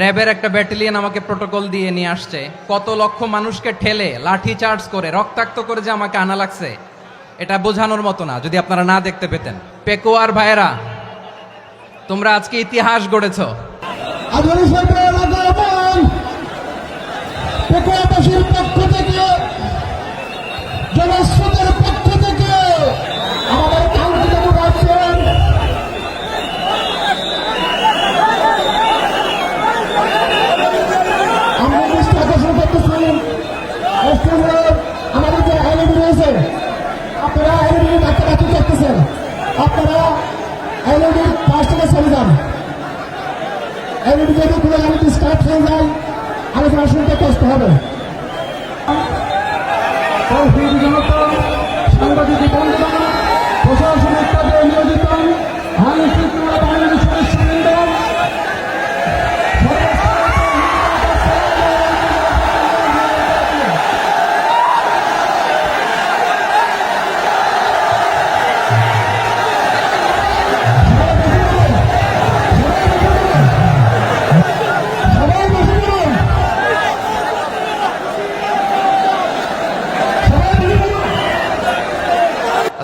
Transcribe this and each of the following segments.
র্যাবের একটা ব্যাটালিয়ন আমাকে প্রোটোকল দিয়ে নিয়ে আসছে, কত লক্ষ মানুষকে ঠেলে লাঠি চার্জ করে রক্তাক্ত করে যে আমাকে আনা লাগছে, এটা বোঝানোর মতো না যদি আপনারা না দেখতে পেতেন। পেকুয়ার ভাইয়েরা, তোমরা আজকে ইতিহাস গড়েছ। পেকুয়াবাসীর পক্ষ থেকে, জনস্রোতের পক্ষ থেকে আমাদের কাউন্টি রাখছেন আমরা দৃষ্টি আকর্ষণ করতেছি। আমাদের যে আইনজীবী রয়েছে, আপনারা আইনজীবী ডাক্তারাতি করতেছেন, আপনারা আইনজীবীর পাশ থেকে চলে যান। আইনজীবী যদি কোনো আইনজীবী স্টার্ট হয়ে যায়, আলোচনা শুনতে কষ্ট হবে। সাংবাদিক বন্ধুগণ, প্রশাসনিক কাজে নিয়োজিত আইন শৃঙ্খলা বাহিনীর সদস্যবৃন্দ,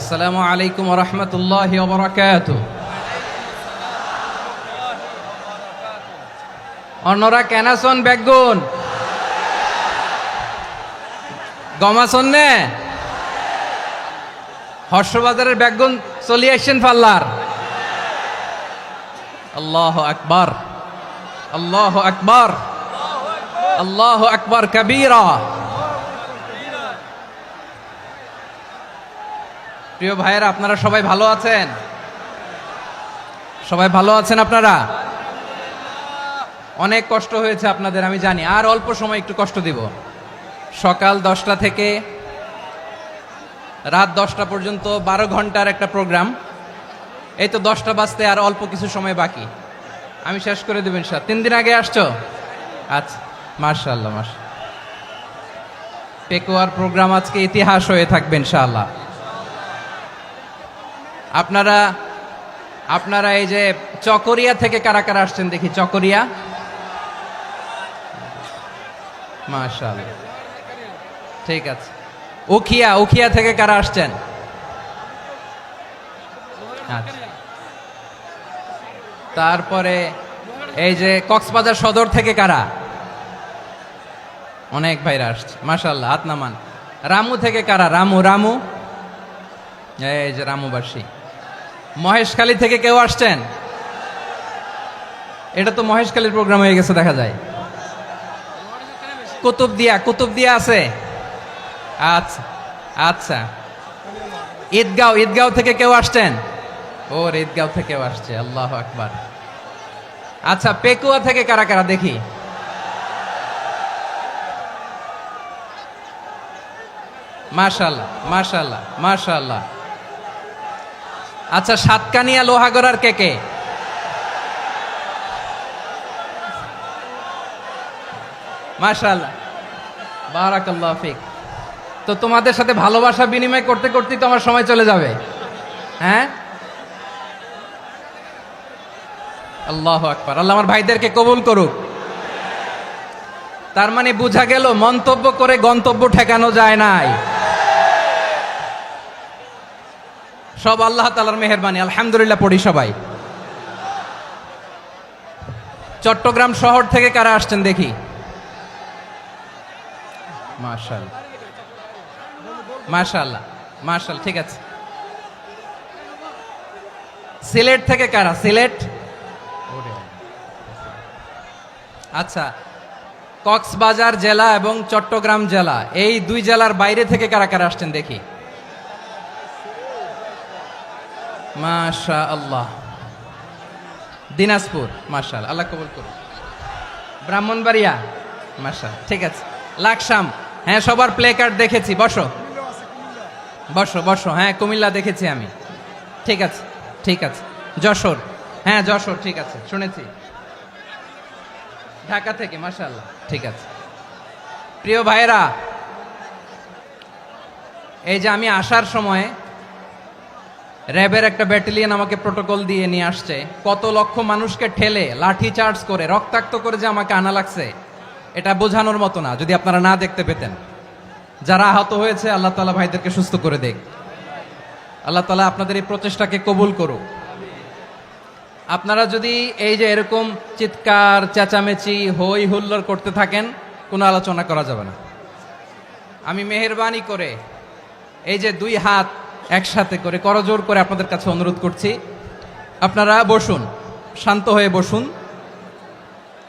আসসালামু আলাইকুম ওয়া রাহমাতুল্লাহি ওয়া বারাকাতুহু। অন্যরা কেনাসন বেগুন গমাসন নে হর্ষবাজারের বেগুন চলি আসছেন পাল্লার। আল্লাহু আকবার, আল্লাহু আকবার, আল্লাহু আকবার কাবীরা। প্রিয় ভাইয়েরা, আপনারা সবাই ভালো আছেন? সবাই ভালো আছেন? আপনারা অনেক কষ্ট হয়েছে আপনাদের, আমি জানি। আর অল্প সময় একটু কষ্ট দিব। সকাল 10টা থেকে রাত 10টা পর্যন্ত 12 ঘন্টার একটা প্রোগ্রাম। এই তো 10টা বাজতে আর অল্প কিছু সময় বাকি, আমি শেষ করে দেবেন। 3 দিন আগে আসছো? আচ্ছা, মাশাআল্লাহ, মাশাআল্লাহ। পেকুয়ার প্রোগ্রাম আজকে ইতিহাস হয়ে থাকবে ইনশাআল্লাহ। আপনারা এই যে চকরিয়া থেকে কারা কারা আসছেন দেখি? চকরিয়া, মাশাআল্লাহ, ঠিক আছে। উখিয়া থেকে কারা আসছেন? আচ্ছা। তারপরে এই যে কক্সবাজার সদর থেকে কারা? অনেক ভাইরা আসছে, মাশাআল্লাহ, হাত নামান। রামু থেকে কারা? রামু, এই যে রামুবাসী। মহেশখালী থেকে কেউ আসছেন? এটা তো মহেশখালীর প্রোগ্রাম হয়ে গেছে দেখা যায়। কুতুবদিয়া আছে? আচ্ছা আচ্ছা। ঈদগাঁও থেকে কেউ আসছেন? ওর ঈদগাঁও থেকেও আসছে, আল্লাহু আকবার। আচ্ছা, পেকুয়া থেকে কারা কারা দেখি? মাশাআল্লাহ, মাশাআল্লাহ, মাশাআল্লাহ। আচ্ছা, সাতকানিয়া লোহাগড়ার কে? মাশাআল্লাহ, বারাকাল্লাহু ফিক। তো তোমাদের সাথে ভালোবাসা বিনিময় করতে করতেই তো আমার সময় চলে যাবে। হ্যাঁ, আল্লাহু আকবার। আল্লাহ আমার ভাইদেরকে কবুল করুক। তার মানে বোঝা গেল মন্তব্য করে গন্তব্য ঠেকানো যায় নাই। সব আল্লাহ তাআলার মেহেরবানি, আলহামদুলিল্লাহ পড়ি সবাই। চট্টগ্রাম শহর থেকে কারা আসছেন দেখি? মাশাআল্লাহ, মাশাআল্লাহ, মাশাআল্লাহ, ঠিক আছে। সিলেট থেকে কারা? সিলেট, আচ্ছা। কক্সবাজার জেলা এবং চট্টগ্রাম জেলা, এই 2 জেলার বাইরে থেকে কারা কারা আসছেন দেখি? মাশাআল্লাহ। দিনাজপুর, মাশাআল্লাহ, আল্লাহ কবুল করুন। ব্রাহ্মণবাড়িয়া, মাশাআল্লাহ, ঠিক আছে। লাকসাম, হ্যাঁ, সবার প্লে কার্ড দেখেছি। বসো বসো। হ্যাঁ, কুমিল্লা দেখেছি আমি, ঠিক আছে, ঠিক আছে। যশোর, হ্যাঁ যশোর, ঠিক আছে, শুনেছি। ঢাকা থেকে, মাশাআল্লাহ, ঠিক আছে। প্রিয় ভাইয়েরা, এই যে আমি আসার সময় র্যাবের একটা ব্যাটালিয়ন আমাকে প্রোটোকল দিয়ে নিয়ে আসছে, কত লক্ষ মানুষকে ঠেলে লাঠি চার্জ করে রক্তাক্ত করে যে আমাকে আনা লাগছে, এটা বোঝানোর মতো না যদি আপনারা না দেখতে পেতেন। যারা আহত হয়েছে আল্লাহ তাআলা ভাইদেরকে সুস্থ করে দেখ। আল্লাহ তাআলা আপনাদের এই প্রচেষ্টাকে কবুল করুক। আপনারা যদি এই যে এরকম চিৎকার চেঁচামেচি হই হুল্লোড় করতে থাকেন, কোনো আলোচনা করা যাবে না। আমি মেহেরবানি করে এই যে দুই হাত একসাথে করে করজোড় করে আপনাদের কাছে অনুরোধ করছি, আপনারা বসুন, শান্ত হয়ে বসুন,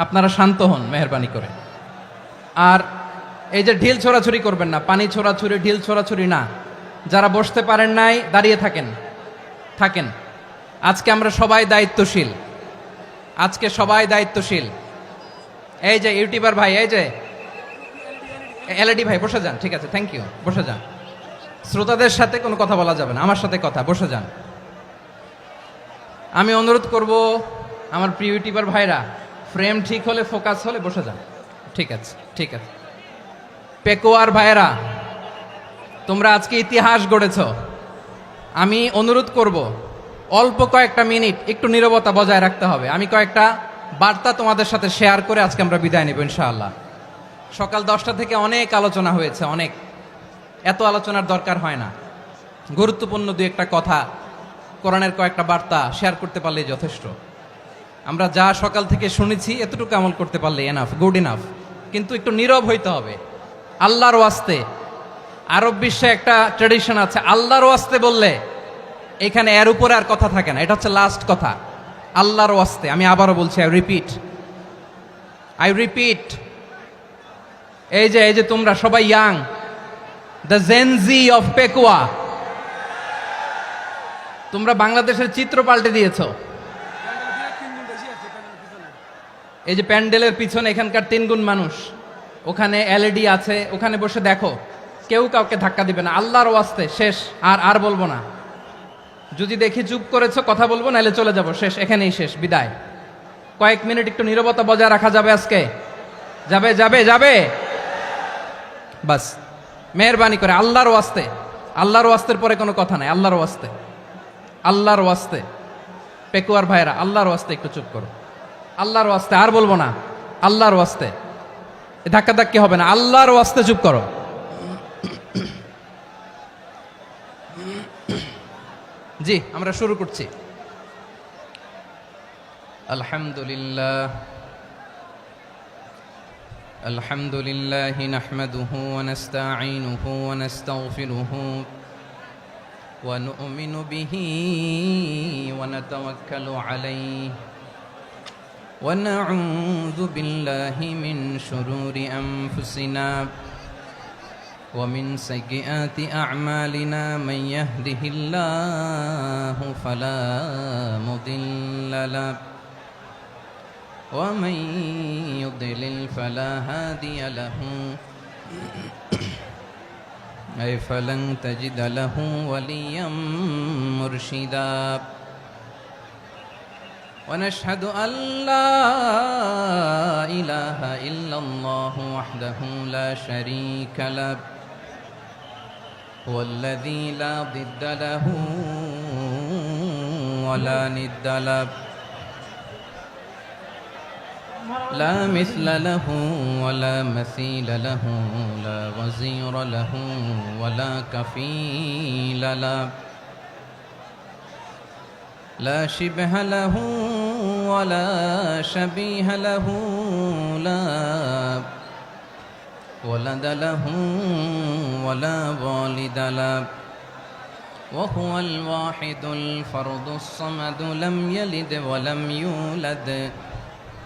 আপনারা শান্ত হন মেহেরবানি করে। আর এই যে ঢিল ছোড়াছুরি করবেন না, পানি ছোড়াছুরি ঢিল ছোড়াছুরি না। যারা বসতে পারেন নাই দাঁড়িয়ে থাকেন। আজকে আমরা সবাই দায়িত্বশীল, আজকে সবাই দায়িত্বশীল। এই যে ইউটিউবার ভাই, এই যে এলইডি ভাই বসে যান, ঠিক আছে, থ্যাংক ইউ, বসে যান। শ্রোতাদের সাথে কোনো কথা বলা যাবে না, আমার সাথে কথা, বসে যান। আমি অনুরোধ করব আমার প্রিয় ইউটিউবার ভাইরা, ফ্রেম ঠিক হলে ফোকাস হলে বসে যান, ঠিক আছে, ঠিক আছে। পেকোয়ার ভাইরা, তোমরা আজকে ইতিহাস গড়েছ। আমি অনুরোধ করব অল্প কয়েকটা মিনিট একটু নীরবতা বজায় রাখতে হবে। আমি কয়েকটা বার্তা তোমাদের সাথে শেয়ার করে আজকে আমরা বিদায় নেব ইনশাআল্লাহ। সকাল 10টা থেকে অনেক আলোচনা হয়েছে, অনেক, এত আলোচনার দরকার হয় না। গুরুত্বপূর্ণ দুই একটা কথা, কোরআনের কয়েকটা বার্তা শেয়ার করতে পারলেই যথেষ্ট। আমরা যা সকাল থেকে শুনেছি এতটুকু আমল করতে পারলে এনাফ, গুড ইনাফ। কিন্তু একটু নীরব হইতে হবে আল্লাহর ওয়াস্তে। আরব বিশ্বে একটা ট্র্যাডিশন আছে, আল্লাহর ওয়াস্তে বললে এখানে এর উপরে আর কথা থাকে না, এটা হচ্ছে লাস্ট কথা। আল্লাহর ওয়াস্তে, আমি আবারও বলছি, আই রিপিট। এই যে তোমরা সবাই young, the Gen Z of Pekua, তোমরা বাংলাদেশের চিত্র পাল্টে দিয়েছ। এই যে প্যান্ডেলের পিছনে এখানকার 3 গুণ মানুষ, ওখানে এলইডি আছে, ওখানে বসে দেখো, কেউ কাউকে ধাক্কা দিবে না। আল্লাহর ওয়াস্তে শেষ, আর বলবো না। যদি দেখি চুপ করেছো, কথা বলবো, নাহলে চলে যাব, শেষ, এখানেই শেষ, বিদায়। কয়েক মিনিট একটু নীরবতা বজায় রাখা যাবে আজকে? যাবে বাস, মেহেরবানি করে আল্লাহর ওয়াস্তে। আল্লাহর ওয়াস্তের পরে কোনো কথা নাই, আল্লাহর ওয়াস্তে। পেকুয়ার ভাইরা, আল্লাহর ওয়াস্তে একটু চুপ করো, আল্লাহর ওয়াস্তে, আর বলবো না, আল্লাহর ওয়াস্তে। ধাক্কাধাক্কি হবে না, আল্লাহর ওয়াস্তে চুপ করো। জি, আমরা শুরু করছি। আলহামদুলিল্লাহ নাহমাদুহু ওয়া নাস্তাঈনুহু ওয়া নাস্তাগফিরুহু ওয়া নু'মিনু বিহি ওয়া নাতাওয়াক্কালু আলাইহি ওয়া নাউযু বিল্লাহি মিন শুরুরি আনফুসিনা ومن سيئات أعمالنا من يهده الله فلا مضل له ومن يضلل فلا هادي له أي فلن تجد له وليا مرشدا ونشهد أن لا إله إلا الله وحده لا شريك له هو الذي لا ضد له ولا ند له لا مثل له ولا مثيل له لا وزير له ولا كفيل له لا شبه له ولا شبيه له لا ولد له ولا والد له وهو الواحد الفرد الصمد لم يلد ولم يولد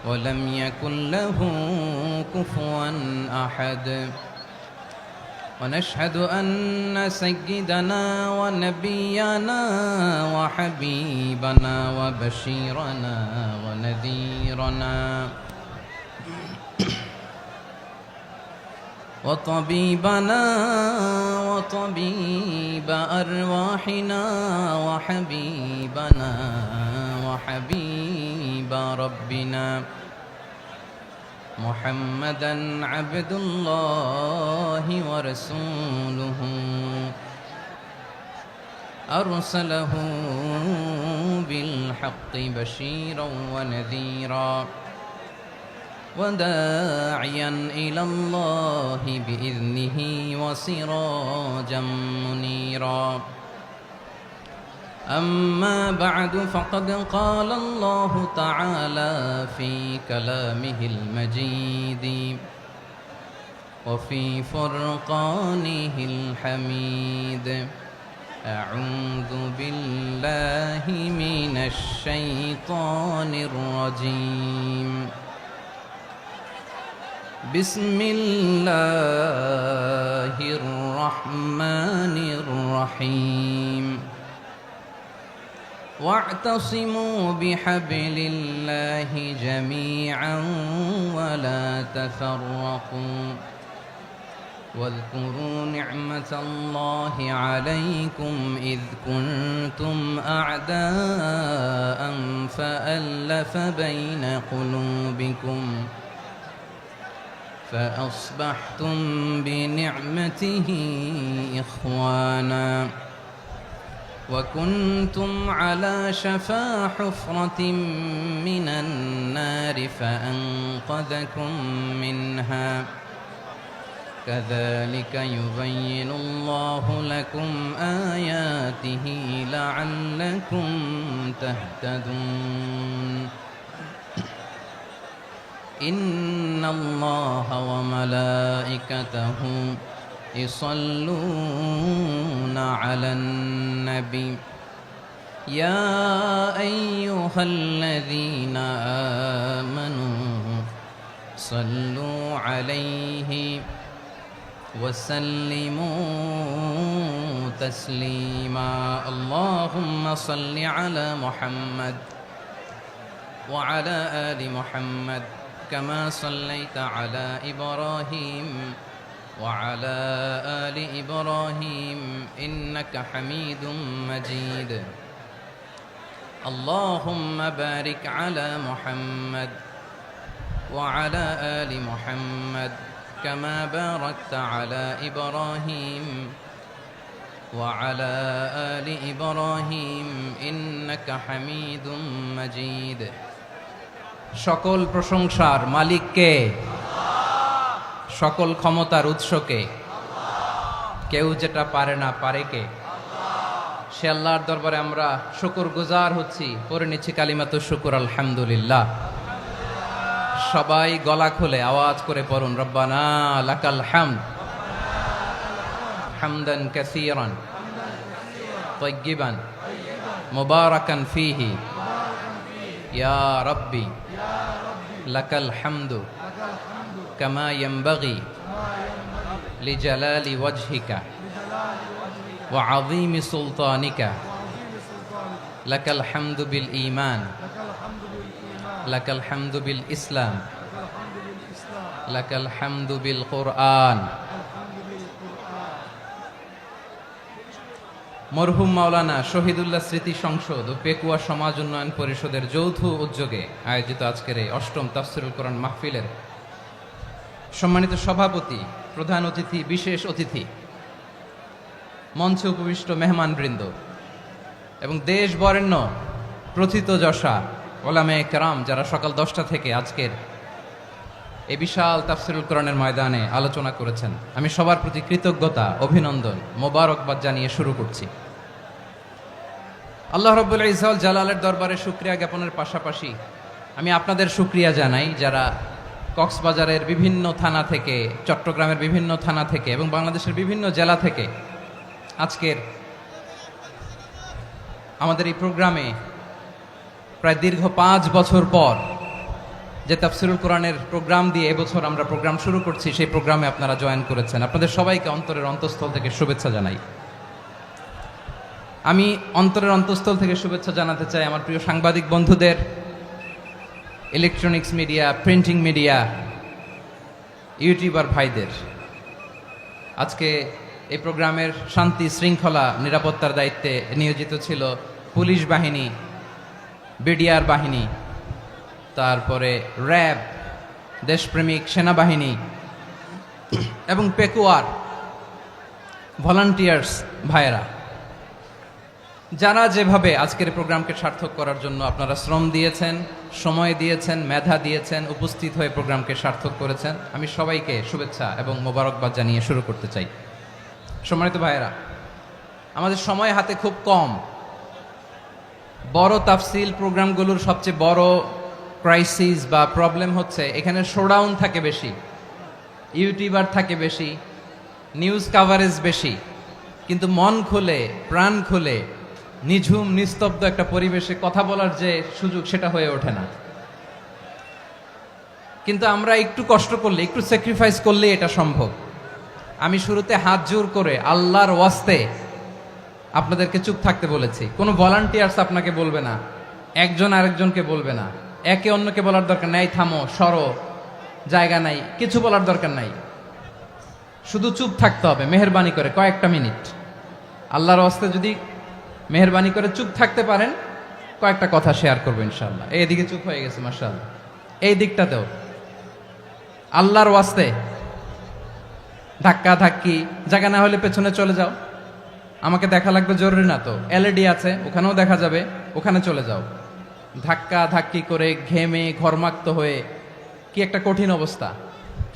ولم يكن له كفوا أحد ونشهد أن سيدنا ونبينا وحبيبنا وبشيرنا ونذيرنا وطبيبنا وطبيب أرواحنا وحبيبنا وحبيب ربنا محمدا عبد الله ورسوله أرسله بالحق بشيرا ونذيرا وداعيا إلى الله بإذنه وسراجا منيرا أما بعد فقد قال الله تعالى في كلامه المجيد وفي فرقانه الحميد أعوذ بالله من الشيطان الرجيم بسم الله الرحمن الرحيم واعتصموا بحبل الله جميعا ولا تفرقوا واذكروا نعمة الله عليكم إذ كنتم أعداء فألف بين قلوبكم فأصبحتم بنعمته إخوانا وكنتم على شفا حفرة من النار فأنقذكم منها كذلك يبين الله لكم آياته لعلكم تهتدون إن الله وملائكته يصلون على النبي يا أيها الذين آمنوا صلوا عليه وسلموا تسليما اللهم صل على محمد وعلى آل محمد كما صليت على إبراهيم وعلى آل إبراهيم إنك حميد مجيد اللهم بارك على محمد وعلى آل محمد كما باركت على إبراهيم وعلى آل إبراهيم إنك حميد مجيد সকল প্রশংসার মালিক কে? সকল ক্ষমতার উৎস কে? কেউ যেটা পারে না পারে কে? সে আল্লাহর দরবারে আমরা শুকরগুজার হচ্ছি, পড়ে নিচ্ছি কালিমাতুশ শুকর আলহামদুলিল্লাহ। সবাই গলা খুলে আওয়াজ করে পড়ুন, রব্বানা লাকাল হামদ হামদান কাসীরান তাইয়্যিবান মুবারাকান ফীহি ইয়া রাব্বি লাকাল হামদু কামা ইয়ানবাগি লিজালালি ওয়াজহিকা ওয়া আযীমি সুলতানিকা লাকাল হামদু বিল ঈমান লাকাল হামদু বিল ইসলাম লাকাল হামদু বিল কুরআন। মরহুম মাওলানা শহীদুল্লাহ স্মৃতি সংসদ ও পেকুয়া সমাজ উন্নয়ন পরিষদের যৌথ উদ্যোগে আয়োজিত আজকের এই অষ্টম তাফসীরুল কোরআন মাহফিলের সম্মানিত সভাপতি, প্রধান অতিথি, বিশেষ অতিথি, মঞ্চে উপবিষ্ট মেহমানবৃন্দ এবং দেশ বরেণ্য প্রথিতযশা ওলামায়ে কেরাম যারা সকাল 10টা থেকে আজকের এই বিশাল তাফসীরুল কোরআনের ময়দানে আলোচনা করেছেন, আমি সবার প্রতি কৃতজ্ঞতা, অভিনন্দন, মোবারকবাদ জানিয়ে শুরু করছি। আল্লাহ রাব্বুল ইজ্জত ওয়াল জালালের দরবারে শুকরিয়া জ্ঞাপনের পাশাপাশি আমি আপনাদের শুকরিয়া জানাই যারা কক্সবাজারের বিভিন্ন থানা থেকে, চট্টগ্রামের বিভিন্ন থানা থেকে এবং বাংলাদেশের বিভিন্ন জেলা থেকে আজকের আমাদের এই প্রোগ্রামে প্রায় দীর্ঘ 5 বছর পর যে তাফসীরুল কোরআনের প্রোগ্রাম দিয়ে এবছর আমরা প্রোগ্রাম শুরু করছি, সেই প্রোগ্রামে আপনারা জয়েন করেছেন। আপনাদের সবাইকে অন্তরের অন্তঃস্থল থেকে শুভেচ্ছা জানাই। আমি অন্তরের অন্তঃস্থল থেকে শুভেচ্ছা জানাতে চাই আমার প্রিয় সাংবাদিক বন্ধুদের, electronics media, printing media, YouTuber ভাইদের। আজকে এই প্রোগ্রামের শান্তি শৃঙ্খলা নিরাপত্তার দায়িত্বে নিয়োজিত ছিল পুলিশ বাহিনী, বিডিআর বাহিনী, তারপরে র্যাব, দেশপ্রেমিক সেনাবাহিনী এবং পেকুয়ার ভলান্টিয়ার্স ভাইয়েরা। যারা যেভাবে আজকের প্রোগ্রামকে সার্থক করার জন্য আপনারা শ্রম দিয়েছেন, সময় দিয়েছেন, মেধা দিয়েছেন, উপস্থিত হয়ে প্রোগ্রামকে সার্থক করেছেন, আমি সবাইকে শুভেচ্ছা এবং মোবারকবাদ জানিয়ে শুরু করতে চাই। সম্মানিত ভাইয়েরা, আমাদের সময় হাতে খুব কম। বড় তাফসিল প্রোগ্রামগুলোর সবচেয়ে বড় ক্রাইসিস বা প্রবলেম হচ্ছে এখানে শোডাউন থাকে বেশি, ইউটিউবার থাকে বেশি, নিউজ কাভারেজ বেশি, কিন্তু মন খুলে প্রাণ খুলে নিঝুম নিস্তব্ধ একটা পরিবেশে কথা বলার যে সুযোগ সেটা হয়ে ওঠে না। কিন্তু আমরা একটু কষ্ট করলে, একটু স্যাক্রিফাইস করলে এটা সম্ভব। আমি শুরুতে হাত জোর করে আল্লাহর ওয়াস্তে আপনাদেরকে চুপ থাকতে বলেছি। কোনো ভলান্টিয়ার্স আপনাকে বলবে না, একজন আরেকজনকে বলবে না, একে অন্যকে বলার দরকার নাই, থামো সরো জায়গা নাই, কিছু বলার দরকার নাই, শুধু চুপ থাকতে হবে মেহেরবানি করে কয়েকটা মিনিট। আল্লাহর ওয়াস্তে যদি মেহেরবানি করে চুপ থাকতে পারেন, কয়েকটা কথা শেয়ার করবো ইনশাআল্লাহ। এইদিকে চুপ হয়ে গেছে মাশাআল্লাহ, এই দিকটাতেও আল্লাহর ওয়াস্তে ধাক্কা ধাক্কি জায়গা না হলে পেছনে চলে যাও। আমাকে দেখা লাগবে জরুরি না তো, এলইডি আছে ওখানেও দেখা যাবে, ওখানে চলে যাও। ধাক্কা ধাক্কি করে ঘেমে ঘরমাক্ত হয়ে কি একটা কঠিন অবস্থা।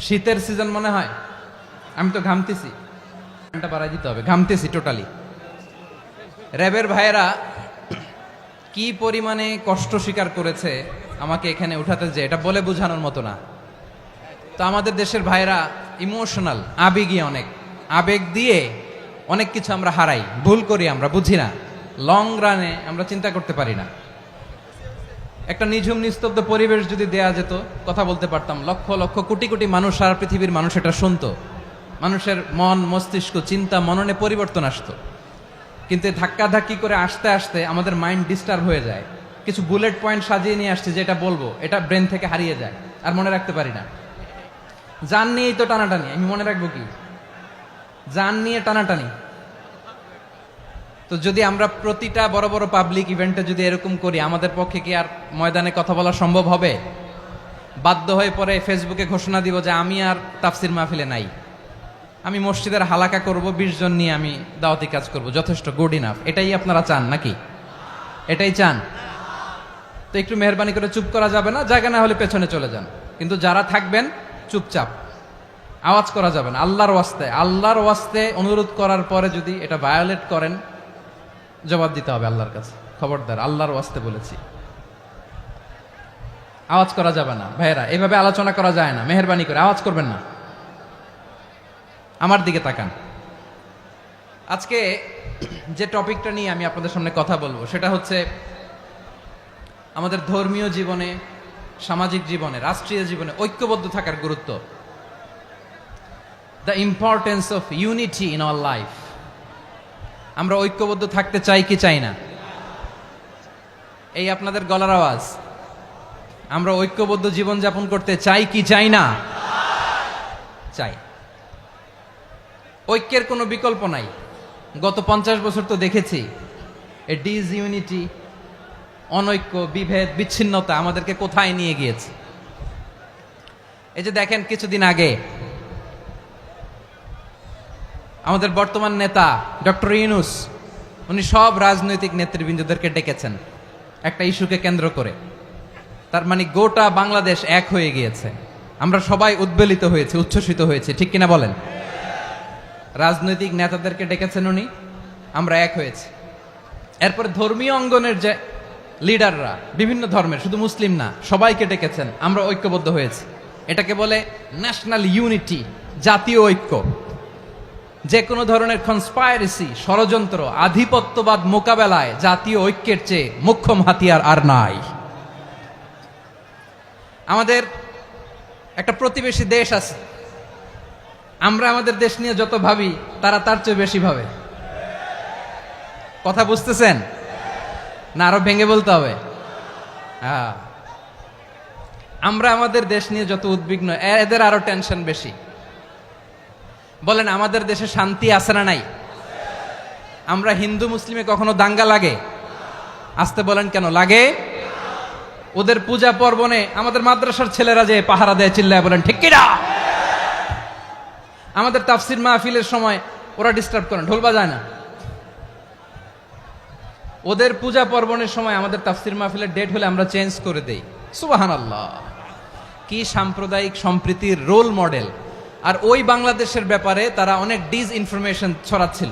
শীতের সিজন মনে হয়, আমি তো ঘামতেছি, ফ্যানটা বাড়াই দিতে হবে, ঘামতেছি টোটালি। র্যাবের ভাইয়েরা কি পরিমাণে কষ্ট স্বীকার করেছে আমাকে এখানে উঠাতে, যে এটা বলে বোঝানোর মতো না। তো আমাদের দেশের ভাইয়েরা ইমোশনাল, আবেগী অনেক, আবেগ দিয়ে অনেক কিছু আমরা হারাই, ভুল করি, আমরা বুঝি না, লং রানে আমরা চিন্তা করতে পারি না। একটা নিঝুম নিস্তব্ধ পরিবেশ যদি দেয়া যেত, কথা বলতে পারতাম, লক্ষ লক্ষ কোটি কোটি মানুষ, সারা পৃথিবীর মানুষ এটা শুনতো, মানুষের মন মস্তিষ্ক চিন্তা মননে পরিবর্তন আসতো। কিন্তু ধাক্কা ধাক্কি করে আসতে আসতে আমাদের মাইন্ড ডিস্টার্ব হয়ে যায়। কিছু বুলেট পয়েন্ট সাজিয়ে নিয়ে আসছে, যেটা বলবো এটা ব্রেন থেকে হারিয়ে যায়, আর মনে রাখতে পারি না। জান নিয়েই তো টানাটানি, আমি মনে রাখবো কি? জান নিয়ে টানাটানি। তো যদি আমরা প্রতিটা বড় বড় পাবলিক ইভেন্টে যদি এরকম করি, আমাদের পক্ষে কি আর ময়দানে কথা বলা সম্ভব হবে? বাধ্য হয়ে পরে ফেসবুকে ঘোষণা দিব যে আমি আর তাফসির মাহফিলে নাই, আমি মসজিদের হালাকা করব, 20 জন নিয়ে আমি দাওয়াতি কাজ করব, যথেষ্ট, গুড ইনাফ। এটাই আপনারা চান নাকি? এটাই চান? তো একটু মেহরবানি করে চুপ করা যাবে না, জায়গা না হলে পেছনে চলে যান। কিন্তু যারা থাকবেন চুপচাপ, আওয়াজ করা যাবে না। আল্লাহর ওয়াস্তে, আল্লাহর ওয়াস্তে অনুরোধ করার পরে যদি এটা ভায়োলেট করেন, জবাব দিতে হবে আল্লাহর কাছে। খবরদার, আল্লাহর ওয়াস্তে বলেছি, আওয়াজ করা যাবে না। ভাইয়েরা, এভাবে আলোচনা করা যায় না, মেহরবানি করে আওয়াজ করবেন না। আমার দিকে তাকান। আজকে যে টপিকটা নিয়ে আমি আপনাদের সামনে কথা বলবো সেটা হচ্ছে আমাদের ধর্মীয় জীবনে, সামাজিক জীবনে, রাষ্ট্রীয় জীবনে ঐক্যবদ্ধ থাকার গুরুত্ব। The importance of unity in our life. আমরা ঐক্যবদ্ধ থাকতে চাই কি চাই না? এই আপনাদের গলার আওয়াজ। আমরা ঐক্যবদ্ধ জীবনযাপন করতে চাই কি চাই না? চাই। ঐক্যের কোনো বিকল্প নাই। গত 50 বছর তো দেখেছি এ ডিসইউনিটি, অনৈক্য, বিভেদ, বিচ্ছিন্নতা আমাদেরকে কোথায় নিয়ে গিয়েছে। এই যে দেখেন, কিছুদিন আগে আমাদের বর্তমান নেতা ডক্টর ইউনূস, উনি সব রাজনৈতিক নেতৃবৃন্দদেরকে ডেকেছেন একটা ইস্যুকে কেন্দ্র করে। তার মানে গোটা বাংলাদেশ এক হয়ে গিয়েছে। আমরা সবাই উদ্বেলিত হয়েছে, উচ্ছ্বসিত হয়েছে, ঠিক কিনা বলেন? রাজনৈতিক নেতাদেরকে ডেকেছেন উনি, আমরা এক হয়েছি। এরপর ধর্মীয় অঙ্গনের যে লিডাররা, বিভিন্ন ধর্মের, শুধু মুসলিম না, সবাইকে ডেকেছেন, আমরা ঐক্যবদ্ধ হয়েছি। এটাকে বলে ন্যাশনাল ইউনিটি, জাতীয় ঐক্য। যে কোনো ধরনের কনস্পাইরেসি, ষড়যন্ত্র, আধিপত্যবাদ মোকাবেলায় জাতীয় ঐক্যের চেয়ে মোক্ষম হাতিয়ার আর নাই। আমাদের একটা প্রতিবেশী দেশ আছে, আমরা আমাদের দেশ নিয়ে যত ভাবি তারা তার চেয়ে বেশি ভাবে। কথা বুঝতেছেন না? আরো ভেঙে বলতে হবে। হ্যাঁ, আমরা আমাদের দেশ নিয়ে যত উদ্বিগ্ন, এদের আরো টেনশন বেশি। বলেন, আমাদের দেশে শান্তি আছে না নাই? আমরা হিন্দু মুসলিমে কখনো দাঙ্গা লাগে? আসতে বলেন, কেন লাগে? ওদের পূজা পার্বণে আমাদের মাদ্রাসার ছেলেরা যে পাহারা দেয়, চিল্লায় বলেন ঠিক কিনা? আমাদের তাফসির মাহফিলের সময় ওরা ডিস্টার্ব করেন, ঢোল বাজায় না। ওদের পূজা পার্বণের সময় আমাদের তাফসির মাহফিলের ডেট হলে আমরা চেঞ্জ করে দেই। সুবহানাল্লাহ, কি সাম্প্রদায়িক সম্প্রীতির রোল মডেল। আর ওই বাংলাদেশের ব্যাপারে তারা অনেক ডিস ইনফরমেশন ছড়াচ্ছিল।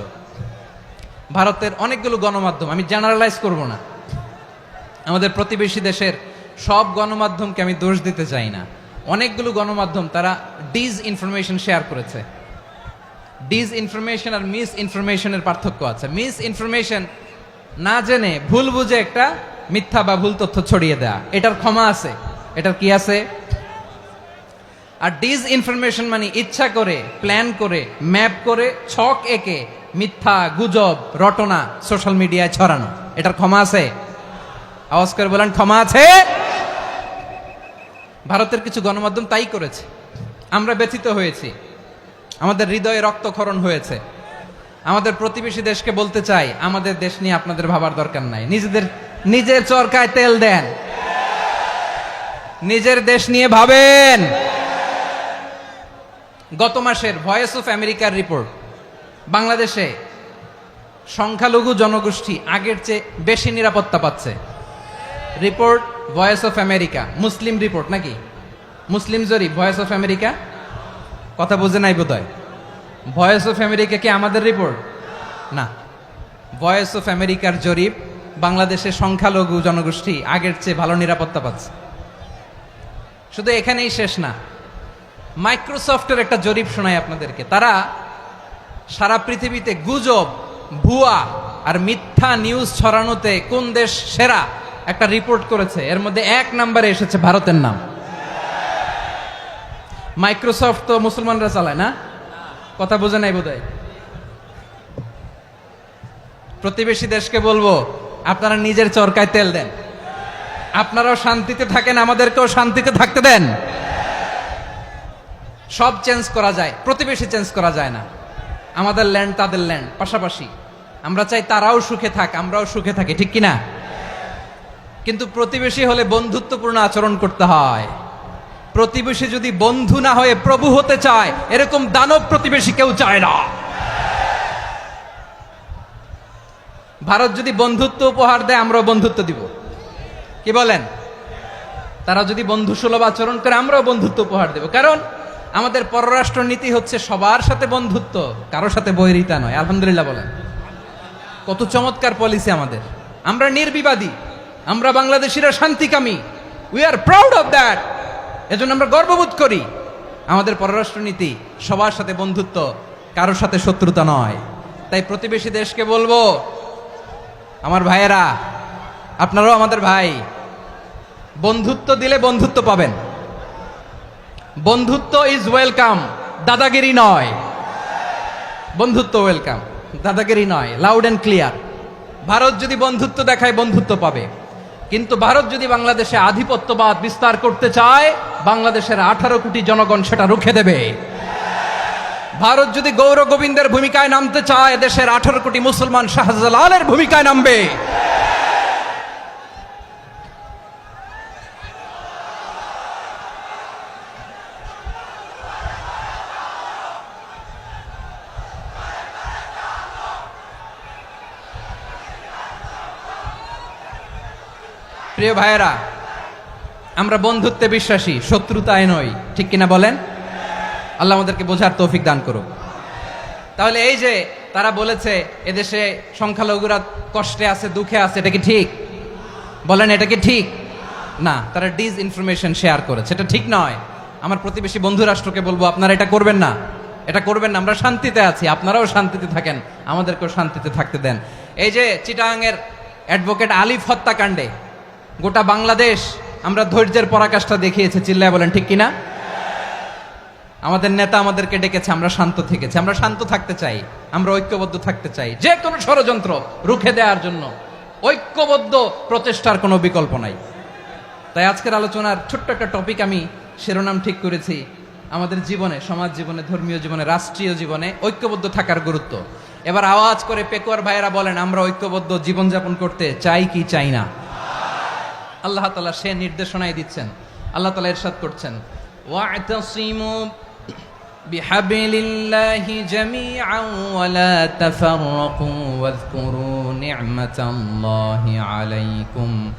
ভারতের অনেকগুলো গণমাধ্যম, আমি জেনারেলাইজ করব না, আমাদের প্রতিবেশী দেশের সব গণমাধ্যমকে আমি দোষ দিতে চাই না, অনেকগুলো গণমাধ্যম তারা ডিস ইনফরমেশন শেয়ার করেছে। ডিস ইনফরমেশন আর মিস ইনফরমেশনের পার্থক্য আছে। মিস ইনফরমেশন না জেনে ভুল বুঝে একটা মিথ্যা বা ভুল তথ্য ছড়িয়ে দেয়া, এটার ক্ষমা আছে, এটার কি আছে। আর ডিস ইনফরমেশন মানে ইচ্ছা করে, প্ল্যান করে, ম্যাপ করে, ছক এঁকে মিথ্যা, গুজব, রটনা সোশ্যাল মিডিয়ায় ছড়ানো, এটার ক্ষমা আছে? আওয়াজ করে বলেন, ক্ষমা আছে? ভারতের কিছু গণমাধ্যম তাই করেছে। আমরা ব্যথিত হয়েছি, আমাদের হৃদয়ে রক্তক্ষরণ হয়েছে। আমাদের প্রতিবেশী দেশকে বলতে চাই, আমাদের দেশ নিয়ে আপনাদের ভাবার দরকার নাই, নিজের চরকায় তেল দেন, নিজের দেশ নিয়ে ভাবেন। গত মাসের ভয়েস অফ আমেরিকার রিপোর্ট, বাংলাদেশে সংখ্যালঘু জনগোষ্ঠী আগের চেয়ে বেশি নিরাপত্তা পাচ্ছে। Report voice of America, Muslim report নাকি? মুসলিম জরিপ, ভয়েস অফ আমেরিকা। কথা বুঝে নাই বোধহয়। ভয়েস অফ আমেরিকা কি আমাদের রিপোর্ট? না, ভয়েস অফ আমেরিকার জরিপ, বাংলাদেশের সংখ্যালঘু জনগোষ্ঠী আগের চেয়ে ভালো নিরাপত্তা পাচ্ছে। শুধু এখানেই শেষ না, মাইক্রোসফটের একটা জরিপ শোনাই আপনাদেরকে। তারা সারা পৃথিবীতে গুজব, ভুয়া আর মিথ্যা নিউজ ছড়ানোতে কোন দেশ সেরা একটা রিপোর্ট করেছে। এর মধ্যে 1 নম্বরে এসেছে ভারতের নাম। মাইক্রোসফট তো মুসলমানরা চালায় না? কথা বোঝে নাই বোধহয়। প্রতিবেশী দেশকে বলবো, আপনারা নিজের চরকায় তেল দেন, আপনারাও শান্তিতে থাকেন, আমাদেরকেও শান্তিতে থাকতে দেন। সব চেঞ্জ করা যায়, প্রতিবেশী চেঞ্জ করা যায় না। আমাদের ল্যান্ড তাদের ল্যান্ড, পাশাপাশি। আমরা চাই তারাও সুখে থাক, আমরাও সুখে থাকি, ঠিক কিনা? কিন্তু প্রতিবেশী হলে বন্ধুত্বপূর্ণ আচরণ করতে হয়। প্রতিবেশী যদি বন্ধু না হয়ে প্রভু হতে চায়, এরকম দানব প্রতিবেশী কেউ চায় না। ভারত যদি বন্ধুত্ব উপহার দেয়, আমরাও বন্ধুত্ব দিব, কি বলেন? তারা যদি বন্ধু সুলভ আচরণ করে, আমরাও বন্ধুত্ব উপহার দেব। কারণ আমাদের পররাষ্ট্র নীতি হচ্ছে সবার সাথে বন্ধুত্ব, কারোর সাথে বৈরিতা নয়। আলহামদুলিল্লাহ বলেন, কত চমৎকার পলিসি আমাদের। আমরা নির্বিবাদী, আমরা বাংলাদেশিরা শান্তিকামী, we are proud of that. এজন্য আমরা গর্ববোধ করি। আমাদের পররাষ্ট্র নীতি সবার সাথে বন্ধুত্ব, কারোর সাথে শত্রুতা নয়। তাই প্রতিবেশী দেশকে বলবো, আমার ভাইয়েরা, আপনারাও আমাদের ভাই, বন্ধুত্ব দিলে বন্ধুত্ব পাবেন। বন্ধুত্ব ইজ ওয়েলকাম, দাদাগিরি নয়। বন্ধুত্ব ওয়েলকাম, দাদাগিরি নয়, লাউড এন্ড ক্লিয়ার। ভারত যদি বন্ধুত্ব দেখায়, বন্ধুত্ব পাবে। কিন্তু ভারত যদি বাংলাদেশে আধিপত্যবাদ বিস্তার করতে চায়, বাংলাদেশের 18 কোটি জনগণ সেটা রুখে দেবে। ভারত যদি গৌর গোবিন্দের ভূমিকায় নামতে চায়, দেশের 18 কোটি মুসলমান শাহজালালের ভূমিকায় নামবে। প্রিয় ভাইয়েরা, আমরা বন্ধুত্বে বিশ্বাসী, শত্রুতায় নই, ঠিক কিনা বলেন? আল্লাহ আমাদেরকে বোঝার তৌফিক দান করুক। তাহলে এই যে তারা বলেছে এদেশে সংখ্যালঘুরা কষ্টে আছে, দুঃখে আছে, এটা কি ঠিক? বলেন, এটা কি ঠিক? না, তারা ডিস ইনফরমেশন শেয়ার করেছে, এটা ঠিক নয়। আমার প্রতিবেশী বন্ধু রাষ্ট্রকে বলবো, আপনারা এটা করবেন না, এটা করবেন না। আমরা শান্তিতে আছি, আপনারাও শান্তিতে থাকেন, আমাদেরকেও শান্তিতে থাকতে দেন। এই যে চিটাগাংয়ের অ্যাডভোকেট আলিফ হত্যাকাণ্ডে গোটা বাংলাদেশ আমরা ধৈর্যের পরাকাষ্ঠা দেখিয়েছে, চিল্লায় বলেন ঠিক কিনা? আমাদের নেতা আমাদেরকে ডেকেছে, আমরা শান্ত থেকেছি। আমরা শান্ত থাকতে চাই, আমরা ঐক্যবদ্ধ থাকতে চাই। যে কোনো ষড়যন্ত্র রুখে দেওয়ার জন্য ঐক্যবদ্ধ প্রচেষ্টার কোনো বিকল্প নাই। তাই আজকের আলোচনার ছোট্ট একটা টপিক আমি শিরোনাম ঠিক করেছি, আমাদের জীবনে, সমাজ জীবনে, ধর্মীয় জীবনে, রাষ্ট্রীয় জীবনে ঐক্যবদ্ধ থাকার গুরুত্ব। এবার আওয়াজ করে পেকুয়ার ভাইয়েরা বলেন, আমরা ঐক্যবদ্ধ জীবনযাপন করতে চাই কি চাই না? আল্লাহ তাআলা সে নির্দেশনাই দিচ্ছেন। আল্লাহ তাআলা ইরশাদ করছেন, ওয়া'তাসিমু بحبل الله جميعا ولا تفرقوا واذكروا نعمة الله عليكم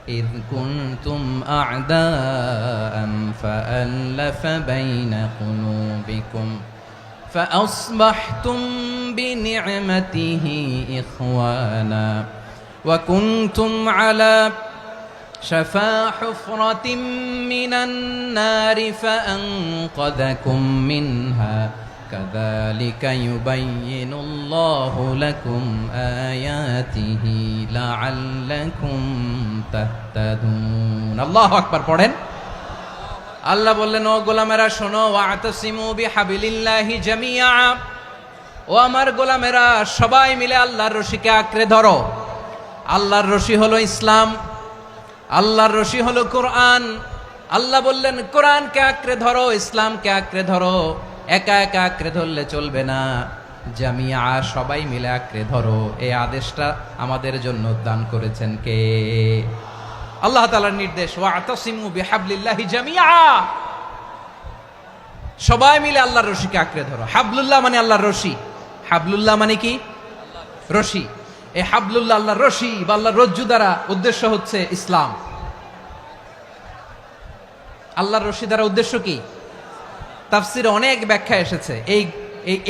إذ كنتم أعداء فألف بين قلوبكم فأصبحتم بنعمته إخوانا وكنتم على شفا حفرة من النار فأنقذكم منها كذلك يبين الله لكم آياته لعلكم تهتدون الله أكبر পড়েন আল্লাহ বললেন ও গোলামেরা শোনো ওয়াতাসিমু বিহাবিলিল্লাহি জামিআ ও আমার গোলামেরা সবাই মিলে আল্লাহর রশিকে আঁকড়ে ধরো আল্লাহর রশি হলো ইসলাম আল্লাহর রশি হলো কোরআন আল্লাহ বললেন কোরআনকে আঁকড়ে ধরো ইসলামকে আঁকড়ে ধরো একা একা আঁকড়ে ধরলে চলবে না জামিয়া সবাই মিলে আঁকড়ে ধরো এই আদেশটা আমাদের জন্য দান করেছেন কে আল্লাহ তাআলার নির্দেশ ওয়াতাসিমু বিহাবলিল্লাহি জামিআ সবাই মিলে আল্লাহর রশিকে আঁকড়ে ধরো হাবলুল্লাহ মানে আল্লাহর রশি হাবলুল্লাহ মানে কি রশি এই হাবলুল্লাহ আল্লাহর রশি বা আল্লাহর রজ্জু দ্বারা উদ্দেশ্য হচ্ছে ইসলাম আল্লাহর রশি দ্বারা উদ্দেশ্য কি তাফসিরে অনেক ব্যাখ্যা এসেছে এই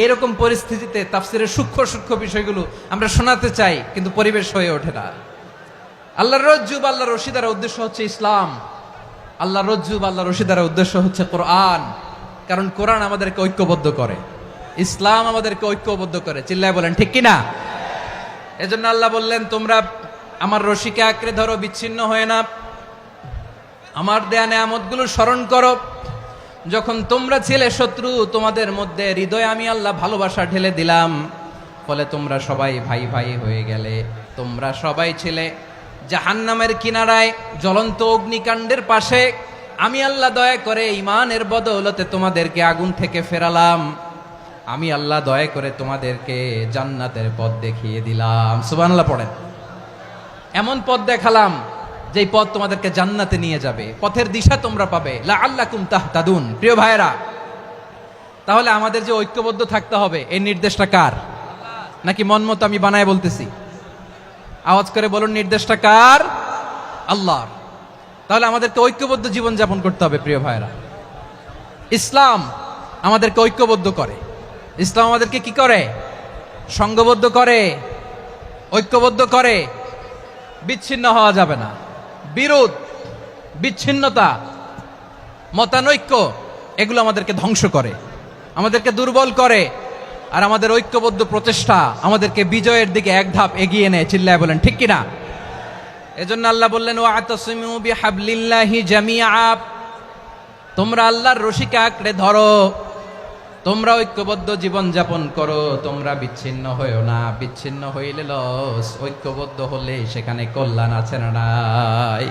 এরকম পরিস্থিতিতে তাফসিরের সূক্ষ্ম সূক্ষ্ম বিষয়গুলো আমরা শোনাতে চাই কিন্তু পরিবেশ হয়ে ওঠে না আল্লাহর রজ্জু বা আল্লাহর রশি দ্বারা উদ্দেশ্য হচ্ছে ইসলাম আল্লাহর রজ্জু বা আল্লাহর রশি দ্বারা উদ্দেশ্য হচ্ছে কোরআন কারণ কোরআন আমাদেরকে ঐক্যবদ্ধ করে ইসলাম আমাদেরকে ঐক্যবদ্ধ করে চিল্লায় বলেন ঠিক কিনা এজন্য আল্লাহ বললেন তোমরা আমার রশিকে আঁকড়ে ধরো বিচ্ছিন্ন হয়ে না আমার দেয়া নেয়ামতগুলো স্মরণ করো যখন তোমরা ছিলে শত্রু তোমাদের মধ্যে হৃদয়ে আমি আল্লাহ ভালোবাসা ঢেলে দিলাম ফলে তোমরা সবাই ভাই ভাই হয়ে গেলে তোমরা সবাই ছিলে জাহান্নামের কিনারায় জ্বলন্ত অগ্নিকাণ্ডের পাশে আমি আল্লাহ দয়া করে ঈমানের বদৌলতে তোমাদেরকে আগুন থেকে ফেরালাম আমি আল্লাহ দয়া করে তোমাদেরকে জান্নাতের পথ দেখিয়ে দিলাম সুবহানাল্লাহ পড়েন এমন পথ দেখালাম যেই পথ তোমাদেরকে জান্নাতে নিয়ে যাবে পথের দিশা তোমরা পাবে লাআল্লাকুম তাহতাদুন প্রিয় ভাইরা তাহলে আমাদের যে ঐক্যবদ্ধ থাকতে হবে এই নির্দেশটা কার নাকি মন মতো আমি বানায় বলতেছি আওয়াজ করে বলুন নির্দেশটা কার আল্লাহর তাহলে আমাদেরকে ঐক্যবদ্ধ জীবন যাপন করতে হবে প্রিয় ভাইরা ইসলাম আমাদেরকে ঐক্যবদ্ধ করে ইসলাম আমাদেরকে কি করে সংঘবদ্ধ করে ঐক্যবদ্ধ করে বিচ্ছিন্ন হওয়া যাবে না বিরোধ বিচ্ছিন্নতা মতানৈক্য এগুলো আমাদেরকে ধ্বংস করে আমাদেরকে দুর্বল করে আর আমাদের ঐক্যবদ্ধ প্রচেষ্টা আমাদেরকে বিজয়ের দিকে এক ধাপ এগিয়ে নেয় চিল্লায় বলেন ঠিক কিনা এজন্য আল্লাহ বললেন ওয়াতাসিমু বিহাবলিল্লাহি জামিআ তোমরা আল্লাহর রশিকে আঁকড়ে ধরো তোমরা ঐক্যবদ্ধ জীবন যাপন করো তোমরা বিচ্ছিন্ন হইও না বিচ্ছিন্ন হইলে লস ঐক্যবদ্ধ হলে সেখানে কল্যাণ আছে না নাই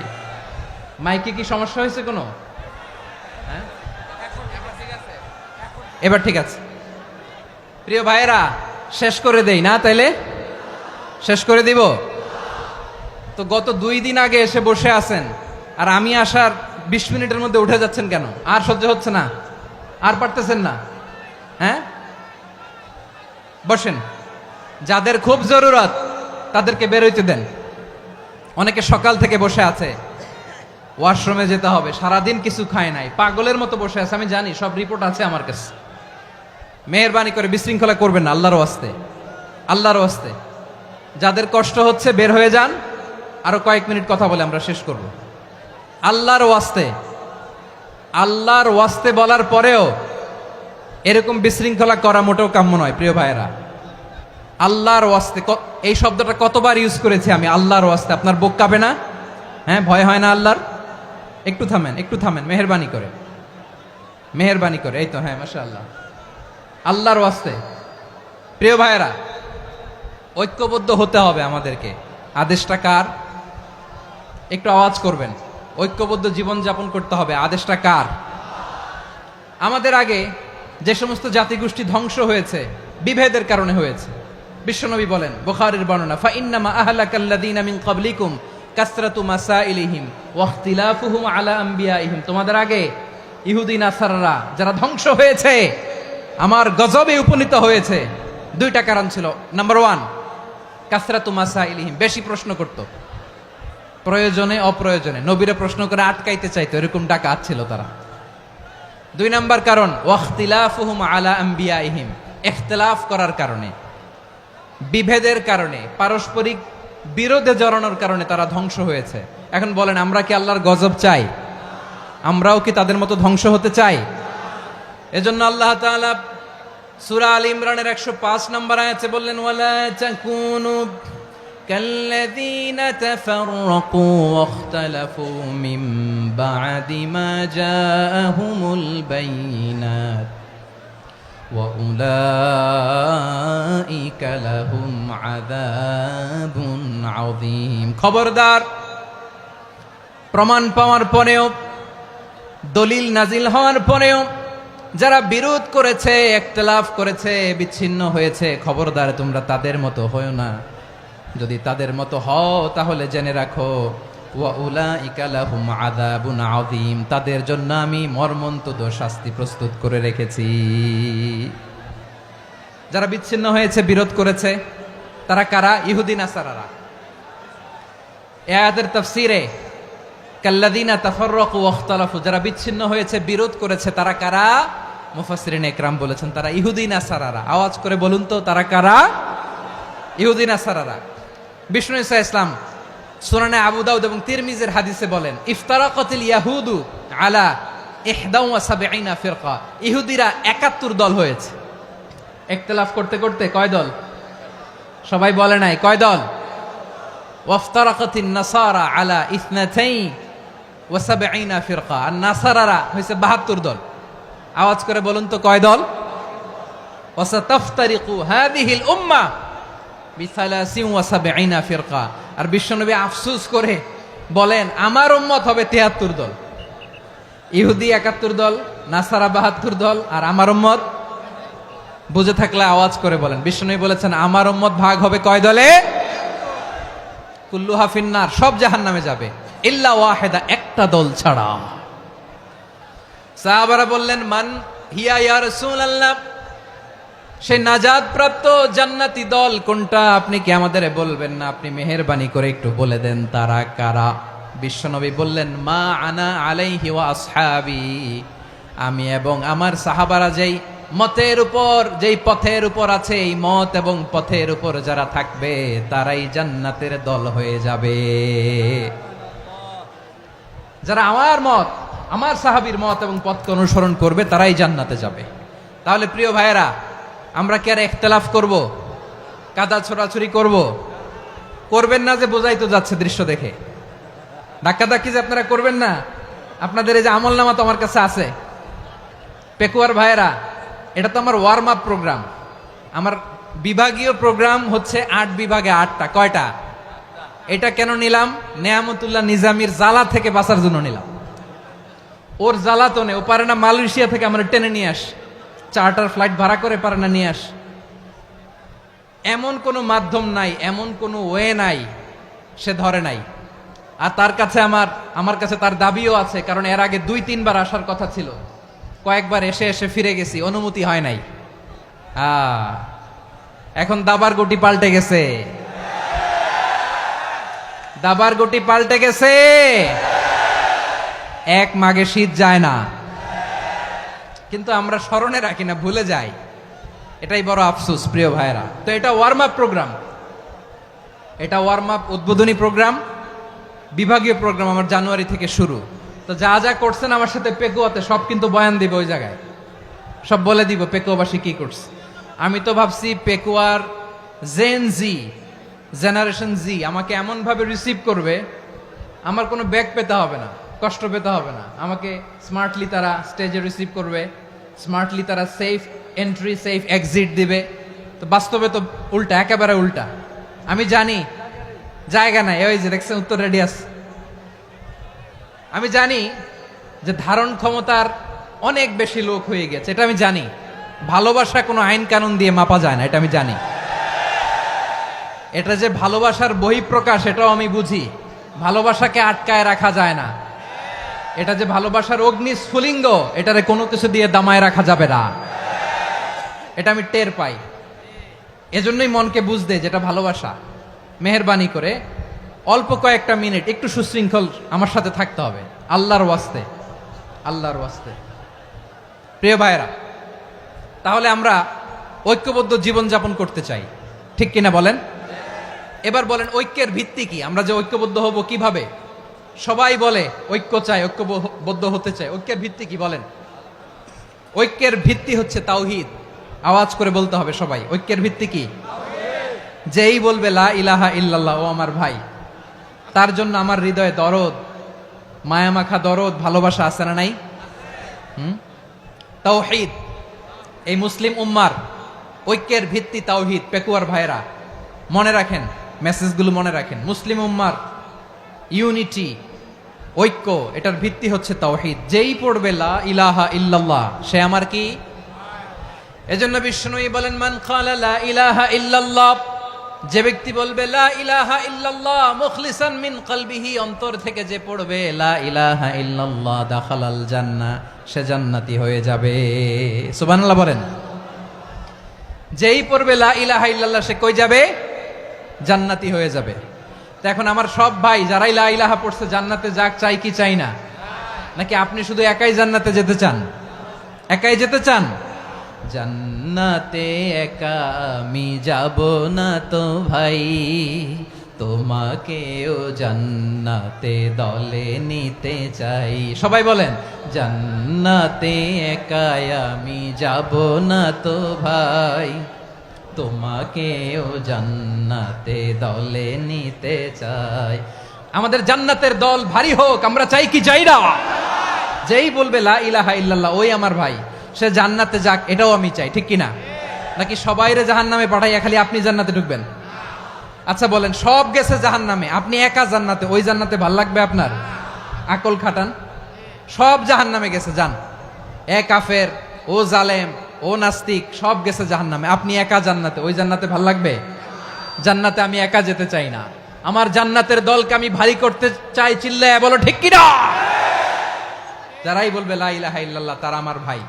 মাইকে কি সমস্যা হয়েছে কোনো হ্যাঁ এবার ঠিক আছে প্রিয় ভাইয়েরা শেষ করে দেই না তাইলে শেষ করে দিব তো গত 2 দিন আগে এসে বসে আছেন আর আমি আসার 20 মিনিটের মধ্যে উঠে যাচ্ছেন কেন আর সহ্য হচ্ছে না আর পারতেছেন না হ্যাঁ বসেন যাদের খুব জরুরত তাদেরকে বের হইতে দেন অনেকে সকাল থেকে বসে আছে ওয়াশরুমে যেতে হবে সারাদিন কিছু খায় নাই পাগলের মতো বসে আছে আমি জানি সব রিপোর্ট আছে আমার কাছে মেহেরবানি করে বিশৃঙ্খলা করবেন না আল্লাহর ওয়াস্তে আল্লাহর ওয়াস্তে যাদের কষ্ট হচ্ছে বের হয়ে যান আরো কয়েক মিনিট কথা বলে আমরা শেষ করব আল্লাহর ওয়াস্তে বলার পরেও এরকম বিশৃঙ্খলা করা মোটেও কাম্য নয় প্রিয় ভাইয়েরা আল্লাহর ওয়াস্তে এই শব্দটা কতবার ইউজ করেছি আমি আল্লাহর ওয়াস্তে আপনার বুক কাঁপে না হ্যাঁ ভয় হয় না আল্লাহর একটু থামেন মেহেরবানি করে এই তো হ্যাঁ মাশাআল্লাহ আল্লাহর ওয়াস্তে প্রিয় ভাইয়েরা ঐক্যবদ্ধ হতে হবে আমাদেরকে আদেশটা কার একটু আওয়াজ করবেন ঐক্যবদ্ধ জীবন যাপন করতে হবে আদেশটা কার আমাদের আগে যে সমস্ত জাতিগোষ্ঠী ধ্বংস হয়েছে বিভেদের কারণে হয়েছে বিশ্বনবী বলেন বুখারীর বর্ণনা ফা ইন্নামা আহলাকাল্লাযীনা মিন ক্বাবলিকুম কাসরাতু মাসাইলিহিম ওয়া ইখতিলাফুহুম আলা আমবিয়াইহিম তোমাদের আগে ইহুদি নাসারারা যারা ধ্বংস হয়েছে, আমার গজবে উপনীত হয়েছে, দুইটা কারণ ছিল। নাম্বার ওয়ান, কাসরাতু মাসাইলিহিম, বেশি প্রশ্ন করত, প্রয়োজনে অপ্রয়োজনে নবীরে প্রশ্ন করে আটকাইতে চাইতো, এরকম ডাকাত ছিল তারা। দুই নাম্বার কারণ, ওয়াখতিলাফুহুম আলা আম্বিয়াইহিম, ইখতিলাফ করার কারণে, বিভেদের কারণে, পারস্পরিক বিরোধে জড়ানোর কারণে তারা ধ্বংস হয়েছে। এখন বলেন, আমরা কি আল্লাহর গজব চাই? আমরাও কি তাদের মতো ধ্বংস হতে চাই? এজন্য আল্লাহ তাআলা সূরা আল ইমরানের 105 নম্বর আয়াতে বললেন, ওয়ালা তাকুনু কাল্লাযীনা তাফাররাকু ওয়াখতালাফু মিন বা'দি মা জাআহুমুল বাইয়িনাত ওয়া উলাইকা লাহুম আযাবুন আযীম। খবরদার, প্রমাণ পাওয়ার পরেও, দলিল নাজিল হওয়ার পরেও যারা বিরোধ করেছে, ইখতিলাফ করেছে, বিচ্ছিন্ন হয়েছে, খবরদার তোমরা তাদের মতো হয়ো না। যদি তাদের মতো হও তাহলে জেনে রাখো, ওয়া উলাইকা লাহুম আযাবুন আযীম, তাদের জন্য আমি মর্মন্তুদ শাস্তি প্রস্তুত করে রেখেছি। যারা বিচ্ছিন্ন হয়েছে, বিরোধ করেছে, তারা কারা? ইহুদি নাসারারা। এই আয়াতের তাফসীরে কাল্লাযীনা তাফাররাকু ওয়াখতালাফু, যারা বিচ্ছিন্ন হয়েছে, বিরোধ করেছে, তারা কারা? মুফাসসিরিন ইকরাম বলেছেন তারা ইহুদি নাসারারা। আওয়াজ করে বলুন তো, তারা কারা? ইহুদি নাসারারা। বিষ্ণু ঈসা ইসলাম সুনানে আবু দাউদ এবং তিরমিজির হাদিসে বলেন, ইফতারাকাতিল ইয়াহুদু আলা 71 ফিরকা, ইহুদিরা 71 দল হয়েছে। ইখতিলাফ করতে করতে কয় দল? সবাই বলে নাই, কয় দল? ওয়াফতারাকাতিন নাসারা আলা 72 ফিরকা, আর নাসারারা হয়েছে 72 দল। আওয়াজ করে বলুন তো, কয় দল? ওয়াসাতাফতারিকু হাযিহিল উম্মাহ বি73 ফিরকা। আর বিশ্বনবী আফসোস করে বলেন, আমার উম্মত হবে 73 দল। ইহুদি 71 দল, নাসারা 72 দল, আর আমার উম্মত, বুঝে থাকলে আওয়াজ করে বলেন। বিশ্বনবী বলেছেন, আমার উম্মত ভাগ হবে কয় দলে? কুল্লুহা ফিন্নার, সব জাহান্নামে যাবে, ইল্লা ওয়াহিদা, একটা দল ছাড়া। সাহাবারা বললেন, মান হিয়া ইয়া রাসূলুল্লাহ, সেই নাজাত প্রাপ্ত জান্নাতি দল কোনটা? আপনি কি আমাদের বলবেন না? আপনি মেহেরবানি করে একটু বলে দেন তারা কারা। বিশ্বনবী বললেন, মা আনা আলাইহি ওয়া আসহাবি, আমি এবং আমার সাহাবারা যেই মতের উপর, যেই পথের উপর আছে, এই মত এবং পথের উপর যারা থাকবে তারাই জান্নাতের দল হয়ে যাবে। যারা আমার মত, আমার সাহাবীর মত এবং পথকে অনুসরণ করবে তারাই জান্নাতে যাবে। তাহলে প্রিয় ভাইয়েরা, আমরা কি আর ইখতিলাফ করব? কাদা ছোড়াছুরি করব? করবেন না যে বোঝাই তো যাচ্ছে দৃশ্য দেখে। ধাক্কাধাক্কি যে আপনারা করবেন না। আপনাদের এই যে আমলনামা তো আমার কাছে আছে। পেকুয়ার ভাইয়েরা, এটা তো আমার ওয়ার্ম আপ প্রোগ্রাম। আমার বিভাগীয় প্রোগ্রাম হচ্ছে 8 বিভাগে 8টা। কয়টা? এটা কেন নিলাম? নেয়ামতুল্লাহ নিজামীর জ্বালা থেকে বাঁচার জন্য নিলাম। ওর জ্বালাতনে ও পারে না মালয়েশিয়া থেকে আমরা টেনে নিয়ে আস, চার্টার ফ্লাইট ভাড়া করে পারে না নিয়ে আস। এমন কোনো মাধ্যম নাই, এমন কোনো ওয়ে নাই সে ধরে নাই। আর তার কাছে আমার কাছে তার দাবিও আছে, কারণ এর আগে 2-3 বার আসার কথা ছিল। কয়েকবার এসে এসে ফিরে গেছি, অনুমতি হয় নাই। এখন দাবার গুটি পাল্টে গেছে, দাবার গুটি পাল্টে গেছে। এক মাঘে শীত যায় না, কিন্তু আমরা স্মরণে রাখি না, ভুলে যাই। এটাই বড় আফসোস প্রিয় ভাইরা। তো এটা ওয়ার্ম আপ প্রোগ্রাম, এটা ওয়ার্ম আপ উদ্বোধনী প্রোগ্রাম, বিভাগীয় প্রোগ্রাম আমার জানুয়ারি থেকে শুরু। তো যা যা করছেন আমার সাথে পেকুয়াতে সব কিন্তু বয়ান দিব, ওই জায়গায় সব বলে দিব পেকুয়াবাসী কি করছে। আমি তো ভাবছি পেকুয়ার জেনারেশন জি আমাকে এমন ভাবে রিসিভ করবে, আমার কোনো ব্যাক পেতে হবে না, কষ্ট পেতে হবে না। আমাকে স্মার্টলি তারা স্টেজে রিসিভ করবে, স্মার্টলি তারা সেফ এন্ট্রি সেফ এক্সিট দিবে। তো বাস্তবে তো উল্টা, একেবারে উল্টা। আমি জানি জায়গা নাই, ওই যে দেখছেন উত্তর রেডিয়াস। আমি জানি যে ধারণ ক্ষমতার অনেক বেশি লোক হয়ে গেছে, এটা আমি জানি। ভালোবাসা কোনো আইন কানুন দিয়ে মাপা যায় না, এটা আমি জানি। এটা যে ভালোবাসার বহিঃপ্রকাশ এটাও আমি বুঝি। ভালোবাসাকে আটকায় রাখা যায় না। এটা যে ভালোবাসার অগ্নি স্ফুলিঙ্গ, এটারে কোনো কিছু দিয়ে দামায় রাখা যাবে না। এটা আমি টের পাই, এজন্যই মনকে বুঝতে যেটা ভালোবাসা। মেহেরবানি করে অল্প কয়েকটা মিনিট একটু সুশৃঙ্খল আমার সাথে থাকতে হবে, আল্লাহর ওয়াস্তে, আল্লাহর ওয়াস্তে। প্রিয় ভাইরা, তাহলে আমরা ঐক্যবদ্ধ জীবনযাপন করতে চাই, ঠিক কিনা বলেন? এবার বলেন ঐক্যের ভিত্তি কি? আমরা যে ঐক্যবদ্ধ হব কিভাবে? সবাই বলে ঐক্য চাই, ঐক্যবদ্ধ হতে চাই। ঐক্যের ভিত্তি কি বলেন? ঐক্যের ভিত্তি হচ্ছে তাওহীদ। আওয়াজ করে বলতে হবে সবাই, ঐক্যের ভিত্তি কি? যেই বলবে লা ইলাহা ইল্লাল্লাহ, ও আমার ভাই, তার জন্য আমার হৃদয়ে দরদ, মায়ামাখা দরদ, ভালোবাসা আছে না নাই? তাওহীদ। এই মুসলিম উম্মার ঐক্যের ভিত্তি তাওহীদ। পেকুয়ার ভাইরা মনে রাখেন, মেসেজগুলো মনে রাখেন। মুসলিম উম্মার ইউনিটি, ঐক্য, এটার ভিত্তি হচ্ছে তাওহীদ। যেই পড়বে লা ইলাহা ইল্লাল্লাহ, সে আমার কি? এজন্য বিষ্ণুই বলেন, মান ক্বালা লা ইলাহা ইল্লাল্লাহ, যে ব্যক্তি বলবে লা ইলাহা ইল্লাল্লাহ মুখলিসান মিন কলবিহি, অন্তর থেকে যে পড়বে লা ইলাহা ইল্লাল্লাহ, দাখালাল জান্নাহ, সে জান্নাতি হয়ে যাবে। সুবহানাল্লাহ বলেন। যেই পড়বে লা ইলাহা ইল্লাল্লাহ, সে কই যাবে? জান্নাতি হয়ে যাবে। তো এখন আমার সব ভাই যারাই লা ইলাহা পড়ছে জান্নাতে যাক, চাই কি চাই না? নাকি আপনি শুধু একাই জান্নাতে যেতে চান? একাই যেতে চান? জান্নাতে একা আমি যাব না তো ভাই, তোমাকেও জান্নাতে দলে নিতে চাই। সবাই বলেন, জান্নাতে একা আমি যাব না তো ভাই, তোমাকেও জান্নাতে দলে নিতে চাই। আমাদের জান্নাতের দল ভারী হোক, আমরা চাই কি চাই না? যেই বলবে লা ইলাহা ইল্লাল্লাহ, ওই আমার ভাই, সে জান্নাতে যাক, এটাও আমি চাই, ঠিক কিনা? নাকি সবাইরে জাহান্নামে পাঠাইয়া খালি আপনি জান্নাতে ঢুকবেন? আচ্ছা বলেন, সব গেছে জাহান্নামে, আপনি একা জান্নাতে, ওই জান্নাতে ভাল লাগবে আপনার? আকল খাটান। সব জাহান্নামে গেছে, যান। এ কাফের, ও জালেম, ও নাস্তিক, সব গেছে জাহান্নামে, আপনি একা জান্নাতে, ওই জান্নাতে ভাল লাগবে? জান্নাতে আমি একা যেতে চাই না, আমার জান্নাতের দলকে আমি ভারী করতে চাই। চিল্লায় বলো ঠিক কিনা? যারাই বলবে লা ইলাহা ইল্লাল্লাহ, তারা আমার ভাই।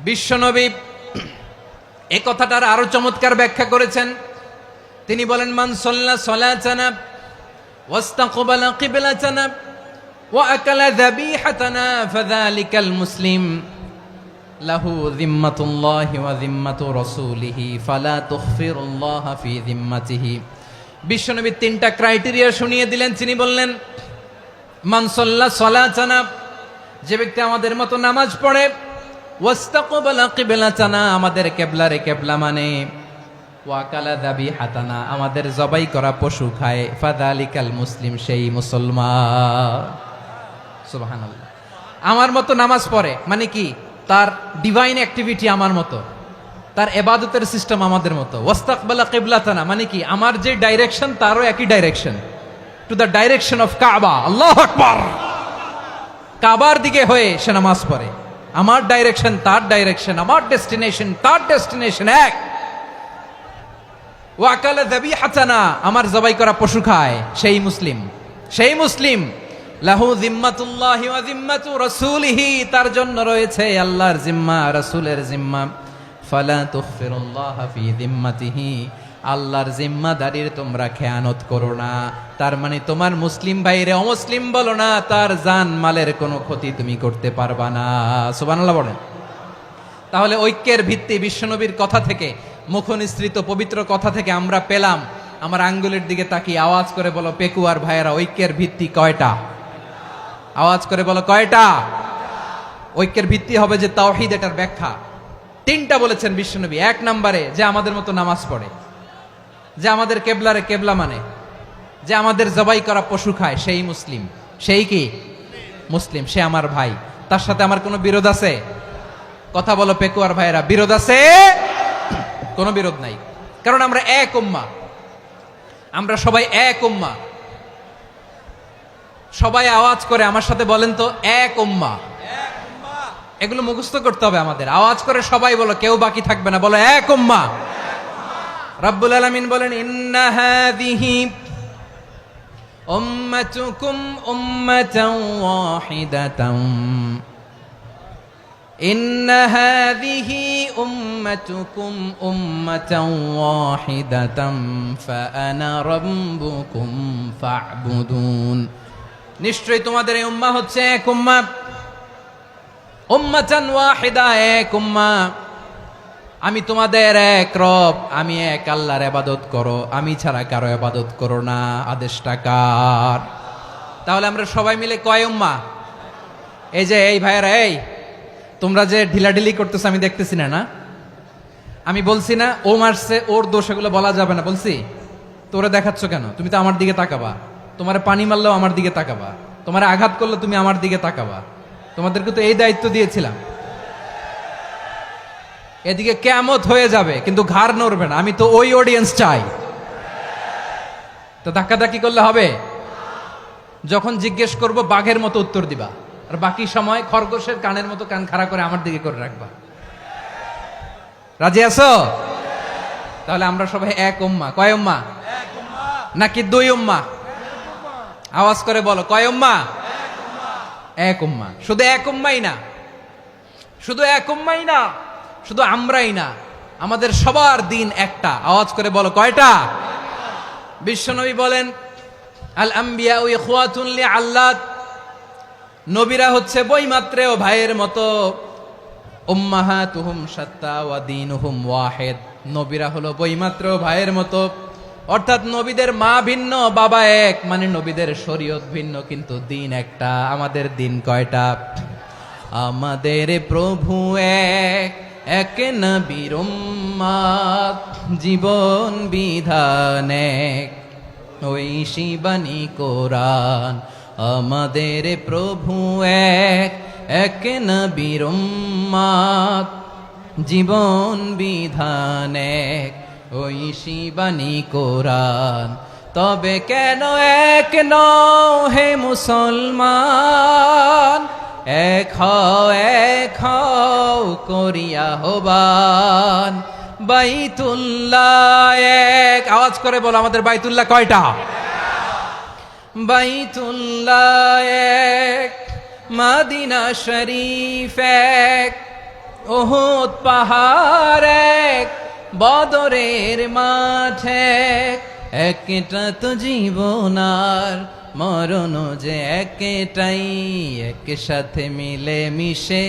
বিশ্বনবী এই কথাটার আরো চমৎকার ব্যাখ্যা করেছেন। তিনি বলেন, মান সাল্লা সালাতানা ওয়াস্তাকবালা কিবলাতানা ওয়া আকালা যাবিহাতানা ফাযালিকাল মুসলিম লাহু যিম্মাতুল্লাহি ওয়া যিম্মাতু রাসূলিহি ফালা তুখফিরুল্লাহা ফি যিম্মাতিহি। বিশ্বনবী তিনটা ক্রাইটেরিয়া শুনিয়ে দিলেন। তিনি বললেন, মান সাল্লা সালাতানা, যে ব্যক্তি আমাদের মতো নামাজ পড়ে, ওয়াস্তাকবালা কিবলাতানা, আমাদের কিবলারে কিবলা মানে, ওয়াকালা যাবিহাতানা, আমাদের জবাই করা পশু খায়, ফাযালিকাল মুসলিম, সেই মুসলমান। সুবহানাল্লাহ। আমার মতো নামাজ পড়ে মানে কি? তার ডিভাইন অ্যাক্টিভিটি আমার মতো, তার ইবাদতের সিস্টেম আমাদের মতো। ওয়াস্তাকবালা কিবলাতানা মানে কি? আমার যে ডাইরেকশন, তারও একই direction, to the direction of কাবা। আল্লাহু আকবার। কাবার দিকে হয়ে সে নামাজ পড়ে। আমার ডাইরেকশন, তার ডাইরেকশন, আমার ডেস্টিনেশন, তার ডেস্টিনেশন এক। ওয়াকালা যাবিহাতানা, আমার জবাই করা পশু খায়, সেই মুসলিম, সেই মুসলিম। লাহু যিম্মাতুল্লাহি ওয়া যিম্মাতু রাসূলিহি, তার জন্য রয়েছে আল্লাহর জিম্মা, রাসূলের জিম্মা। ফালা তুখফিরুল্লাহা ফি যিম্মাতিহি, আল্লাহর জিম্মাদারির তোমরা খেয়ানত করো না। তার মানে তোমার মুসলিম ভাইরে অমুসলিম বলো না, তার জান মালের কোনো ক্ষতি তুমি করতে পারবা না। সুবহানাল্লাহ বলেন। তাহলে ঐক্যের ভিত্তি বিশ্বনবীর কথা থেকে, মুখনিসৃত পবিত্র কথা থেকে আমরা পেলাম। আমার আঙ্গুলের দিকে তাকিয়ে আওয়াজ করে বলো পেকুয়ার ভাইয়েরা, ঐক্যের ভিত্তি কয়টা? আওয়াজ করে বলো কয়টা? ঐক্যের ভিত্তি হবে যে তাওহীদ, এটার ব্যাখ্যা তিনটা বলেছেন বিশ্বনবী। এক নম্বরে, যে আমাদের মতো নামাজ পড়ে, যে আমাদের কেবলারে কেবলা মানে, যে আমাদের জবাই করা পশু খায়, সেই মুসলিম। সেই কি? মুসলিম, সে আমার ভাই। তার সাথে আমার কোনো বিরোধ আছে? কথা বলো পেকুয়ার ভাইয়েরা, বিরোধ আছে? কোনো বিরোধ নাই, কারণ আমরা এক উম্মাহ, আমরা সবাই এক উম্মাহ। সবাই আওয়াজ করে আমার সাথে বলেন তো, এক উম্মাহ। এগুলো মুখস্থ করতে হবে আমাদের। আওয়াজ করে সবাই বলো, কেউ বাকি থাকবে না, বলো এক উম্মাহ। রব্বুল আলামিন বলেন, ইন্না হাযিহি উম্মাতুকুম উম্মাতান ওয়াহিদাতাম ইন্না হাযিহি উম্মাতুকুম উম্মাতান ওয়াহিদাতাম ফাআনা রাব্বুকুম ফা'বুদুন। নিশ্চয়ই তোমাদের এই উম্মাহ হচ্ছে এক উম্মাহ, উম্মাতান ওয়াহিদা, এক উম্মাহ। আমি তোমাদের এক রব, আমি এক আল্লাহর ইবাদত করো, আমি ছাড়া কারো ইবাদত করো না। আদেশটা কার? তাহলে আমরা সবাই মিলে কয় উম্মাহ? এই যে এই ভাইয়েরা, এই তোমরা যে ঢিলাঢিলি করতেছো আমি দেখতেছি না, না আমি বলছি না ও মারছে ওর দোষ, এগুলো বলা যাবে না বলছি? তোরে দেখাচ্ছ কেন? তুমি তো আমার দিকে তাকাবা। তোমার পানি মারলেও আমার দিকে তাকাবা, তোমার আঘাত করলে তুমি আমার দিকে তাকাবা। তোমাদেরকে তো এই দায়িত্ব দিয়েছিলাম। এদিকে কিয়ামত হয়ে যাবে কিন্তু ঘাড় নড়বে না, আমি তো ওই অডিয়েন্স চাই। তো ধাক্কাধাক্কি করলে হবে? যখন জিজ্ঞেস করব বাঘের মতো উত্তর দিবা, আর বাকি সময় খরগোশের কানের মতো কান খাড়া করে আমার দিকে করে রাখবা। রাজি আছো? তাহলে আমরা সবাই এক উম্মাহ। কয় উম্মাহ? নাকি দুই উম্মাহ? আওয়াজ করে বলো, কয় উম্মাহ? এক উম্মাহ। শুধু এক উম্মাই না, শুধু এক উম্মাই না, শুধু আমরাই না, আমাদের সবার দিন একটা। আওয়াজ করে বলো, কয়টা? বিশ্বনবী বলেন, আল আম্বিয়া ইখওয়াতুন লিআল্লাত, নবীরা হচ্ছে বৈমাত্রেয় ভাইয়ের মতো। উম্মাহাতুহুম শাত্তা ওয়া দীনুহুম ওয়াহিদ, নবীরা হলো বৈমাত্রেয় ভাইয়ের মতো। অর্থাৎ নবীদের মা ভিন্ন, বাবা এক, মানে নবীদের শরীয়ত ভিন্ন কিন্তু দিন একটা। আমাদের দিন কয়টা? আমাদের প্রভু এক, এক নবীর উম্মাত, জীবন বিধান এক, ওই শিবানী কোরআন। আমাদের প্রভু এক, এক নবীর উম্মাত, জীবন বিধান এক, ওই শিবানী কোরআন। তবে কেন এক নও হে মুসলমান? এক হও করিয়া হবান। বাইতুল্লাহ এক, আওয়াজ করে বলো আমাদের বাইতুল্লাহ কয়টা? বাইতুল্লাহ এক, মদিনা শরীফ এক, উহুদ পাহাড় এক, বদরের মাঠ এক। একটা তো জীবন আর মরণ যে একটাই, একসাথে মিলে মিশে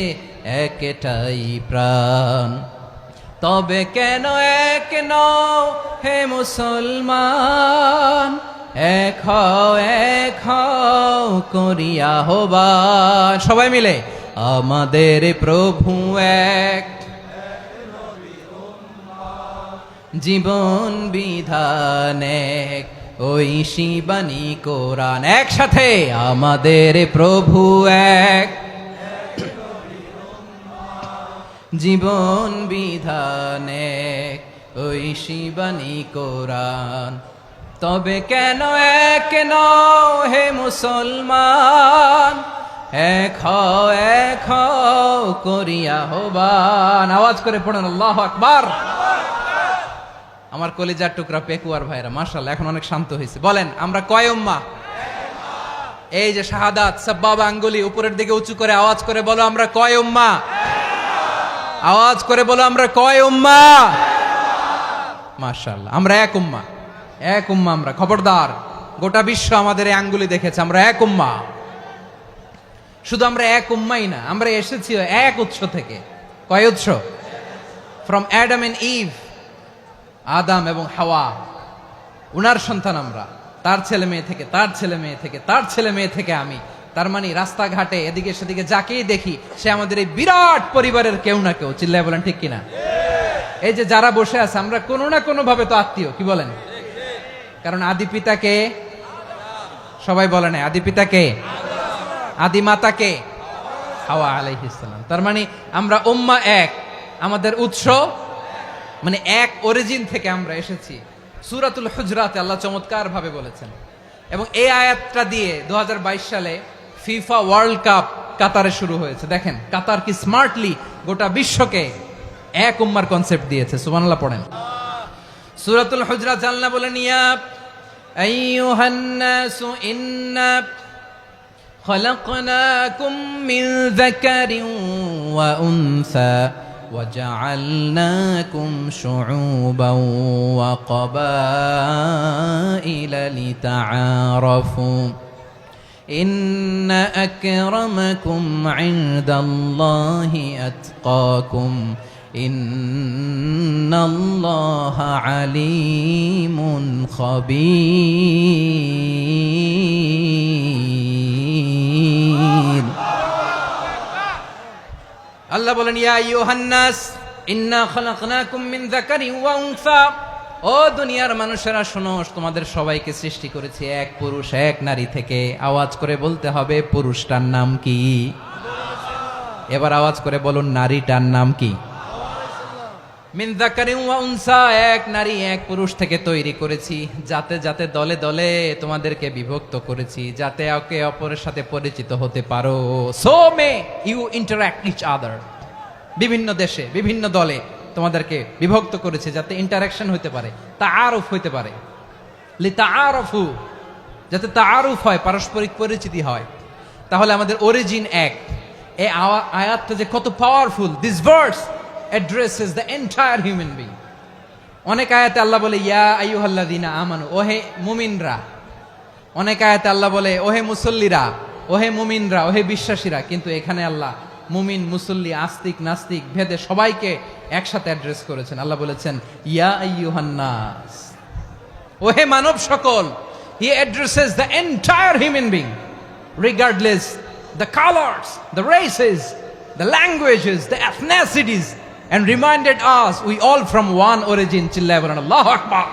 একটাই প্রাণ। তবে কেন এক নও হে মুসলমান? এক হও করিয়া হবান। সবাই মিলে, আমাদের প্রভু এক, জীবন বিধান এক, ওই শিবানী কোরআন। একসাথে, আমাদের প্রভু এক, জীবন বিধান এক, ওই শিবানী কোরআন। তবে কেন এক নও হে মুসলমান? এক হও করিয়া হবান। আওয়াজ করে পড়েন আল্লাহু আকবার। আমার কলিজার টুকরা পেকুয়ার ভাইরা মাশাআল্লাহ এখন অনেক শান্ত হয়েছে। বলেন আমরা কয় উম্মাহ? এই যে শাহাদাত সাব্বাবা আঙ্গুলি উপরের দিকে উঁচু করে আওয়াজ করে বলো আমরা কয় উম্মাহ? আওয়াজ করে বলো আমরা কয় উম্মাহ? মাশাআল্লাহ আমরা এক উম্মাহ, এক উম্মাহ আমরা। খবরদার, গোটা বিশ্ব আমাদের এই আঙ্গুলি দেখেছে, আমরা এক উম্মাহ। শুধু আমরা এক উম্মাই না, আমরা এসেছি এক উৎস থেকে। কয় উৎস? ফ্রম অ্যাডাম এন্ড ইভ, আদাম এবং হাওয়া, উনার সন্তান আমরা। তার ছেলে মেয়ে থেকে, তার ছেলে মেয়ে থেকে, তার ছেলে মেয়ে থেকে আমি। তার মানে রাস্তাঘাটে এদিকে সেদিকে যাকেই দেখি সে আমাদের এই বিরাট পরিবারের কেউ না কেউ। চিল্লায় বলেন ঠিক কিনা? এই যে যারা বসে আছে আমরা কোনো না কোনো ভাবে তো আত্মীয়, কি বলেন? কারণ আদি পিতাকে সবাই বলে না, আদি পিতাকে, আদি মাতাকে হাওয়া আলাইহিস সালাম। তার মানে আমরা উম্মাহ এক, আমাদের উৎস মানে এক অরিজিন থেকে আমরা এসেছি। সূরাতুল হুজরাতে আল্লাহ চমৎকার ভাবে বলেছেন। এবং এই আয়াতটা দিয়ে 2022 সালে ফিফা ওয়ার্ল্ড কাপ কাতারে শুরু হয়েছে। দেখেন কাতার কি স্মার্টলি গোটা বিশ্বকে এক উম্মার কনসেপ্ট দিয়েছে। সুবহানাল্লাহ পড়েন। সূরাতুল হুজরাত আল্লাহ বলেন, ইয়া আইয়ুহান নাসু ইন্না খলাকনাকুম মিন যাকারিন ওয়া উনসা وجعلناكم شعوبا وقبائل لتعارفوا إن أكرمكم عند الله أتقاكم إن الله عليم خبير আল্লাহ বলেন ইয়া আইয়ুহান নাস ইন্না খলাকনাকুম মিন যাকারিন ওয়া উনসা, ও দুনিয়ার মানুষেরা শোনো, তোমাদের সবাইকে সৃষ্টি করেছি এক পুরুষ এক নারী থেকে। আওয়াজ করে বলতে হবে পুরুষটার নাম কি? এবার আওয়াজ করে বলুন নারীটার নাম কি? মিন যাকারিন ওয়া উনসা, এক নারী এক পুরুষ থেকে তৈরি করেছি। যাতে যাতে দলে দলে তোমাদেরকে বিভক্ত করেছি, যাতে একে অপরের সাথে পরিচিত হতে পারো। So may you interact each other. বিভিন্ন দেশে বিভিন্ন দলে তোমাদেরকে বিভক্ত করেছে যাতে ইন্টারাকশন হতে পারে, তাআরুফ হতে পারে। লিতাআরফু, যাতে তাআরুফ হয়, পারস্পরিক পরিচিতি হয়। তাহলে আমাদের অরিজিন এক। এই আয়াতটা যে কত powerful! This verse addresses the entire human being. অনেক আয়াতে আল্লাহ বলে ইয়া আইয়ুহাল্লাযীনা আমানু, ওহে মুমিনরা। অনেক আয়াতে আল্লাহ বলে ওহে মুসল্লিরা, ওহে মুমিনরা, ওহে বিশ্বাসীরা। কিন্তু এখানে আল্লাহ মুমিন মুসল্লি আস্তিক নাস্তিক ভেদে সবাইকে একসাথে অ্যাড্রেস করেছেন। আল্লাহ বলেছেন ইয়া আইয়ুহান নাস, ওহে মানব সকল। He addresses the entire human being regardless the colors, the races, the languages, the ethnicities, and reminded us we all from one origin. চিল্লায় বলেন আল্লাহু আকবার।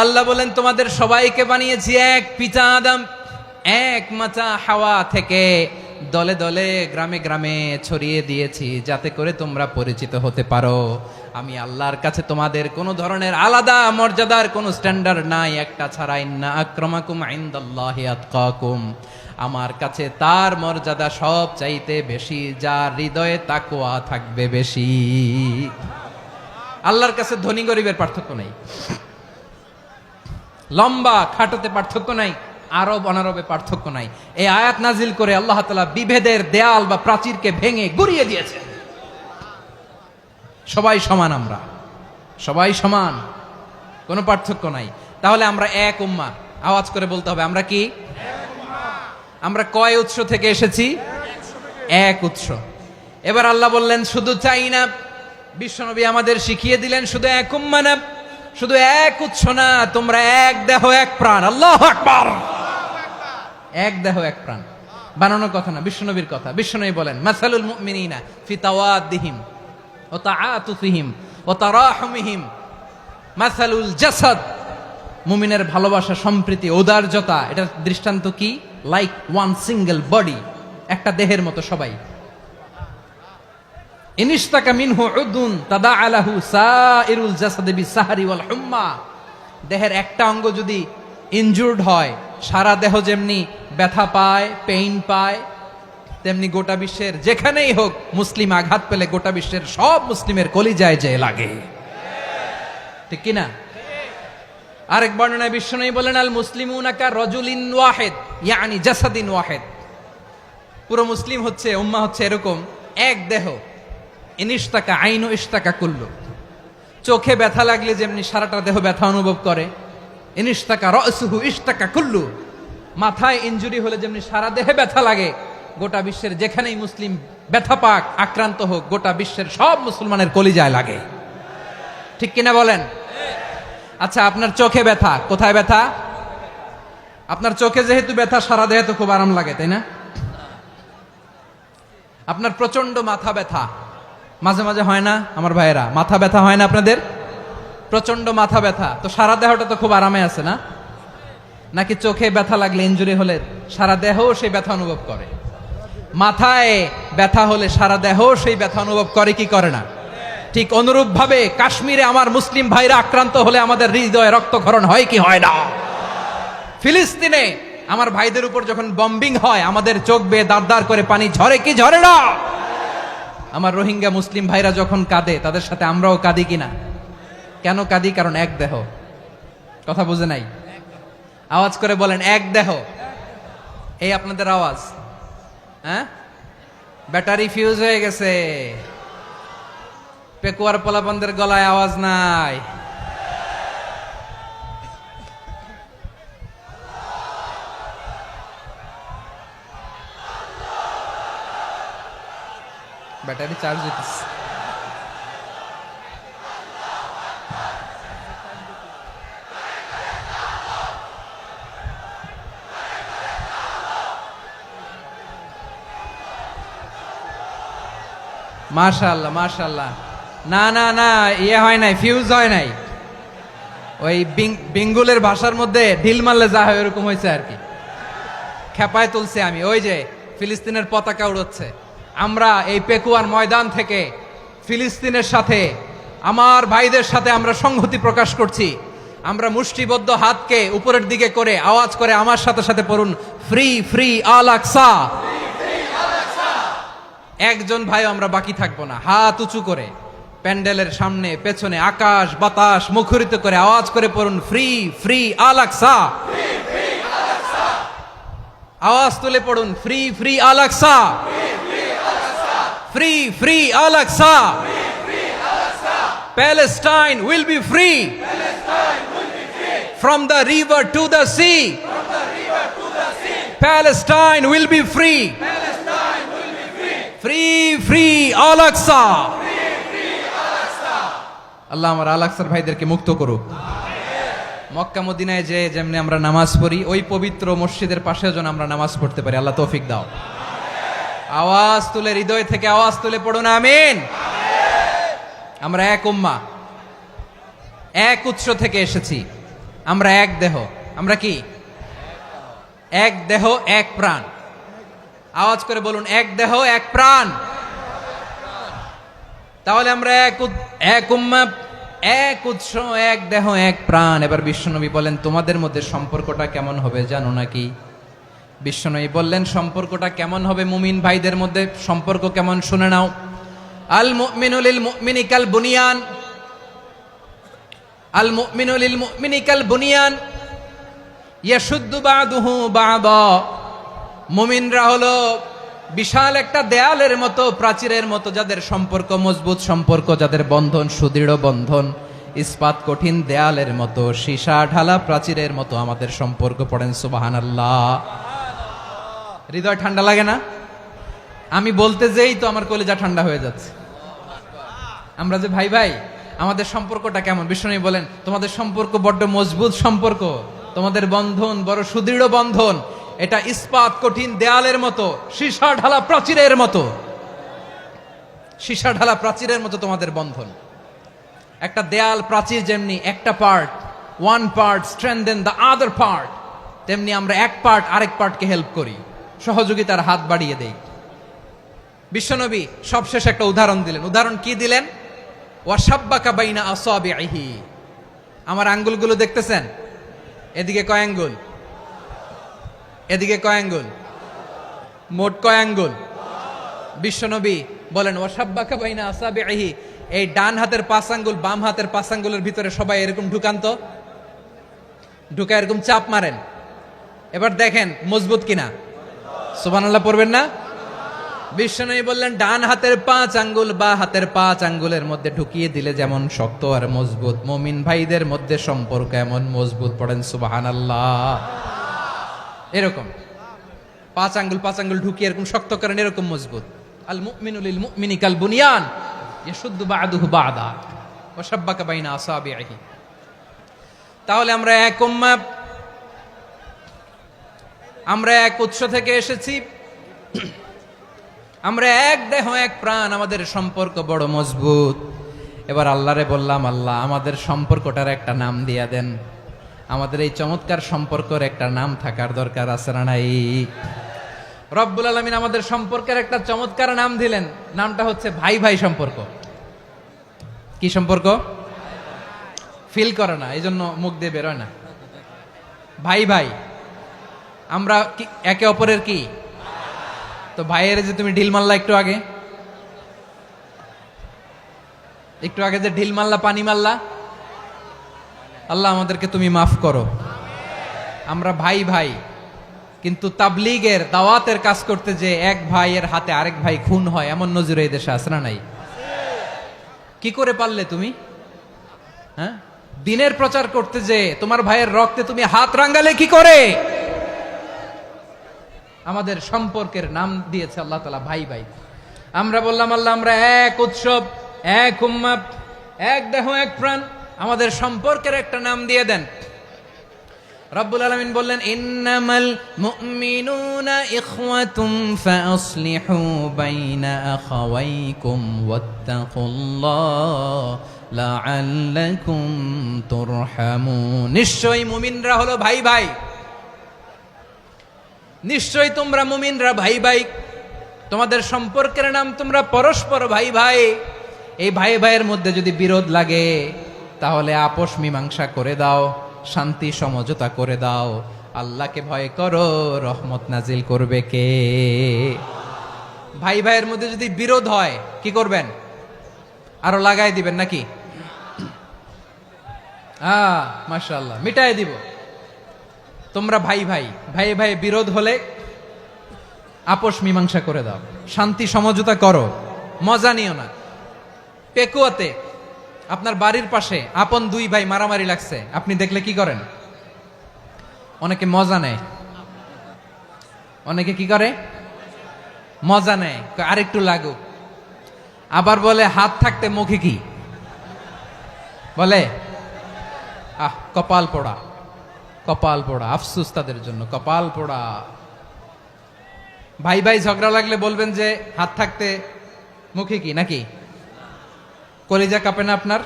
আল্লাহ বলেন তোমাদের সবাইকে বানিয়েছি এক পিতা আদম, এক মাতা হাওয়া থেকে। দলে দলে গ্রামে গ্রামে ছড়িয়ে দিয়েছি যাতে করে তোমরা পরিচিত হতে পারো। আমি আল্লাহর কাছে তোমাদের কোনো ধরনের আলাদা মর্যাদার কোনো স্ট্যান্ডার্ড নাই একটা ছাড়া। ইন্না আক্রামাকুম ইনদাল্লাহি আতকাকুম, আমার কাছে তার মর্যাদা সব চাইতে বেশি যার হৃদয়ে তাকওয়া থাকবে বেশি। আল্লাহর কাছে ধনী গরিবের পার্থক্য নাই, লম্বা খাটোতে পার্থক্য নাই, আরব অনারবে পার্থক্য নাই। এই আয়াত নাজিল করে আল্লাহ তাআলা বিভেদের দেয়াল বা প্রাচীরকে ভেঙে গুড়িয়ে দিয়েছেন। সবাই সমান, আমরা সবাই সমান, কোনো পার্থক্য নাই। তাহলে আমরা এক উম্মাহ। আওয়াজ করে বলতে হবে আমরা কি? আমরা কয় উৎস থেকে এসেছি? এক উৎস। এবার আল্লাহ বললেন শুধু চাই না, বিশ্বনবী আমাদের শিখিয়ে দিলেন শুধু এক উম্মাহ না, শুধু এক উৎস না, তোমরা এক দেহ এক প্রাণ। আল্লাহু আকবার। এক দেহ এক প্রাণ বানানো কথা না, বিশ্বনবীর কথা। বিশ্বনবী বলেন মাসালুল মুমিনিনা ফি তাওয়াদ্দিহিম ওয়া তাআতুফিহিম ওয়া তারাহুমিহিম মাসালুল জাসাদ। মুমিনের ভালোবাসা, সম্প্রীতি, ঔদার্যতা, এটার দৃষ্টান্ত কি? লাইক ওয়ান সিঙ্গেল বডি, একটা দেহের মতো সবাই। ইনিশতাকা মিনহু উদুন তাদাআলাহু সাইরুল জাসাদি বিসাহরি ওয়াল হুম্মা। দেহের একটা অঙ্গ যদি ইনজুর্ড হয়, সারা দেহ যেমনি ব্যথা পায়, পেইন পায়, তেমনি গোটা বিশ্বের যেখানেই হোক মুসলিম আঘাত পেলে গোটা বিশ্বের সব মুসলিমের কলিজায় যে লাগে, ঠিক কিনা? আরেক বর্ণনায় বিশ্বনবী বলেন আল মুসলিমুনা কা রাজুলিন ওয়াহিদ ইয়ানি জাসাদিন ওয়াহিদ। পুরো মুসলিম হচ্ছে, উম্মাহ হচ্ছে এরকম এক দেহ। ইনিশতাকা আইনু ইশতাকা কুল্লু। চোখে ব্যথা লাগলে যেমনি সারাটা দেহ ব্যথা অনুভব করে, ইনিশতাকা রাসুহু ইশতাকা কুল্লু। মাথায় ইনজুরি হলে যেমনি সারা দেহে ব্যথা লাগে, গোটা বিশ্বের যেখানেই মুসলিম ব্যথা পাক, আক্রান্ত হোক, গোটা বিশ্বের সব মুসলমানের কলিজায় লাগে, ঠিক কিনা বলেন? আচ্ছা, আপনার চোখে ব্যথা, কোথায় ব্যথা? আপনার চোখে যেহেতু ব্যথা, সারা দেহে তো খুব আরাম লাগে, তাই না? আপনার প্রচন্ড মাথা ব্যথা মাঝে মাঝে হয় না আমার ভাইয়েরা? মাথা ব্যথা হয় না আপনাদের? প্রচন্ড মাথা ব্যথা, তো সারা দেহটা তো খুব আরামে আছে না? নাকি চোখে ব্যথা লাগলে, ইনজুরি হলে সারা দেহ সেই ব্যথা অনুভব করে? মাথায় ব্যথা হলে সারা দেহ সেই ব্যথা অনুভব করে কি করে না? ঠিক অনুরূপ ভাবে কাশ্মীরে আমার মুসলিম ভাইরা আক্রান্ত হলে আমাদের হৃদয়ে রক্তক্ষরণ হয় কি হয় না? ফিলিস্তিনে আমার ভাইদের উপর যখন বম্বিং হয়, আমাদের চোখ বেয়ে দাঁড় দাঁড় করে পানি ঝরে কি ঝরে না? আমার রোহিঙ্গা মুসলিম ভাইরা যখন কাঁদে, তাদের সাথে আমরাও কাঁদি কিনা? কেন কাঁদি? কারণ এক দেহ। কথা বুঝে নাই? আওয়াজ করে বলেন এক দেহ। এই আপনাদের আওয়াজ। হ্যাঁ, ব্যাটারি ফিউজ হয়ে গেছে, পেকুয়ার পোলাপানদের গলায় আওয়াজ নাই। ব্যাটারি চার্জ হইতেছে। মাশাআল্লাহ মাশাআল্লাহ। না না না, ইয়ে হয় নাই, ফিউজ হয় নাই। ওই বিঙ্গুলের ভাষার মধ্যে ঢিল মারলে যা হয় ওরকম হয়েছে আর কি। খেপায় তুলছে আমি। ওই যে ফিলিস্তিনের পতাকা উড়ছে। আমরা এই পেকুয়ার ময়দান থেকে ফিলিস্তিনের সাথে, আমার ভাইদের সাথে আমরা সংহতি প্রকাশ করছি। আমরা মুষ্টিবদ্ধ হাতকে উপরের দিকে করে আওয়াজ করে আমার সাথে সাথে পড়ুন, ফ্রি ফ্রি আল আকসা। একজন ভাই আমরা বাকি থাকবো না। হাত উঁচু করে প্যান্ডেলের সামনে পেছনে আকাশ বাতাস মুখরিত করে আওয়াজ করে পড়ুন, ফ্রি ফ্রি আল আকসা। আওয়াজ তুলে পড়ুন, free free Al Aqsa, free free Al Aqsa. Palestine will be free from the river to the sea. Palestine will be free. Free free Al Aqsa. আল্লাহ আমার আল আকসার ভাইদেরকে মুক্ত করুক। মক্কা মদিনায় যে যেমনি আমরা নামাজ পড়ি, ওই পবিত্র মসজিদের পাশে যেন আমরা নামাজ পড়তে পারি। আল্লাহ তৌফিক দাও। আওয়াজ তুলে, হৃদয় থেকে আওয়াজ তুলে পড়ুন আমিন। আমরা এক উম্মাহ, এক উৎস থেকে এসেছি। আমরা এক দেহ। আমরা কি? এক দেহ এক প্রাণ। আওয়াজ করে বলুন, এক দেহ এক প্রাণ। তাহলে আমরা এক উম্মাহ, এক উৎস, এক দেহ এক প্রাণ। এবার বিশ্বনবী বলেন, তোমাদের মধ্যে সম্পর্কটা কেমন হবে জানো নাকি? বিশ্বনবী বললেন, সম্পর্কটা কেমন হবে মুমিন ভাইদের মধ্যে? সম্পর্ক কেমন শুনে নাও। আল মুমিনু লিল মুমিনি কাল বুনিয়ান, আল মুমিনু লিল মুমিনি কাল বুনিয়ান ইয়াশুদ্দু বাদুহু বাদা। মুমিনরা হলো বিশাল একটা দেয়ালের মতো, প্রাচীরের মতো, যাদের সম্পর্ক মজবুত সম্পর্ক, যাদের বন্ধন সুদৃঢ় বন্ধন, ইস্পাত কঠিন দেয়ালের মতো, সীসা ঢালা প্রাচীরের মতো আমাদের সম্পর্ক। পড়েন সুবহানাল্লাহ। হৃদয় ঠান্ডা লাগে না? আমি বলতে যেই তো আমার কলিজা ঠান্ডা হয়ে যাচ্ছে। আমরা যে ভাই ভাই, আমাদের সম্পর্কটা কেমন? বিষ্ণু বলেন, তোমাদের সম্পর্ক বড্ড মজবুত সম্পর্ক, তোমাদের বন্ধন বড় সুদৃঢ় বন্ধন। এটা ইস্পাত কঠিন দেয়ালের মতো, সীসা ঢালা প্রাচীরের মতো, সীসা ঢালা প্রাচীরের মতো তোমাদের বন্ধন। একটা দেয়াল প্রাচীর যেমনি একটা part, one part strengthen the other part, তেমনি আমরা এক পার্ট আরেক পার্টকে হেল্প করি, সহযোগিতার হাত বাড়িয়ে দেই। বিশ্বনবী সবশেষ একটা উদাহরণ দিলেন। উদাহরণ কি দিলেন? ওয়াশাব্বাকা বাইনা আসাবিহি। আমার আঙ্গুলগুলো দেখতেছেন? এদিকে কয় আঙ্গুল, এদিকে কয় আঙ্গুল, মোট কয় আঙ্গুল? বিশ্বনবী বলেন, ওয়াশাব্বাকা বাইনা আসাবিহি। এই ডান হাতের 5 আঙ্গুল বাম হাতের 5 আঙ্গুলের ভিতরে সবাই এরকম ঢুকান তো, ঢুকা এরকম চাপ মারেন। এবার দেখেন মজবুত কিনা। সুবহানাল্লাহ পড়বেন না? বিশ্বনবী বললেন, ডান হাতের 5 আঙ্গুল বা হাতের 5 আঙ্গুলের মধ্যে ঢুকিয়ে দিলে যেমন শক্ত আর মজবুত, মুমিন ভাইদের মধ্যে সম্পর্ক এমন মজবুত। পড়েন সুবহানাল্লাহ। এরকম 5 আঙ্গুল ঢুকিয়ে এরকম শক্ত করেন, এরকম মজবুত। আল মুমিনু লিল মুমিনি কাল বুনিয়ান ইয়াশুদ্দু বাদুহু বাদা ওয়া শাব্বাকা বাইনা আসাবিহি। তাহলে আমরা এক উম্মাহ, আমরা এক উৎস থেকে এসেছি, আমরা এক দেহ এক প্রাণ, আমাদের সম্পর্ক বড় মজবুত। এবার আল্লাহরে বললাম, আল্লাহ আমাদের সম্পর্কটার একটা নাম দিয়া দেন। আমাদের এই চমৎকার সম্পর্কের একটা নাম থাকার দরকার আছে না নাই? রব্বুল আলামিন আমাদের সম্পর্কের একটা চমৎকার নাম দিলেন। নামটা হচ্ছে ভাই ভাই সম্পর্ক। কি সম্পর্ক? ফিল করে না, এই জন্য মুখ দিয়ে বেরোয় না। ভাই ভাই, আমরা একে অপরের কি? তো ভাইয়ের যে তুমি ঢিল মারলা একটু আগে, একটু আগে যে ঢিল মারলা, পানি মারলা, আল্লাহ আমাদেরকে তুমি মাফ করো। আমরা ভাই ভাই, কিন্তু তাবলীগের দাওয়াতের কাজ করতে যে এক ভাইয়ের হাতে আরেক ভাই খুন হয়, এমন নজির এই দেশে আছে না নাই? কি করে পারলে তুমি? হ্যাঁ, দিনের প্রচার করতে যে তোমার ভাইয়ের রক্তে তুমি হাত রাঙ্গালে কি করে? আমাদের সম্পর্কের নাম দিয়েছে আল্লাহ তাআলা ভাই ভাই। আমরা বললাম আল্লাহ আমরা এক উৎসব, এক উম্মত, এক দেহ, এক প্রাণ, আমাদের সম্পর্কের একটা নাম দিয়ে দেন। রব্বুল আলামিন বললেন ইন্নামাল মুমিনুনা ইখওয়াতুম ফাসলিহু বাইনা আখাওয়াইকুম ওয়াত্তাকুল্লাহ লাআল্লাকুম তুরহামুন। নিশ্চয়ই মুমিনরা হলো ভাই ভাই, নিশ্চয়ই তোমরা মুমিনরা ভাই ভাই, তোমাদের সম্পর্কের নাম তোমরা পরস্পর ভাই ভাই। এই ভাই ভাইয়ের মধ্যে যদি বিরোধ লাগে তাহলে আপোষ মীমাংসা করে দাও, শান্তি সমঝোতা করে দাও। আল্লাহকে ভয় করো, রহমত নাজিল করবে কে? ভাই ভাইয়ের মধ্যে যদি বিরোধ হয় কি করবেন? আরো লাগাই দিবেন নাকি? মাশাআল্লাহ, মিটাই দিব। তোমরা ভাই ভাই, ভাই ভাই বিরোধ হলে আপোষ মীমাংসা করে দাও, শান্তি সমঝোতা করো, মজা নিও না। পেকুয়াতে আপনার বাড়ির পাশে আপন দুই ভাই মারামারি লাগছে, আপনি দেখলে কি করেন? অনেকে মজা নেয়। অনেকে কি করে? মজা নেয়, আরেকটু লাগুক। আবার বলে হাত থাকতে মুখে কি বলে? কপাল পোড়া, কপাল পোড়া। আফসোস তাদের জন্য, কপাল পোড়া। ভাই ভাই ঝগড়া লাগলে বলবেন যে হাত থাকতে মুখে কি, নাকি? কলিজা কাঁপে না আপনার?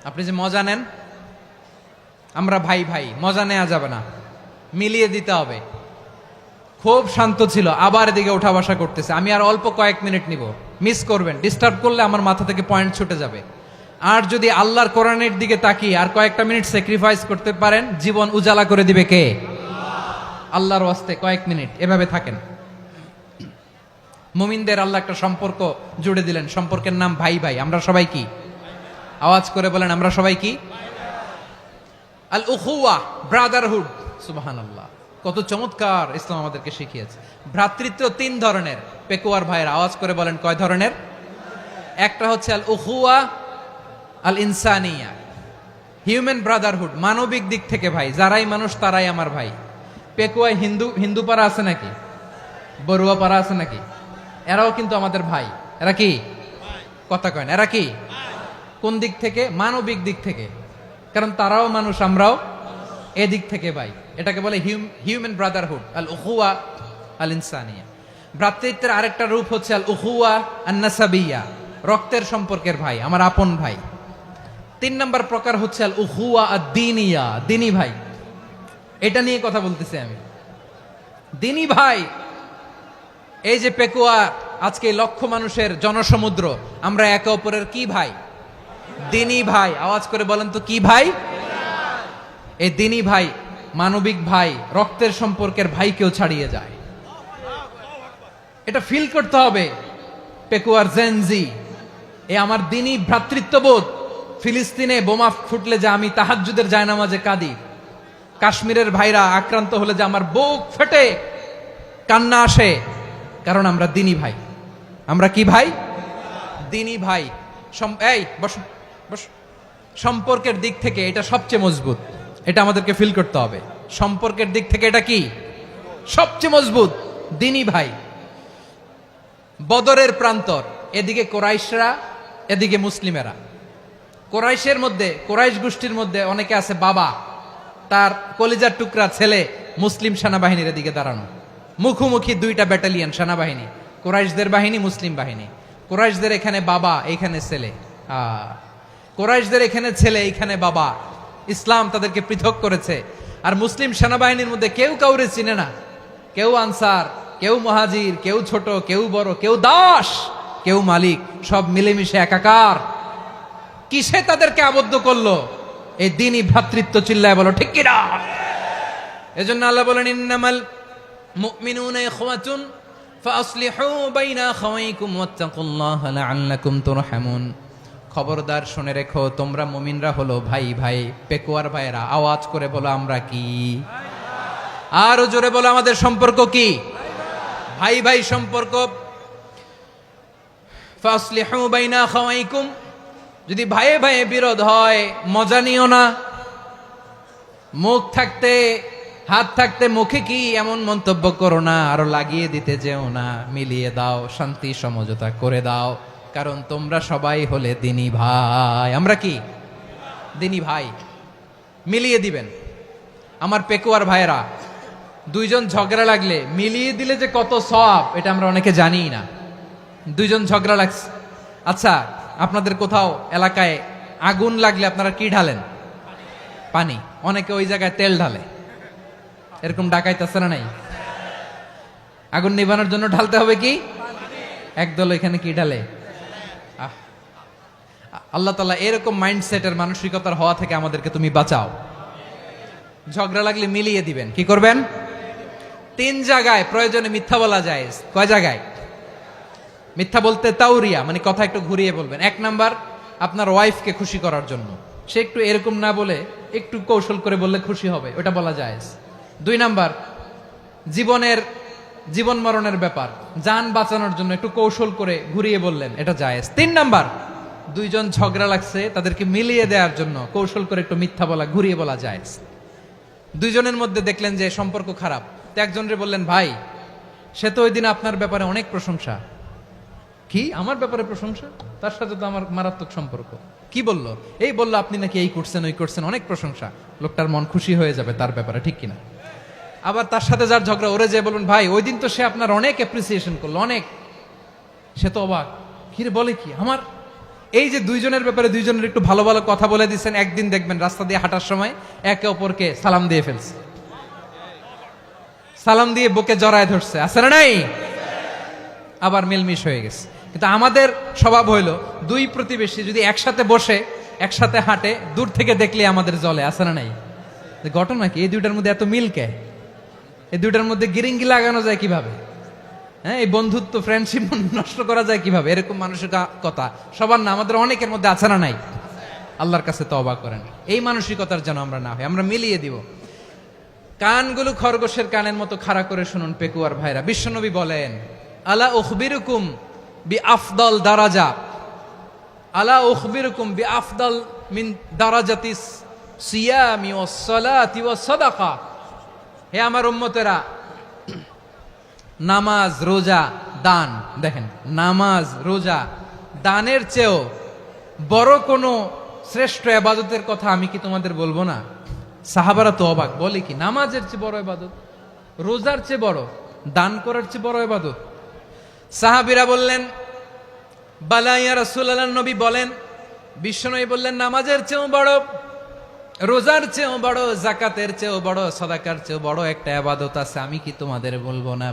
আপনি যে মজা নেন। আমরা ভাই ভাই, মজা নেওয়া যাবে না, মিলিয়ে দিতে হবে। খুব শান্ত ছিল, আবার এদিকে ওঠা বসা করতেছে। আমি আর অল্প কয়েক মিনিট নিব, মিস করবেন। ডিস্টার্ব করলে আমার মাথা থেকে পয়েন্ট ছুটে যাবে। আর যদি আল্লাহর কোরআনের দিকে তাকিয়ে আর কয়েকটা মিনিট স্যাক্রিফাইস করতে পারেন, জীবন উজালা করে দিবে কে? আল্লাহর ওয়াস্তে কয়েক মিনিট এভাবে থাকেন। মুমিনদের আল্লাহ একটা সম্পর্ক জুড়ে দিলেন, সম্পর্কের নাম ভাই ভাই। আমরা সবাই কি? আওয়াজ করে বলেন, আমরা সবাই কি? আল উখুয়া, ব্রাদারহুড। সুবহানাল্লাহ, কত চমৎকার ইসলাম আমাদেরকে শিখিয়েছে। ভ্রাতৃত্ব তিন ধরনের। পেকুয়ার ভাইয়ের আওয়াজ করে বলেন, কয় ধরনের? একটা হচ্ছে আল উখুয়া আল ইনসানিয়া, হিউম্যান ব্রাদারহুড, মানবিক দিক থেকে ভাই। যারাই মানুষ তারাই আমার ভাই। পেকুয়ায় হিন্দু পাড়া আছে নাকি? বড়ুয়া পাড়া আছে নাকি? এরাও কিন্তু আমাদের ভাই। এরা কি? কথা কয় না, এরা কি? কোন দিক থেকে? মানবিক দিক থেকে। কারণ তারাও মানুষ, আমরাও এদিক থেকে ভাই। এটাকে বলে হিউম্যান ব্রাদারহুড, আল উখুয়া আল ইনসানিয়া। ভ্রাতৃত্বের আরেকটা রূপ হচ্ছে আল উখুয়া আন নাসাবিয়া, রক্তের সম্পর্কের ভাই, আমার আপন ভাই। তিন নম্বর প্রকার হচ্ছে আল উখুয়া আদ দীনিয়া, দিনী ভাই। এটা নিয়ে কথা বলতেছি আমি। দিনী ভাই, এই যে পেকুয়া, আজকে লক্ষ মানুষের জনসমুদ্র, আমরা একে অপরের কি ভাই? দিনী ভাই। আওয়াজ করে বলেন তো, কি ভাই? এই দিনী ভাই, মানবিক ভাই, রক্তের সম্পর্কের ভাইকেও ছাড়িয়ে যায়। এটা ফিল করতে হবে। পেকুয়ার জেনজি, এ আমার দিনী ভ্রাতৃত্ববোধ। ফিলিস্তিনে বোমা ফুটলে যে আমি তাহাজ্জুদের জায়নামাজে কাঁদি, কাশ্মীরের ভাইরা আক্রান্ত হলে যে আমার বুক ফেটে কান্না আসে, কারণ আমরা দিনী ভাই। আমরা কি ভাই? দিনী ভাই। এই বস বস। সম্পর্কের দিক থেকে এটা সবচেয়ে মজবুত। এটা আমাদেরকে ফিল করতে হবে। সম্পর্কের দিক থেকে এটা কি? সবচেয়ে মজবুত, দিনী ভাই। বদরের প্রান্তর, এদিকে কোরাইশরা, এদিকে মুসলিমেরা। কোরাইশের মধ্যে, কোরাইশ গোষ্ঠীর মধ্যে অনেকে আছে বাবা, তার কলিজার টুকরা ছেলে মুসলিম সেনাবাহিনীর এদিকে দাঁড়ানো, মুখোমুখি দুইটা ব্যাটালিয়ন সেনাবাহিনী, কোরাইশদের বাহিনী, মুসলিম বাহিনী। কোরাইশদের এখানে বাবা, এইখানে ছেলে। কোরাইশদের এখানে ছেলে, এইখানে বাবা। ইসলাম তাদেরকে পৃথক করেছে। আর মুসলিম সেনাবাহিনীর মধ্যে কেউ কাউরে চিনে না। কেউ আনসার, কেউ মুহাজির, কেউ ছোট, কেউ বড়, কেউ দাস, কেউ মালিক, সব মিলেমিশে একাকার। কিসে তাদেরকে আবদ্ধ করলো? এই দিনই ভ্রাতৃত্ব। চিল্লায় বলো ঠিক কিনা? এজন্য আল্লাহ বলেন, ইন্নামাল মুমিনুনা ইখওয়াতুন ফাসলিহু বাইনা আখাওয়াইকুম ওয়াত্তাকুল্লাহা লাআল্লাকুম তুরহামুন। খবরদার শুনে রেখো, তোমরা মুমিনরা হলো ভাই ভাই। পেকুয়ার ভাইয়েরা আওয়াজ করে বলো আমরা কি? আরো জোরে বলো আমাদের সম্পর্ক কি? ভাই ভাই সম্পর্ক। ফাসলিহু বাইনা আখাওয়াইকুম, যদি ভাইয়ে ভাইয়ে বিরোধ হয় মজা নিও না। মুখ থাকতে হাত থাকতে মুখে কি এমন মন্তব্য করো না, আরো লাগিয়ে দিতে যেও না। মিলিয়ে দাও, শান্তি সমঝোতা করে দাও, কারণ তোমরা সবাই হলে দিনী ভাই। আমরা কি দিনী ভাই? মিলিয়ে দিবেন। আমার পেকুয়ার ভাইয়েরা, দুইজন ঝগড়া লাগলে মিলিয়ে দিলে যে কত সওয়াব, এটা আমরা অনেকে জানিই না। দুইজন ঝগড়া লাগছে, আচ্ছা আপনাদের কোথাও এলাকায় আগুন লাগলে আপনারা কি ঢালেন? পানি। অনেকে ওই জায়গায় তেল ঢালে, এরকম ডাকাইতেছে না নাই? আগুন নিভানোর জন্য ঢালতে হবে কি? একদল এখানে কি ঢালে? আল্লাহ তাআলা এরকম মাইন্ডসেটের মানসিকতার হওয়া থেকে আমাদেরকে তুমি বাঁচাও। ঝগড়া লাগলে মিলিয়ে দিবেন। কি করবেন? 3 জায়গায় প্রয়োজনে মিথ্যা বলা যায়। কয় জায়গায় মিথ্যা বলতে? তাউরিয়া, মানে কথা একটু ঘুরিয়ে বলবেন। 1 নাম্বার, আপনার ওয়াইফকে খুশি করার জন্য, সে একটু এরকম না বলে একটু কৌশল করে বললে খুশি হবে, ওটা বলা যায়। 2 নাম্বার, জীবন মরণের ব্যাপার, জান বাঁচানোর জন্য একটু কৌশল করে ঘুরিয়ে বললেন, এটা জায়েজ। 3 নাম্বার, দুইজন ঝগড়া লাগছে তাদেরকে মিলিয়ে দেওয়ার জন্য কৌশল করে একটু মিথ্যা বলা, ঘুরিয়ে বলা জায়েজ। দুইজনের মধ্যে দেখলেন যে সম্পর্ক খারাপ, তো একজনরে বললেন, ভাই সে তো ওই দিন আপনার ব্যাপারে অনেক প্রশংসা। কি আমার ব্যাপারে প্রশংসা? তার সাথে তো আমার মারাত্মক সম্পর্ক। কি বলল? এই বলল আপনি নাকি এই করছেন ওই করছেন, অনেক প্রশংসা। লোকটার মন খুশি হয়ে যাবে তার ব্যাপারে, ঠিক কিনা? আবার তার সাথে যার ঝগড়া, ওরে যে বলুন, ভাই ওই দিন তো সে আপনার অনেক অ্যাপ্রিসিয়েশন করলো, অনেক। সে তো অবাক, কি রে বলে কি আমার? এই যে দুইজনের ব্যাপারে দুইজনের একটু ভালো ভালো কথা বলে দিচ্ছেন, একদিন দেখবেন রাস্তা দিয়ে হাঁটার সময় একে অপরকে সালাম দিয়ে ফেলছে, সালাম দিয়ে বুকে জড়ায় ধরছে, আছে না নাই? আবার মিলমিশ হয়ে গেছে। কিন্তু আমাদের স্বভাব হইলো, দুই প্রতিবেশী যদি একসাথে বসে একসাথে হাঁটে, দূর থেকে দেখলে আমাদের জলে, আছে না নাই? ঘটনা কি? এই দুইটার মধ্যে এত মিল কে? এই দুইটার মধ্যে গিরিঙ্গি লাগানো যায় কিভাবে? হ্যাঁ, এই বন্ধুত্ব ফ্রেন্ডশিপ নষ্ট করা যায় কিভাবে? এরকম মানসিকতা সবার না, আমাদের অনেকের মধ্যে আছে না নাই? আল্লাহর কাছে তওবা করেন, এই মানসিকতার যেন আমরা না হই, আমরা মিলিয়ে দিব। কানগুলো খরগোশের কানের মতো খাড়া করে শুনুন পেকুয়ার ভাইরা। বিশ্বনবী বলেন, আলা উখবিরুকুম বি আফদল দারাজা, আলা উখবিরুকুম বি আফদল মিন দারাজাতিস সিয়ামি ওয়াস সালাতি ওয়াস সাদাকা। হে আমার উম্মতেরা, নামাজ, রোজা, দান, দেখেন নামাজ, রোজা, দানের চেয়েও বড় কোনো শ্রেষ্ঠ ইবাদতের কথা আমি কি তোমাদের বলবো না? সাহাবারা তো অবাক, বলে কি নামাজের চেয়ে বড় ইবাদত, রোজার চেয়ে বড়, দান করার চেয়ে বড় ইবাদত? সাহাবীরা বললেন, বালা ইয়া রাসূলুল্লাহ। নবী বলেন, বিশ্বনবী বললেন, নামাজের চেয়েও বড়, রোজার চেয়েও বড়, যাকাতের চেয়েও বড়, সাদাকার চেয়েও বড় একটা ইবাদত আছে, আমি কি তোমাদের বলবো না?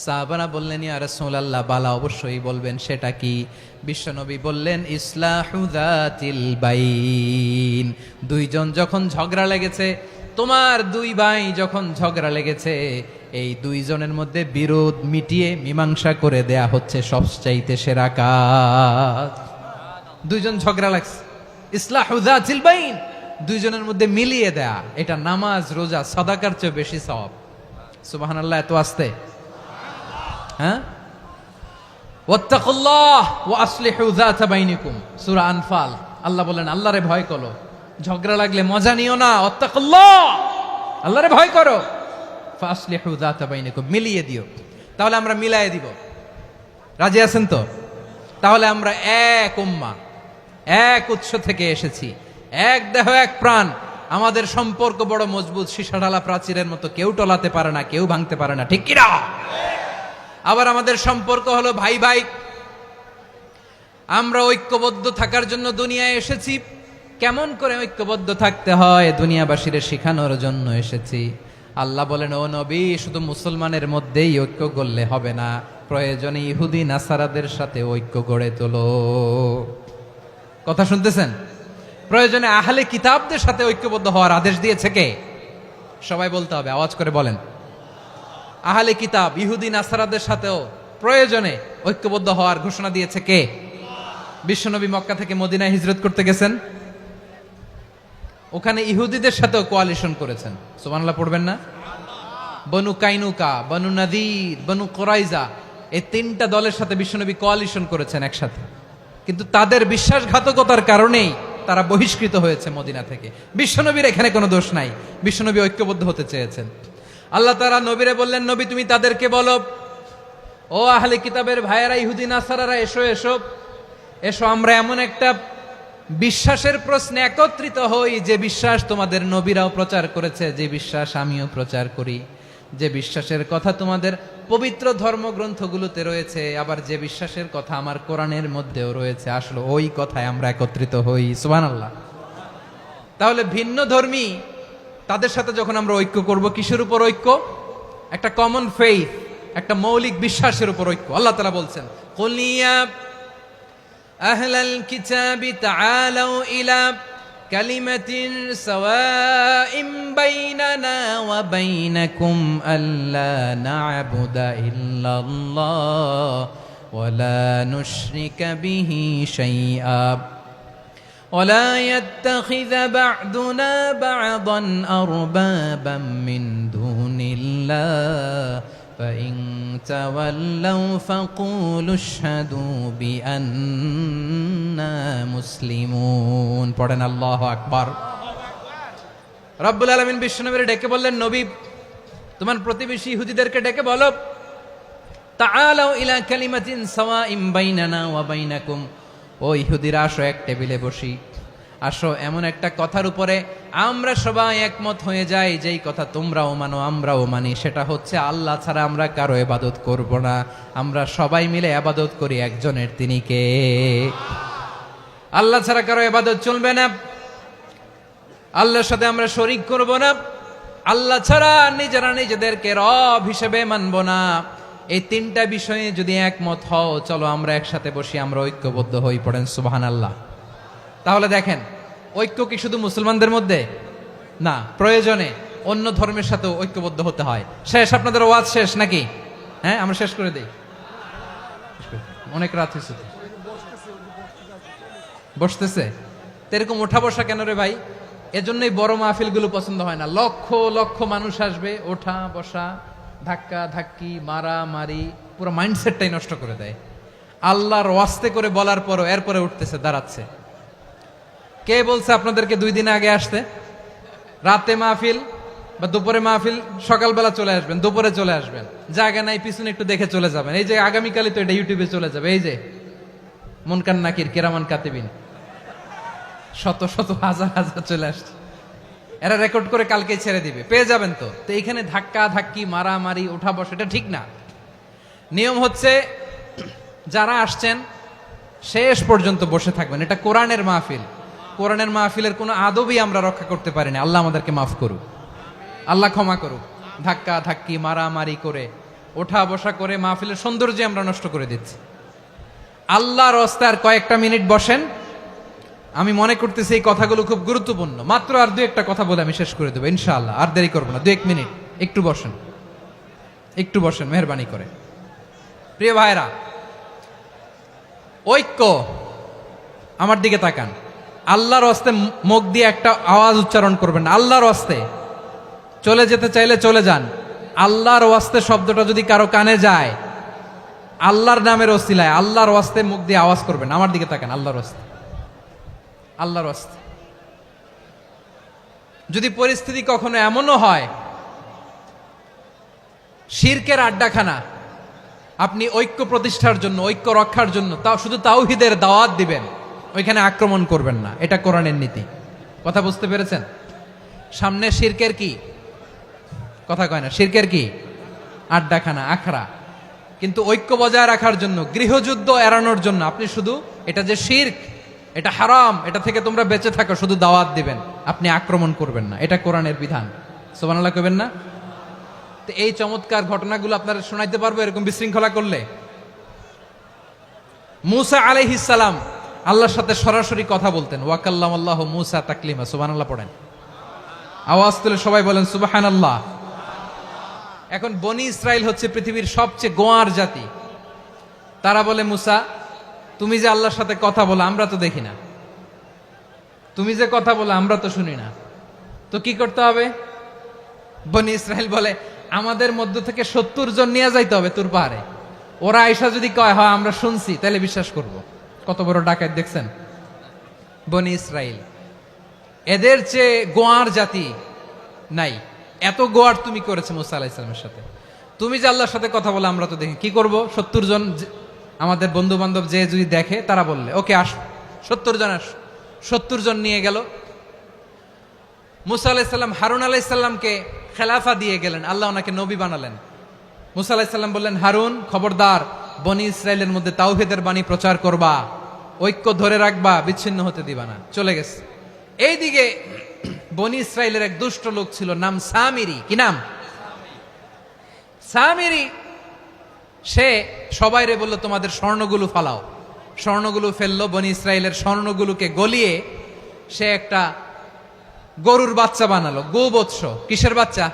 সাহাবারা বললেন, ইয়া রাসূলুল্লাহ, বালা অবশ্যই বলবেন, সেটা কি? বিশ্বনবী বললেন, ইসলাহু যাতিল বাইন। দুইজন যখন ঝগড়া লেগেছে, তোমার দুই ভাই যখন ঝগড়া লেগেছে, এই দুইজনের মধ্যে বিরোধ মিটিয়ে মীমাংসা করে দেয়া হচ্ছে সবচাইতে সেরা কাজ। দুইজন ঝগড়া লাগছে, ইসলাহু যাতিল বাইন, দুইজনের মধ্যে মিলিয়ে দেয়া, এটা নামাজ, রোজা, সাদাকার চেয়ে বেশি সওয়াব। সুবহানাল্লাহ, এত আস্তে? হ্যাঁ, ওয়াত্তাকুল্লাহ ওয়া আসলিহু যাতা বাইনিকুম, সূরা আনফাল। আল্লাহ বলেন, আল্লাহরে ভয় করো, ঝগড়া লাগলে মজা নিও না, ওয়াত্তাকুল্লাহ, আল্লাহরে ভয় করো, ফাসলিহু যাতা বাইনিকুম, মিলিয়ে দিও। তাহলে আমরা মিলায়ে দিব, রাজি আছেন তো? তাহলে আমরা এক উম্মাহ, এক উৎস থেকে এসেছি, এক দেহ এক প্রাণ, আমাদের সম্পর্ক বড় মজবুত, সীসাঢালা প্রাচীরের মতো, কেউ টলাতে পারে না, কেউ ভাঙতে পারে না, ঠিক কিনা? আবার আমাদের সম্পর্ক হলো ভাই ভাই, আমরা ঐক্যবদ্ধ থাকার জন্য দুনিয়ায় এসেছি। কেমন করে ঐক্যবদ্ধ থাকতে হয় দুনিয়াবাসীর শেখানোর জন্য এসেছি। আল্লাহ বলেন, ও নবী, শুধু মুসলমানের মধ্যেই ঐক্য গড়লে হবে না, প্রয়োজনে ইহুদি নাসারাদের সাথে ঐক্য গড়ে তোলো। কথা শুনতেছেন? প্রয়োজনে আহলে কিতাবদের সাথে ঐক্যবদ্ধ হওয়ার আদেশ দিয়েছে কে? সবাই বলতে হবে, আওয়াজ করে বলেন। আহলে কিতাব ইহুদি নাসারাদের সাথেও প্রয়োজনে ঐক্যবদ্ধ হওয়ার ঘোষণা দিয়েছে কে? বিশ্বনবী মক্কা থেকে মদিনায় হিজরত করতে গেছেন, ওখানে ইহুদিদের সাথেও কোয়ালিশন করেছেন। সুবহানাল্লাহ পড়বেন না? বনু কাইনুকা, বনু নাদির, বনু কোরাইজা, এই তিনটা দলের সাথে বিশ্বনবী কোয়ালিশন করেছেন একসাথে। কিন্তু তাদের বিশ্বাসঘাতকতার কারণেই তারা বহিষ্কৃত হয়েছে মদিনা থেকে। বিশ্বনবীর এখানে কোনো দোষ নাই, বিশ্বনবী ঐক্যবদ্ধ হতে চেয়েছেন। আল্লাহ তাআলা নবীরে বললেন, নবী তুমি তাদেরকে বলো, ও আহলে কিতাবের ভাইয়েরা, ইহুদি নাসারারা, এসো এসো এসো, আমরা এমন একটা বিশ্বাসের প্রশ্নে একত্রিত হই যে বিশ্বাস তোমাদের নবীরাও প্রচার করেছে, যে বিশ্বাস আমিও প্রচার করি, যে বিশ্বাসের কথা তোমাদের পবিত্র ধর্মগ্রন্থগুলোতে রয়েছে, আবার যে বিশ্বাসের কথা আমার কোরআনের মধ্যেও রয়েছে, আসলে ওই কথায় আমরা একত্রিত হই। সুবহানাল্লাহ। তাহলে ভিন্ন ধর্মী তাদের সাথে যখন আমরা ঐক্য করব, কিসের উপর ঐক্য? একটা কমন ফেইথ, একটা মৌলিক বিশ্বাসের উপর ঐক্য। আল্লাহ তাআলা বলছেন, কুল ইয়া আহলাল কিতাবি তাআলাউ ইলা কালিমাতিন সাওয়াইম বাইনানা ওয়া বাইনাকুম আল্লা না'বুদা ইল্লাল্লাহ ওয়া লা নুশরিকা বিহি শাইআ ولا يتخذ بعضنا بعضا أربابا من دون الله فإن تولوا فقولوا اشهدوا بأننا مسلمون পড়েন আল্লাহু আকবার। রব্বুল আলামিন বিশ্বনবীর ডেকে বললেন, নবী তোমার প্রতিবেশী ইহুদিদেরকে ডেকে বলো, তাআলাউ ইলা কালিমাতিন সাওয়াইম বাইনানা ওয়া বাইনাকুম, ও ইহুদিরা আসো এক টেবিলে বসি, আসো এমন একটা কথার উপরে আমরা সবাই একমত হয়ে যাই, যেই কথা তোমরাও মানো আমরাও মানি, সেটা হচ্ছে আল্লাহ ছাড়া আমরা কারো ইবাদত করব না, আমরা সবাই মিলে ইবাদত করি একজনের, তিনি কে? আল্লাহ ছাড়া কারো ইবাদত চলবে না, আল্লাহর সাথে আমরা শরীক করব না, আল্লাহ ছাড়া নিজেরা নিজেদেরকে রব হিসেবে মানব না। এই তিনটা বিষয়ে যদি একমত হও, চলো আমরা একসাথে বসি, আমরা ঐক্যবদ্ধ হই। পড়েন সুবহানাল্লাহ। তাহলে দেখেন, ঐক্য কি শুধু মুসলমানদের মধ্যে না, প্রয়োজনে অন্য ধর্মের সাথে ঐক্যবদ্ধ হতে হয়। শেষ, আপনাদের ওয়াজ শেষ নাকি? হ্যাঁ, আমরা শেষ করে দেই, অনেক রাত হয়েছে। বসতেছে তো এরকম ওঠা বসা কেন রে ভাই? এজন্যই বড় মাহফিলগুলো পছন্দ হয় না। লক্ষ লক্ষ মানুষ আসবে, ওঠা বসা, ধাক্কা ধাক্কি, মারামারি, পুরো মাইন্ডসেটটাই নষ্ট করে দেয়। আল্লাহর ওয়াস্তে করে বলার পরও এরপরে উঠতেছে, দাঁড়াচ্ছে। কে বলছে আপনাদেরকে 2 দিন আগে আসতে? রাতে মাহফিল বা দুপুরে মাহফিল, সকালবেলা চলে আসবেন, দুপুরে চলে আসবেন, জায়গা নাই পিছনে একটু দেখে চলে যাবেন। এই যে আগামীকালই তো এটা ইউটিউবে চলে যাবে, এই যে মুনকার নাকির কিরামান কাতিবিন, শত শত হাজার হাজার চলে আসছে, এরা রেকর্ড করে কালকে ছেড়ে দিবে, পেয়ে যাবেন। তো এইখানে ধাক্কা ধাক্কি, মারামারি, ওঠা বসা, এটা ঠিক না। নিয়ম হচ্ছে যারা আসছেন শেষ পর্যন্ত বসে থাকবেন। এটা কোরআনের মাহফিল, কোরআনের মাহফিলের কোনো আদবই আমরা রক্ষা করতে পারিনি। আল্লাহ আমাদেরকে মাফ করুক, আল্লাহ ক্ষমা করুক। ধাক্কা ধাক্কি, মারামারি করে, ওঠা বসা করে মাহফিলের সৌন্দর্য আমরা নষ্ট করে দিচ্ছি। আল্লাহর রাস্তায় আর কয়েকটা মিনিট বসেন। আমি মনে করতেছি এই কথাগুলো খুব গুরুত্বপূর্ণ। মাত্র আর 2-1টা কথা বলে আমি শেষ করে দেবো ইনশাআল্লাহ, আর দেরি করবো না। 2-1 মিনিট একটু বসেন, একটু বসেন মেহরবানি করে। প্রিয় ভাইরা, ঐক্য, আমার দিকে তাকান। আল্লাহর হস্তে মুখ দিয়ে একটা আওয়াজ উচ্চারণ করবেন, আল্লাহর হস্তে। চলে যেতে চাইলে চলে যান। আল্লাহর ওয়াস্তে শব্দটা যদি কারো কানে যায়, আল্লাহর নামের ওসিলায় আল্লাহর ওয়াস্তে মুখ দিয়ে আওয়াজ করবেন। আমার দিকে তাকান, আল্লাহর ওয়াস্তে, আল্লাহর ওয়াস্তে। যদি পরিস্থিতি কখনো এমনও হয় শিরকের আড্ডাখানা, আপনি ঐক্য প্রতিষ্ঠার জন্য, ঐক্য রক্ষার জন্য তাও শুধু তাওহীদের দাওয়াত দিবেন, ওইখানে আক্রমণ করবেন না। এটা কোরআনের নীতি। কথা বুঝতে পেরেছেন? সামনে শিরকের কি কথা কয় না, শিরকের কি আড্ডাখানা, আখড়া। কিন্তু ঐক্য বজায় রাখার জন্য, গৃহযুদ্ধ এড়ানোর জন্য আপনি শুধু এটা যে শিরক, এটা হারাম, এটা থেকে তোমরা বেঁচে থাকো, শুধু দাওয়াত দিবেন, আপনি আক্রমণ করবেন না। এটা কোরআনের বিধান। সুবহানাল্লাহ কইবেন না? তো এই চমৎকার ঘটনাগুলো আপনারা শোনাইতে পারবো এরকম বিশৃঙ্খলা করলে। মূসা আলাইহিস সালাম আল্লাহর সাথে সরাসরি কথা বলতেন। ওয়াকাল্লামাল্লাহু মূসা তাকলিমা। সুবহানাল্লাহ পড়েন, আওয়াজ তুলে সবাই বলেন সুবহানাল্লাহ। এখন বনি ইসরাইল হচ্ছে পৃথিবীর সবচেয়ে গোয়ার জাতি। তারা বলে, মূসা তুমি যে আল্লাহর সাথে কথা বলো আমরা তো দেখি না, তুমি যে কথা বলো আমরা তো শুনি না, তো কি করতে হবে? বনি ইসরাইল বলে আমাদের মধ্য থেকে 70 জন নিয়ে যাইতে হবে তুর পাহাড়ে। ওরা আয়সা যদি কয় হয় আমরা শুনছি তাহলে বিশ্বাস করব। কত বড় ডাকাত দেখছেন বনি ইসরাইল। এদের চেয়ে গোয়ার জাতি নাই, এত গোয়ার তুমি করেছে মুসা আলাইহিস সালামের সাথে। তুমি যে আল্লাহর সাথে কথা বলে আমরা তো দেখি, কি করব? 70 জন আমাদের বন্ধু বান্ধব যে যদি দেখে তারা বললে ওকে আস, 70 জন আস। 70 জন নিয়ে গেল। মুসা আলাইহিস সালাম হারুন আলাইহিস সালামকে খেলাফা দিয়ে গেলেন, আল্লাহ ওনাকে নবী বানালেন। মুসা আলাইহিস সালাম বললেন, হারুন খবরদার বনি ইসরাইলের মধ্যে তাওহীদের বাণী প্রচার করবা, ঐক্য ধরে রাখবা, বিচ্ছিন্ন হতে দিবা না। চলে গেছে। এইদিকে বনি ইসরাইলের এক দুষ্ট লোক ছিল, নাম সামিরি। কি নাম? সামিরি। সে সবাইরে বলল তোমাদের স্বর্ণগুলো ফালাও। স্বর্ণগুলো ফেললো, বনি ইসরাইলের স্বর্ণগুলোকে গলিয়ে সে একটা গরুর বাচ্চা বানালো। গোবৎস। কিসের বাচ্চা?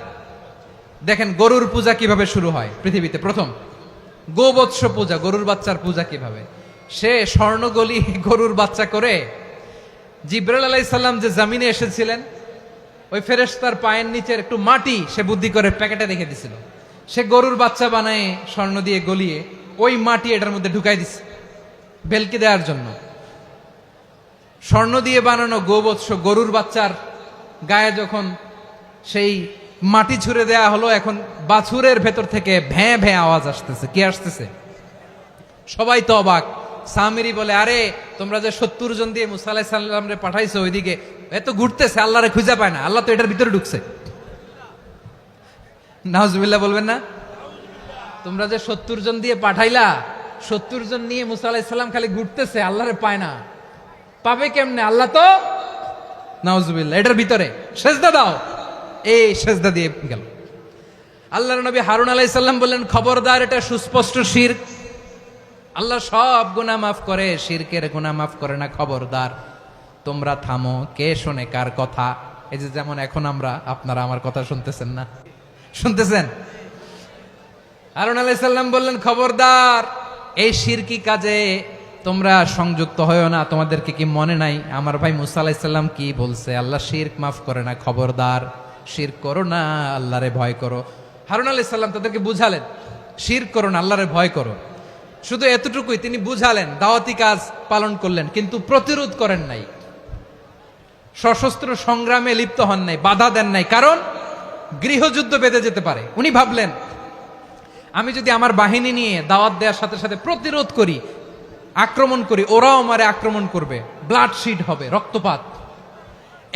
দেখেন গরুর পূজা কিভাবে শুরু হয় পৃথিবীতে প্রথম, গোবৎস পূজা, গরুর বাচ্চার পূজা কিভাবে। সে স্বর্ণ গলিয়ে গরুর বাচ্চা করে জিব্রাইল আলাইহিস সালাম যে জমিনে এসেছিলেন ওই ফেরেশতার পায়ের নিচের একটু মাটি সে বুদ্ধি করে প্যাকেটে রেখে দিছিল। সে গরুর বাচ্চা বানায় স্বর্ণ দিয়ে গলিয়ে ওই মাটি এটার মধ্যে ঢুকাই দিছে ভেলকি দেওয়ার জন্য। স্বর্ণ দিয়ে বানানো গোবৎস গরুর বাচ্চার গায়ে যখন সেই মাটি ছুঁড়ে দেয়া হলো, এখন বাছুরের ভেতর থেকে ভ্যাঁ ভ্যাঁ আওয়াজ আসতেছে। কি আসতেছে? সবাই তো অবাক। সামিরি বলে, আরে তোমরা যে 70 জন দিয়ে মুসা আলাইহিস সালামরে পাঠাইছো ওইদিকে, এত ঘুরতেছে, আল্লাহরে খুঁজে পায় না, আল্লাহ তো এটার ভিতরে ঢুকছে। নাউজুবিল্লাহ বলবেন না? তোমরা যে 70 জন দিয়ে পাঠাইলা, 70 জন নিয়ে মুসা আলাইহিস সালাম খালি ঘুরতেছে, আল্লাহরে পায় না। পাবে কেমনে? আল্লাহ তো নাউজুবিল্লাহ এটার ভিতরে। সেজদা দাও। এই সেজদা দিয়ে গেল। আল্লাহর নবী হারুন আলাইহিস সালাম বললেন, খবরদার, এটা সুস্পষ্ট শিরক। আল্লাহ সব গুনাহ মাফ করে, শিরকের গুনাহ মাফ করে না। খবরদার, তোমরা থামো। কে শোনে কার কথা? এই যে যেমন এখন আপনারা আমার কথা শুনতেছেন না? শুনতেছেন? হারুন আলাইহিস সালাম বললেন, খবরদার, এই শিরকি কাজে তোমরা সংযুক্ত হয়েও না। তোমাদেরকে কি মনে নাই আমার ভাই মুসা আলাইহিস সালাম কি বলছে? আল্লাহ শিরক মাফ করে না। খবরদার, শিরক করো না, আল্লাহরে ভয় করো। হারুন আলাইহিস সালাম তাদেরকে বুঝালেন, শিরক করো না, আল্লাহরে ভয় করো। শুধু এতটুকুই তিনি বুঝালেন, দাওয়াতি কাজ পালন করলেন, কিন্তু প্রতিরোধ করেন নাই, সশস্ত্র সংগ্রামে লিপ্ত হন নাই, বাধা দেন নাই। কারণ গৃহযুদ্ধ বেঁধে যেতে পারে। উনি ভাবলেন, আমি যদি আমার বাহিনী নিয়ে দাওয়াত দেওয়ার সাথে সাথে প্রতিরোধ করি, আক্রমণ করি, ওরাও আমারে আক্রমণ করবে, ব্লাডশিড হবে, রক্তপাত।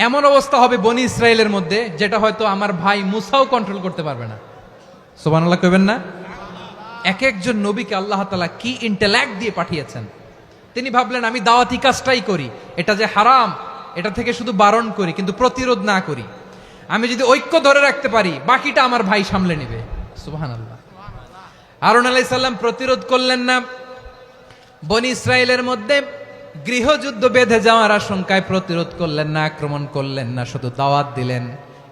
এমন অবস্থা হবে বনি ইসরায়েলের মধ্যে যেটা হয়তো আমার ভাই মুসাও কন্ট্রোল করতে পারবে না। সুবহানাল্লাহ কইবেন না? এক একজন নবীকে আল্লাহ তাআলা কি ইন্টেলেক্ট দিয়ে পাঠিয়েছেন। তিনি ভাবলেন, আমি দাওয়াতি কাজটাই করি, এটা যে হারাম এটা থেকে শুধু বারণ করি, কিন্তু প্রতিরোধ না করি। আমি যদি ঐক্য ধরে রাখতে পারি, বাকিটা আমার ভাই সামলে নেবে। সুবহানাল্লাহ। হারুন আলাইহিস সালাম প্রতিরোধ করলেন না। বনি ইসরায়েলের মধ্যে গৃহযুদ্ধ বেঁধে যাওয়ার আশঙ্কায় প্রতিরোধ করলেন না, আক্রমণ করলেন না, শুধু দাওয়াত দিলেন।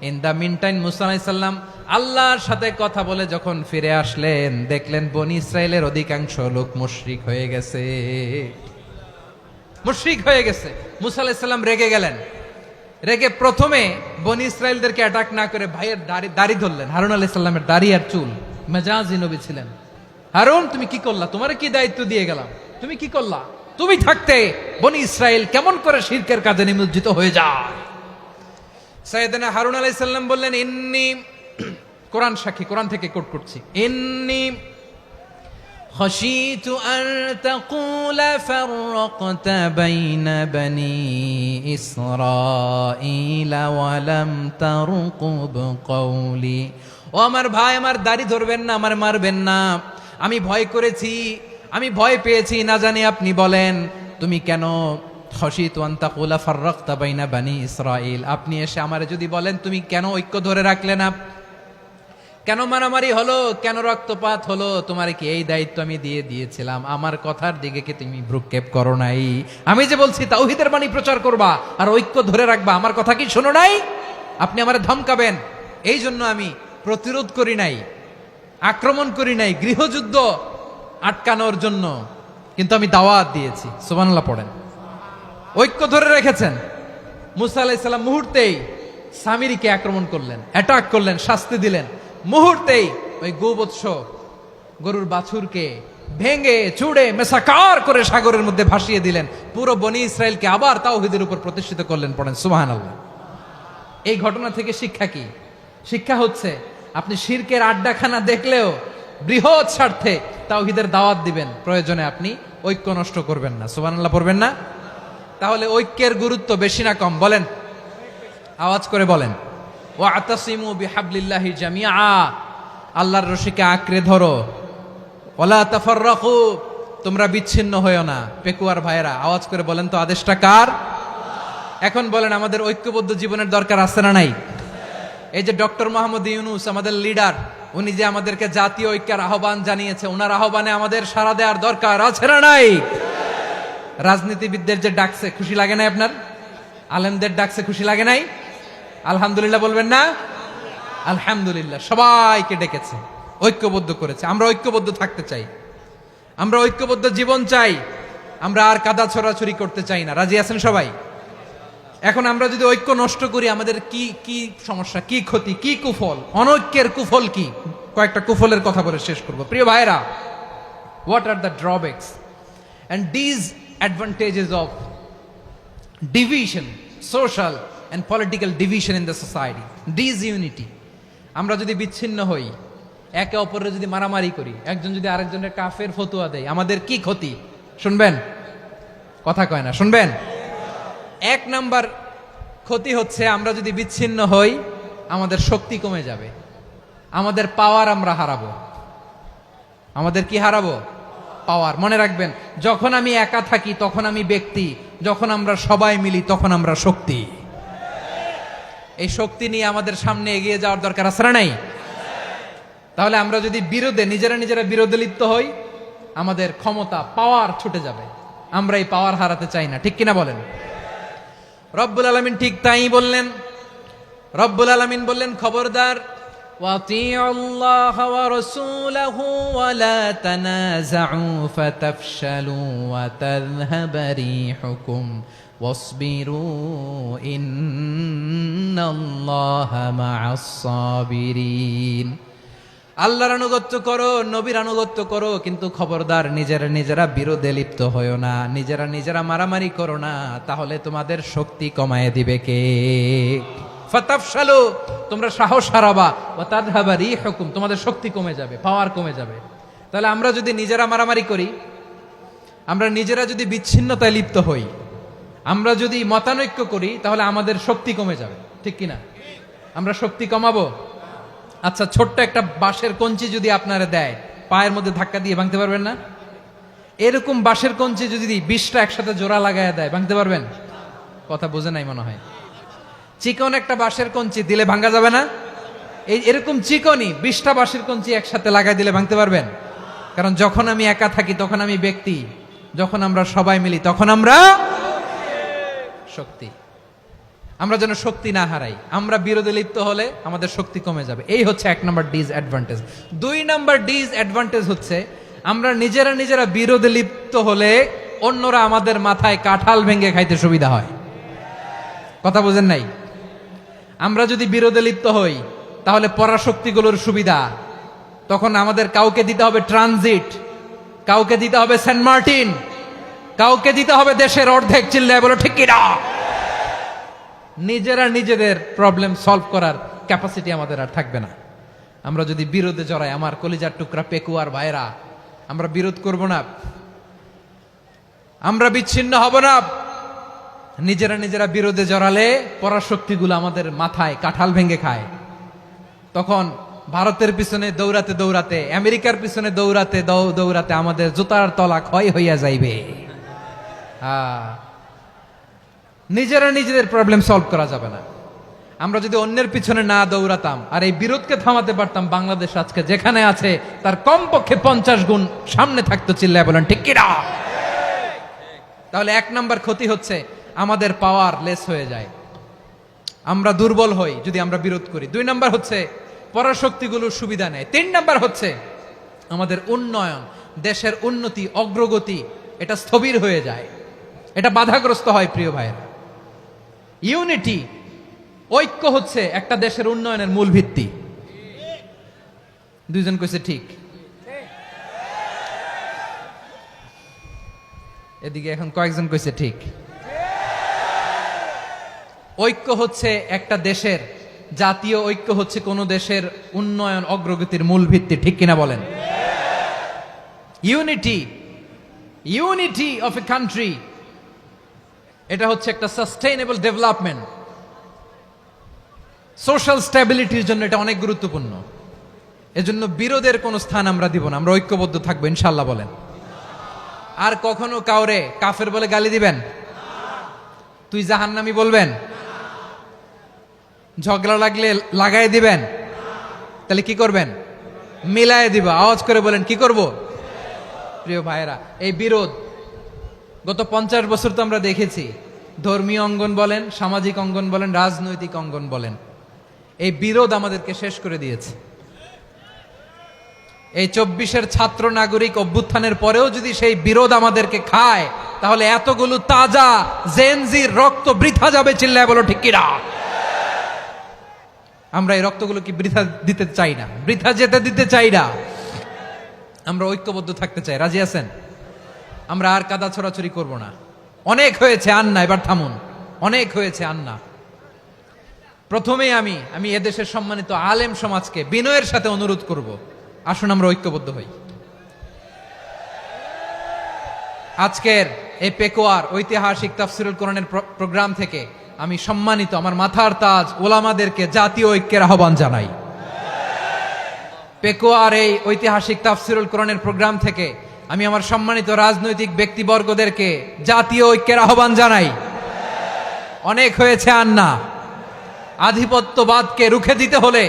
ইন দা মিন টাইম মুসা আলাইহিস সালাম আল্লাহর সাথে কথা বলে যখন ফিরে আসলেন, দেখলেন বনি ইসরায়েলের অধিকাংশ লোক মুশরিক হয়ে গেছে। মুশরিক হয়ে গেছে। মুসা আলাইহিস সালাম রেগে গেলেন। রেগে প্রথমে বনি ইসরায়েলদেরকে অ্যাটাক না করে ভাইয়ের দাড়ি ধরলেন। হারুন আলাইহিস সালামের দাড়ি আর চুল। মেজাজি নবী ছিলেন। হারুন, তুমি কি করলা? তোমার কি দায়িত্ব দিয়ে গেলাম, তুমি কি করলা? তুমি থাকতে বনি ইসরায়েল কেমন করে শিরকের কাজে নিমজ্জিত হয়ে যায়? সাইয়েদনা হারুন আলাইহিস সালাম বললেন, ইন্নী, কোরআন সাক্ষী, কোরআন থেকে কোট করছি, ইন্নী খাশিতু আন তাকুলা ফাররাকতা বাইনা বনি ইসরাঈলা ওয়া লাম তারকুব কওলি। ও আমার ভাই, আমার দাড়ি ধরবেন না, আমার মারবেন না। আমি ভয় করেছি, আমি ভয় পেয়েছি, না জানি আপনি বলেন তুমি কেন খাশিতু আন তাকুলা ফাররাকতা বাইনা বনি ইসরাঈল, আপনি এসে আমারে যদি বলেন তুমি কেন ঐক্য ধরে রাখলে না, কেন মারামারি হলো, কেন রক্তপাত হলো, তোমার কি এই দায়িত্ব আমি দিয়ে দিয়েছিলাম? আমার কথার দিকে কি তুমি ভ্রুক্ষেপ করো নাই? আমি যে বলছি তাওহীদের বাণী প্রচার করবা আর ঐক্য ধরে রাখবা, আমার কথা কি শোনো নাই? আপনি আমারে ধমকাবেন, এই জন্য আমি প্রতিরোধ করি নাই, আক্রমণ করি নাই, গৃহযুদ্ধ আটকানোর জন্য কিন্তু আমি দাওয়াত দিয়েছি। সুবহানাল্লাহ পড়েন। ঐক্য ধরে রেখেছেন। মুসা আলাইহিস সালাম মুহূর্তেই সামিরীকে আক্রমণ করলেন, অ্যাটাক করলেন, শাস্তি দিলেন। মুহূর্তেই ওই গোবৎস গরুর বাছুরকে ভেঙে চুড়ে মেসাকার করে সাগরের মধ্যে ভাসিয়ে দিলেন। পুরো বনি ইসরায়েলকে আবার তাওহীদের উপর প্রতিষ্ঠিত করলেন। পড়েন সুবহানাল্লাহ। এই ঘটনা থেকে শিক্ষা কি? শিক্ষা হচ্ছে আপনি শিরকের আড্ডাখানা দেখলেও বৃহৎ স্বার্থে তাওহীদের দাওয়াত দিবেন, প্রয়োজনে আপনি ঐক্য নষ্ট করবেন না। সুবহানাল্লাহ পড়বেন না? তাহলে ঐক্যের গুরুত্ব বেশি না কম? বলেন, আওয়াজ করে বলেন। ওয়াতাসিমু বিহাবলিল্লাহি জামিআ, আল্লাহর রশিকে আঁকড়ে ধরো। ওয়ালা তাফাররাকু, তোমরা বিচ্ছিন্ন হয়ো না। পেকুয়ার ভাইয়েরা আওয়াজ করে বলেন তো, আদেশটা কার? এখন বলেন, আমাদের ঐক্যবদ্ধ জীবনের দরকার আছে না নাই? এই যে ডক্টর মোহাম্মদ ইউনূস আমাদের লিডার, উনি যে আমাদেরকে জাতীয় ঐক্যের আহ্বান জানিয়েছে, ওনার আহ্বানে আমাদের সাড়া দেওয়ার দরকার আছে না নাই? রাজনীতিবিদদের যে ডাকছে, খুশি লাগে নাই আপনার? আলেমদের ডাকছে, খুশি লাগে নাই? আলহামদুলিল্লাহ বলবেন না? আলহামদুলিল্লাহ। সবাইকে ডেকেছে, ঐক্যবদ্ধ করেছে। আমরা ঐক্যবদ্ধ থাকতে চাই, আমরা ঐক্যবদ্ধ জীবন চাই, আমরা আর কাদা ছড়াছড়ি করতে চাই না। রাজি আছেন সবাই? এখন আমরা যদি ঐক্য নষ্ট করি, আমাদের কি কি সমস্যা, কি ক্ষতি, কি কুফল? অনৈক্যের কুফল কি? কয়েকটা কুফলের কথা বলে শেষ করব। প্রিয় ভাইরা, what are the drawbacks and disadvantages of division, social and political division in the society, disunity? আমরা যদি বিচ্ছিন্ন হই, একে অপরের যদি মারামারি করি, একজন যদি আরেকজনের কাফের ফতোয়া দেয়, আমাদের কি ক্ষতি? শুনবেন? কথা কয় না, শুনবেন? এক নাম্বার ক্ষতি হচ্ছে, আমরা যদি বিচ্ছিন্ন হই, আমাদের শক্তি কমে যাবে, আমাদের পাওয়ার আমরা হারাবো। আমাদের কি হারাবো? পাওয়ার। মনে রাখবেন, যখন আমি একা থাকি তখন আমি ব্যক্তি, যখন আমরা সবাই মিলি তখন আমরা শক্তি। এই শক্তি নিয়ে আমাদের সামনে এগিয়ে যাওয়ার দরকার আছে না নাই? তাহলে আমরা যদি বিরোধে, নিজেরা বিরোধে লিপ্ত হই, আমাদের ক্ষমতা, পাওয়ার ছুটে যাবে। আমরা এই পাওয়ার হারাতে চাই না, ঠিক কিনা বলেন? রব্বুল আলামিন ঠিক তাই বললেন। রব্বুল আলামিন বললেন, খবরদার, ওয়াতিউল্লাহ ওয়া রাসূলাহু ওয়া লা তানাযাউ ফাতাফশালু ওয়া তাযহাবা রিহুকুম ওয়াসবিরু ইন্নাল্লাহা মা'আস সাবিরিন। আল্লাহর আনুগত্য করো, নবীর আনুগত্য করো, কিন্তু খবরদার নিজেরা বিরোধে লিপ্ত হয়ো না, নিজেরা মারামারি করো না, তাহলে তোমাদের শক্তি কমায় দিবে কে? ফাতাফশালু, তোমরা সাহস হারাবা, ওয়া তাযহাবা রিহুকুম, তোমাদের শক্তি কমে যাবে, পাওয়ার কমে যাবে। তাহলে আমরা যদি নিজেরা মারামারি করি, আমরা নিজেরা যদি বিচ্ছিন্নতায় লিপ্ত হই, আমরা যদি মতানৈক্য করি, তাহলে আমাদের শক্তি কমে যাবে, ঠিক কিনা? আমরা শক্তি কমাবো। আচ্ছা, ছোট্ট একটা বাঁশের কঞ্চি যদি আপনারা দেয়, পায়ের মধ্যে ধাক্কা দিয়ে ভাঙতে পারবেন না? এরকম বাঁশের কঞ্চি যদি 20টা একসাথে জোড়া লাগায় দেয়, ভাঙতে পারবেন? কথা বোঝে নাই মনে হয়। চিকন একটা বাঁশের কঞ্চি দিলে ভাঙা যাবে না? এরকম চিকনই 20টা বাঁশের কঞ্চি একসাথে লাগাই দিলে ভাঙতে পারবেন? কারণ যখন আমি একা থাকি তখন আমি ব্যক্তি, যখন আমরা সবাই মিলি তখন আমরা শক্তি। আমরা যেন শক্তি না হারাই। আমরা বিরোধে লিপ্ত হলে আমাদের শক্তি কমে যাবে। এই হচ্ছে 1 নম্বর ডিসঅ্যাডভান্টেজ। 2 নম্বর ডিসঅ্যাডভান্টেজ হচ্ছে, আমরা নিজেরা বিরোধে লিপ্ত হলে অন্যরা আমাদের মাথায় কাঁঠাল ভেঙে খাইতে সুবিধা হয়। কথা বোঝেন নাই? আমরা যদি বিরোধে লিপ্ত হই, তাহলে পরাশক্তিগুলোর সুবিধা, তখন আমাদের কাউকে দিতে হবে ট্রানজিট, কাউকে দিতে হবে সেন্ট মার্টিন, কাউকে দিতে হবে দেশের অর্ধেক। চিল্লায় বলো ঠিক কিনা? নিজেদের প্রবলেম সলভ করার ক্যাপাসিটি আমাদের আর থাকবে না। আমরা যদি বিরোধে জড়াই, আমার কলিজার টুকরা পেকুয়ার ভাইরা, আমরা বিরোধ করব না, আমরা বিচ্ছিন্ন হব না। নিজেরা বিরোধে জড়ালে পরাশক্তিগুলো আমাদের মাথায় কাঁঠাল ভেঙে খায়। তখন ভারতের পিছনে দৌড়াতে, আমেরিকার পিছনে দৌড়াতে আমাদের জুতার তলা ক্ষয় হইয়া যাইবে। নিজেদের প্রবলেম সলভ করা যাবে না। আমরা যদি অন্যের পিছনে না দৌড়াতাম আর এই বিরোধকে থামাতে পারতাম, বাংলাদেশ আজকে যেখানে আছে তার কমপক্ষে 50 গুণ সামনে থাকতো। চিল্লায় বলেন ঠিক কিনা? তাহলে 1 নম্বর ক্ষতি হচ্ছে, আমাদের পাওয়ার লেস হয়ে যায়, আমরা দুর্বল হই যদি আমরা বিরোধ করি। 2 নম্বর হচ্ছে, পরাশক্তিগুলোর সুবিধা নেয়। 3 নম্বর হচ্ছে, আমাদের উন্নয়ন, দেশের উন্নতি, অগ্রগতি এটা স্থবির হয়ে যায়, এটা বাধাগ্রস্ত হয়। প্রিয় ভাইয়ের, ইউনিটি, ঐক্য হচ্ছে একটা দেশের উন্নয়নের মূল ভিত্তি। দুইজন কইছে ঠিক। এদিকে এখন কয়েকজন কইছে ঠিক। ঐক্য হচ্ছে একটা দেশের, জাতীয় ঐক্য হচ্ছে কোন দেশের উন্নয়ন অগ্রগতির মূল ভিত্তি, ঠিক কিনা বলেন? Unity, unity of a country, এটা হচ্ছে একটা সাস্টেইনেবল ডেভেলপমেন্ট, সোশ্যাল স্ট্যাবিলিটির জন্য এটা অনেক গুরুত্বপূর্ণ। এজন্য বিরোধের কোনো স্থান আমরা দিব না, আমরা ঐক্যবদ্ধ থাকবো ইনশাআল্লাহ বলেন। আর কখনো কাউরে কাফের বলে গালি দিবেন? তুই জাহান্নামী বলবেন? ঝগড়া লাগলে লাগাই দিবেন? তাহলে কি করবেন? মিলায় দিবা। আওয়াজ করে বলেন, কি করব? প্রিয় ভাইয়েরা, এই বিরোধ গত 50 বছর তো আমরা দেখেছি। ধর্মীয় অঙ্গন বলেন, সামাজিক অঙ্গন বলেন, রাজনৈতিক অঙ্গন বলেন, এই বিরোধ আমাদেরকে শেষ করে দিয়েছে। এই 24-এর ছাত্র নাগরিক অভ্যুত্থানের পরেও যদি সেই বিরোধ আমাদেরকে খায়, তাহলে এতগুলো তাজা জেনজির রক্ত বৃথা যাবে। চিল্লায় বলো ঠিক কিনা? আমরা এই রক্তগুলো কি বৃথা দিতে চাই না, বৃথা যেতে দিতে চাই না। আমরা ঐক্যবদ্ধ থাকতে চাই। রাজি আছেন? আমরা আর কাদা ছড়াছড়ি করব না। অনেক হয়েছে, আন্না, এবার থামুন। অনেক হয়েছে, আন্না। প্রথমেই আমি এদেশের সম্মানিত আলেম সমাজকে বিনয়ের সাথে অনুরোধ করব, আসুন আমরা ঐক্যবদ্ধ হই। আজকের এই পেকুয়ার ঐতিহাসিক তাফসিরুল কোরআনের প্রোগ্রাম থেকে আমি সম্মানিত আমার মাথার তাজ ওলামাদেরকে জাতীয় ঐক্যের আহ্বান জানাই। পেকুয়ার এই ঐতিহাসিক তাফসিরুল কোরআনের প্রোগ্রাম থেকে আমি আমার সম্মানিত রাজনৈতিক ব্যক্তিবর্গদেরকে জাতীয় ঐক্যের আহ্বান জানাই। অনেক হয়েছে, আন্না। আধিপত্যবাদকে রুখে দিতে হলে,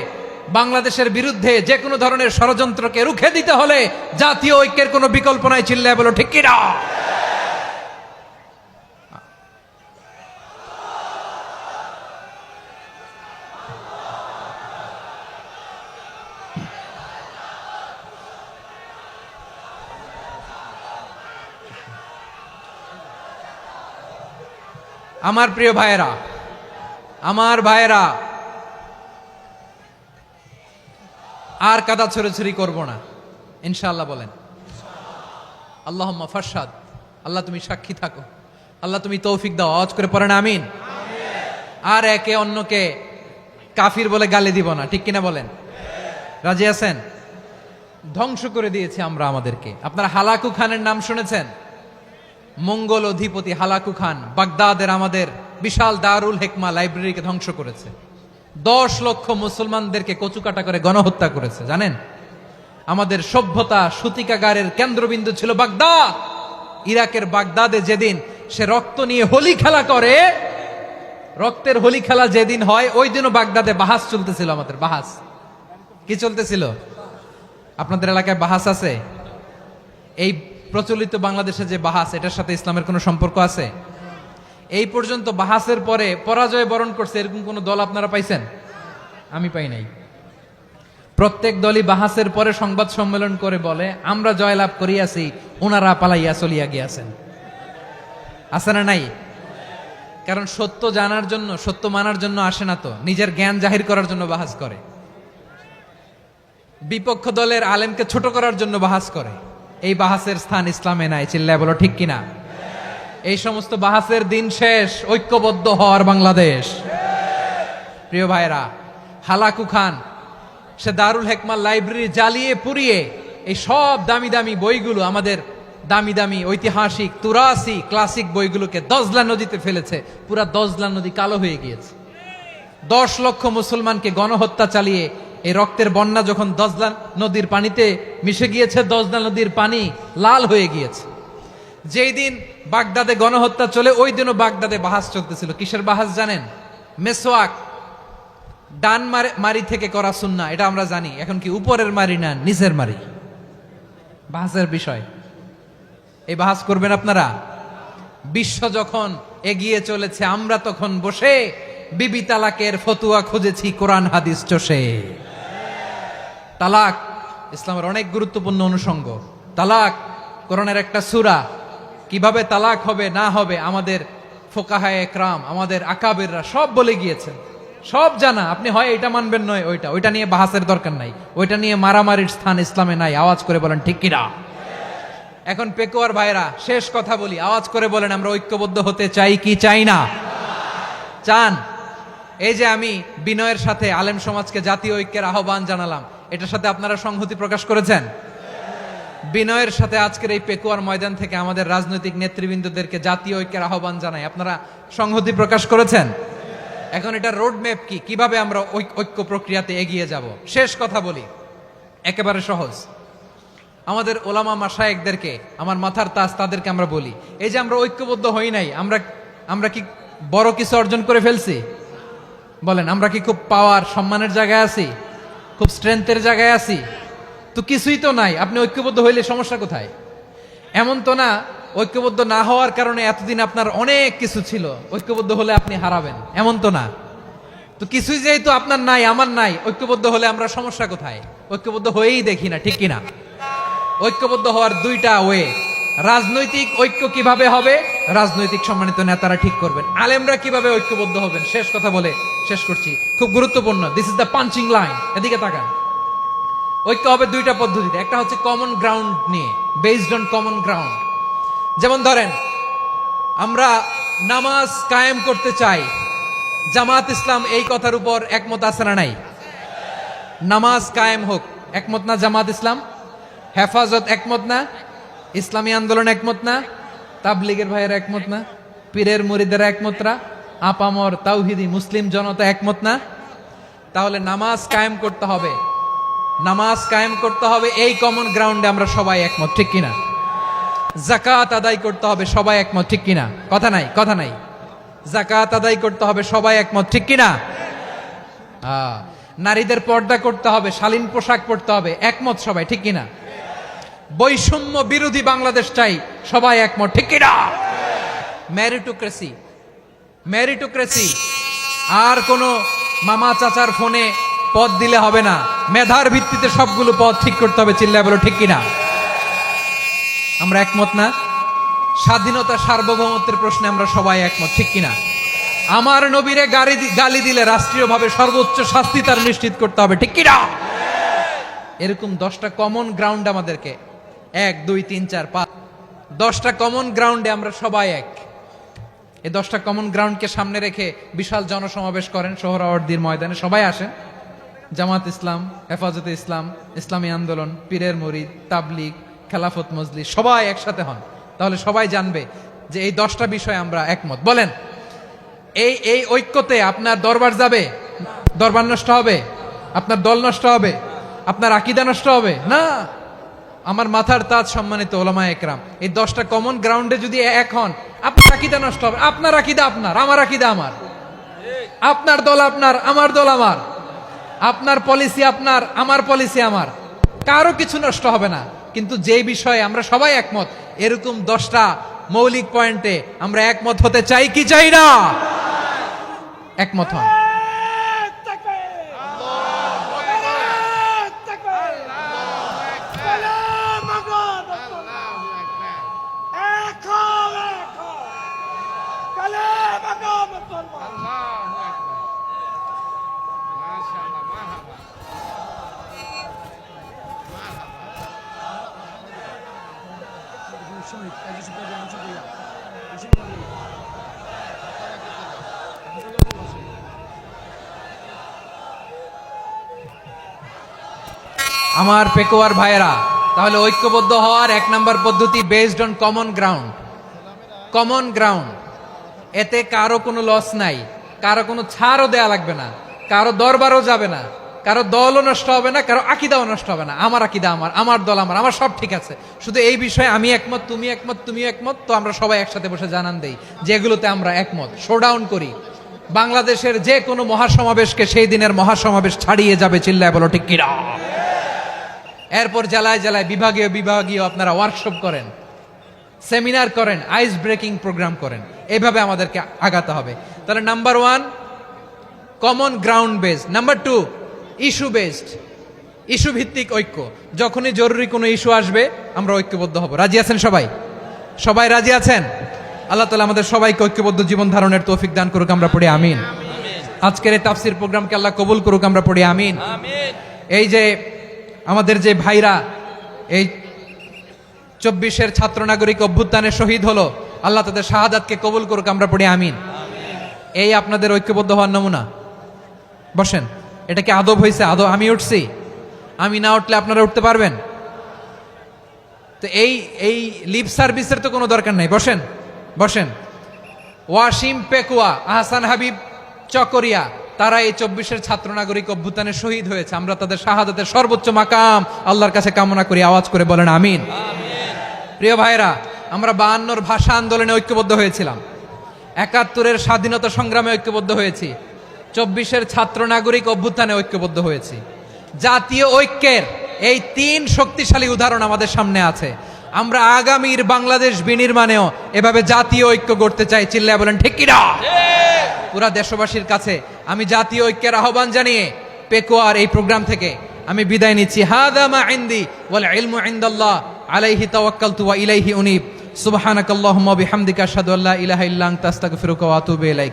বাংলাদেশের বিরুদ্ধে যে কোনো ধরনের ষড়যন্ত্রকে রুখে দিতে হলে জাতীয় ঐক্যের কোনো বিকল্প নাই। চিল্লায় বলো ঠিক কিনা? আমার প্রিয় ভাইয়েরা, আমার ভাইয়েরা, আর কাদা ছড়াছড়ি করব না ইনশাআল্লাহ বলেন। আল্লাহুম্মা ফারশাদ। আল্লাহ তুমি সাক্ষী থাকো, আল্লাহ তুমি তৌফিক দাও। আওয়াজ করে পড়েন আমিন। আর একে অন্যকে কাফির বলে গালি দিব না, ঠিক কিনা বলেন? রাজি আছেন? ধ্বংস করে দিয়েছি আমরা আমাদেরকে। আপনারা হালাকু খানের নাম শুনেছেন? মঙ্গল অধিপতি হালাকু খান বাগদাদের আমাদের বিশাল দারুল হিকমা লাইব্রেরিকে ধ্বংস করেছে। 10 লক্ষ মুসলমানদেরকে কচুকাটা করে গণহত্যা করেছে। জানেন, আমাদের সভ্যতা সূতিকাগারের কেন্দ্রবিন্দু ছিল বাগদাদ। ইরাকের বাগদাদে যেদিন সে রক্ত নিয়ে হোলি খেলা করে, রক্তের হোলি খেলা যেদিন হয়, ওই দিনও বাগদাদে বাহাস চলতেছিল। আমাদের বাহাস কি চলতেছিল? আপনাদের এলাকায় বাহাস আছে? এই প্রচলিত বাংলাদেশে যে বাহাস, এটার সাথে ইসলামের কোনো সম্পর্ক আছে? এই পর্যন্ত বাহাসের পরে পরাজয় বরণ করছে এরকম কোন দল আপনারা পাইছেন? আমি পাই নাই। প্রত্যেক দলই বাহাসের পরে সংবাদ সম্মেলন করে বলে, আমরা জয়লাভ করিয়াছি, ওনারা পালাইয়া চলিয়া গিয়াছেন। আছে না নাই? কারণ সত্য জানার জন্য, সত্য মানার জন্য আসে না তো, নিজের জ্ঞান জাহির করার জন্য বাহাস করে। বিপক্ষ দলের আলেমকে ছোট করার জন্য বাহাস করে। এই বাহাসের স্থান ইসলামে নাই। চিল্লায় বলো ঠিক কিনা? এই সমস্ত বাহাসের দিন শেষ। ঐক্যবদ্ধ হওয়ার বাংলাদেশ। প্রিয় ভাইরা, হালাকু খান সে দারুল হিকমা লাইব্রেরি জ্বালিয়ে পুড়িয়ে এই সব দামি দামি বইগুলো, আমাদের দামি দামি ঐতিহাসিক তুরাসি ক্লাসিক বইগুলোকে দজলা নদীতে ফেলেছে। পুরা দজলা নদী কালো হয়ে গিয়েছে। 10 লক্ষ মুসলমানকে গণহত্যা চালিয়ে এই রক্তের বন্যা যখন দজলা নদীর পানিতে মিশে গিয়েছে, দজলা নদীর পানি লাল হয়ে গিয়েছে। যেই দিন বাগদাদে গণহত্যা চলে, ওই দিনও বাগদাদে বাহাস চলতেছিল। কিসের বাহাস জানেন? মেসওয়াক, ডান মারি থেকে করা সুন্নাহ, এটা আমরা জানি। এখন কি উপরের মারি না নিচের মারি? বাহাসের বিষয়। এই বাহাস করবেন আপনারা? বিশ্ব যখন এগিয়ে চলেছে, আমরা তখন বসে বিবি তালাকের ফতুয়া খুঁজেছি কোরআন হাদিস চষে। তালাক ইসলামের অনেক গুরুত্বপূর্ণ অনুষঙ্গ। তালাক কোরআনের একটা সূরা। কিভাবে তালাক হবে না হবে আমাদের ফোকাহায়ে একরাম, আমাদের আকাবেররা সব বলে গিয়েছেন, সব জানা। আপনি হয় এটা মানবেন নয় ওইটা নিয়ে বাহাসের দরকার নাই, ওইটা নিয়ে মারামারির স্থান ইসলামে নাই। আওয়াজ করে বলেন ঠিক কিনা? এখন পেকুয়ার ভাইরা শেষ কথা বলি, আওয়াজ করে বলেন আমরা ঐক্যবদ্ধ হতে চাই কি চাই না? চান? এই যে আমি বিনয়ের সাথে আলেম সমাজকে জাতীয় ঐক্যের আহ্বান জানালাম, এটার সাথে আপনারা সংহতি প্রকাশ করেছেন? বিনয়ের সাথে আজকের এই পেকুয়ার ময়দান থেকে আমাদের রাজনৈতিক নেতৃবৃন্দদেরকে জাতীয় ঐক্যের আহ্বান জানাই, আপনারা সংহতি প্রকাশ করেছেন? এখন এটা রোড ম্যাপ কি, কিভাবে আমরা ঐক্য প্রক্রিয়াতে এগিয়ে যাব? শেষ কথা বলি, একেবারে সহজ। আমাদের ওলামা মাশায়েখদেরকে, আমার মাথার তাজ, তাদেরকে আমরা বলি, এই যে আমরা ঐক্যবদ্ধ হই নাই, আমরা কি বড় কিছু অর্জন করে ফেলছি? বলেন, আমরা কি খুব পাওয়ার সম্মানের জায়গায় আছি? খুব স্ট্রেংথের জায়গায় আছি? তো কিছুই তো নাই। আপনি ঐক্যবদ্ধ হইলে সমস্যা কোথায়? এমন তো না ঐক্যবদ্ধ না হওয়ার কারণে এতদিন আপনার অনেক কিছু ছিল, ঐক্যবদ্ধ হলে আপনি হারাবেন, এমন তো না। তো কিছুই যেহেতু আপনার নাই, আমার নাই, ঐক্যবদ্ধ হলে আমরা সমস্যা কোথায়? ঐক্যবদ্ধ হয়েই দেখি না, ঠিক কিনা? ঐক্যবদ্ধ হওয়ার দুইটা ওয়ে। রাজনৈতিক ঐক্য কিভাবে হবে? রাজনৈতিক সম্মানিত নেতারা ঠিক করবেন। আলেমরা কিভাবে ঐক্যবদ্ধ হবেন? শেষ কথা বলে শেষ করছি, খুব গুরুত্বপূর্ণ। This is the punching line, এদিকে তাকান। ঐক্য হবে দুইটা পদ্ধতিতে। একটা হচ্ছে কমন গ্রাউন্ড নিয়ে, বেসড অন কমন গ্রাউন্ড। যেমন ধরেন, আমরা নামাজ কায়েম করতে চাই, জামাত ইসলাম এই কথার উপর একমত আছে না নাই? নামাজ কায়েম হোক, একমত না জামাত ইসলাম? হেফাজত একমত না? ইসলামী আন্দোলন একমত না? তাবলীগের ভাইয়েরা একমত না? পীরের মুরিদেরা একমত না? আপামর তাওহিদি মুসলিম জনতা একমত না? তাহলে নামাজ কায়েম করতে হবে, নামাজ কায়েম করতে হবে এই কমন গ্রাউন্ডে আমরা সবাই একমত, ঠিক কিনা? যাকাত আদায় করতে হবে, সবাই একমত, ঠিক কিনা? কথা নাই, কথা নাই। যাকাত আদায় করতে হবে, সবাই একমত, ঠিক কিনা? নারীদের পর্দা করতে হবে, শালীন পোশাক পরতে হবে, একমত সবাই, ঠিক কিনা? বৈষম্য বিরোধী বাংলাদেশ চাই, সবাই একমত, ঠিক কিনা? মেরিটোক্রেসি, মেরিটোক্রেসি, আর কোন মামা চাচার ফোনে পদ দিলে হবে না, মেধার ভিত্তিতে সবগুলো পদ ঠিক করতে হবে, চিল্লায় বলো ঠিক কিনা? আমরা একমত না? স্বাধীনতা সার্বভৌমত্বের প্রশ্নে আমরা সবাই একমত, ঠিক কিনা? আমার নবীরে গালি দিলে রাষ্ট্রীয়ভাবে সর্বোচ্চ শাস্তি তার নিশ্চিত করতে হবে, ঠিক কিনা? এরকম 10টা কমন গ্রাউন্ড আমাদেরকে, 1 2 3 4 5, 10টা কমন গ্রাউন্ডে আমরা সবাই এক। এই 10টা কমন গ্রাউন্ডকে সামনে রেখে বিশাল জনসমাবেশ করেন সোহরাওয়ার্দীর ময়দানে, সবাই আসেন। জামাত ইসলাম, হেফাজতে ইসলাম, ইসলামী আন্দোলন, পীরের মুরিদ, তাবলীগ, খেলাফত মজলিস, সবাই একসাথে হন। তাহলে সবাই জানবে যে এই 10টা বিষয়ে আমরা একমত। বলেন, এই ঐক্যতে আপনার দরবার যাবে? দরবার নষ্ট হবে? আপনার দল নষ্ট হবে? আপনার আকীদা নষ্ট হবে না? আমার মাথার তাজ সম্মানিত ওলামা একরাম, এই 10টা কমন গ্রাউন্ডে যদি এক হন, আপনার আকীদা নষ্ট হবে? আপনার আকীদা আপনার, আমার আকীদা আমার, আপনার দল আপনার, আমার দল আমার, আপনার পলিসি আপনার, আমার পলিসি আমার, কারো কিছু নষ্ট হবে না। কিন্তু যে বিষয়ে আমরা সবাই একমত, এরকম 10টা মৌলিক পয়েন্টে আমরা একমত হতে চাই কি চাই না? একমত হন। আমার পেকুয়ার ভাইয়েরা, তাহলে ঐক্যবদ্ধ হওয়ার 1 নম্বর পদ্ধতি based on common ground. Common ground, এতে কারো কোনো লস নাই, কারো কোনো ছাড়ও দেয়া লাগবে না, কারো দরবারও যাবে না, কারো দলও নষ্ট হবে না, কারো আকীদাও নষ্ট হবে না। আমার আকীদা আমার, আমার দল আমার, আমার সব ঠিক আছে। শুধু এই বিষয়ে আমি একমত, তুমি একমত, তুমিও একমত, তো আমরা সবাই একসাথে বসে জানান দেই যেগুলোতে আমরা একমত, শোডাউন করি। বাংলাদেশের যে কোনো মহাসমাবেশকে সেই দিনের মহাসমাবেশ ছাড়িয়ে যাবে, চিল্লায় বলো ঠিক কিনা? এরপর জেলায় জেলায় বিভাগীয় বিভাগীয় আপনারা ওয়ার্কশপ করেন, সেমিনার করেন, আইস ব্রেকিং প্রোগ্রাম করেন, এইভাবে আমাদেরকে আগাতে হবে। তাহলে number 1 common ground based, number 2 issue based, issue ভিত্তিক ঐক্য। যখনই জরুরি কোনো ইস্যু আসবে আমরা ঐক্যবদ্ধ হব। রাজি আছেন সবাই? সবাই রাজি আছেন? আল্লাহ তাআলা আমাদের সবাইকে ঐক্যবদ্ধ জীবন ধারণের তৌফিক দান করুক, আমরা পড়ি আমিন। আজকের এই তাফসীর প্রোগ্রামকে আল্লাহ কবুল করুক, আমরা পড়ি আমিন। এই যে আমাদের যে ভাইরা এই 24-এর ছাত্র নাগরিক অভ্যুত্থানে শহীদ হলো, আল্লাহ তাদের শাহাদাতকে কবুল করুক, আমরা পড়ি আমিন। এই আপনাদের ঐক্যবদ্ধ হওয়ার নমুনা। বসেন, এটা কি আদব হয়েছে? আদব আমি উঠছি, আমি না উঠলে আপনারা উঠতে পারবেন? তো এই লিপ সার্ভিসের তো কোনো দরকার নাই। বসেন বসেন। ওয়াসিম পেকুয়া, আহসান হাবিব চকরিয়া, তারা এই 24-এর ছাত্র নাগরিক অভ্যুত্থানে শহীদ হয়েছে। আমরা তাদের শাহাদাতের সর্বোচ্চ মাকাম আল্লাহর কাছে কামনা করি। আওয়াজ করে বলেন আমিন। প্রিয় ভাইরা, আমরা 52-র ভাষা আন্দোলনে ঐক্যবদ্ধ হয়েছিলাম, 71-এর স্বাধীনতা সংগ্রামে ঐক্যবদ্ধ হয়েছি, 24-এর ছাত্র নাগরিক অভ্যুত্থানে ঐক্যবদ্ধ হয়েছি। জাতীয় ঐক্যের এই 3 শক্তিশালী উদাহরণ আমাদের সামনে আছে। আমরা আগামীর বাংলাদেশ বিনির্মাণেও এভাবে জাতীয় ঐক্য গড়তে চাই। চিল্লায় বলেন ঠিক কিনা? পুরা দেশবাসীর কাছে আমি জাতীয় ঐক্যের আহ্বান জানিয়ে পেকুয়ার এই প্রোগ্রাম থেকে আমি বিদায় নিচ্ছি। হাদা মা ইনদি ওয়াল ইলমু ইনদাল্লাহ আলাইহি তাওয়াক্কালতু ওয়া ইলাইহি উনীব। সুবহানাকাল্লাহুম্মা বিহামদিকা আশহাদু আল্লা ইলাহা ইল্লা আনতা আস্তাগফিরুকা ওয়া আতুবু ইলাইক।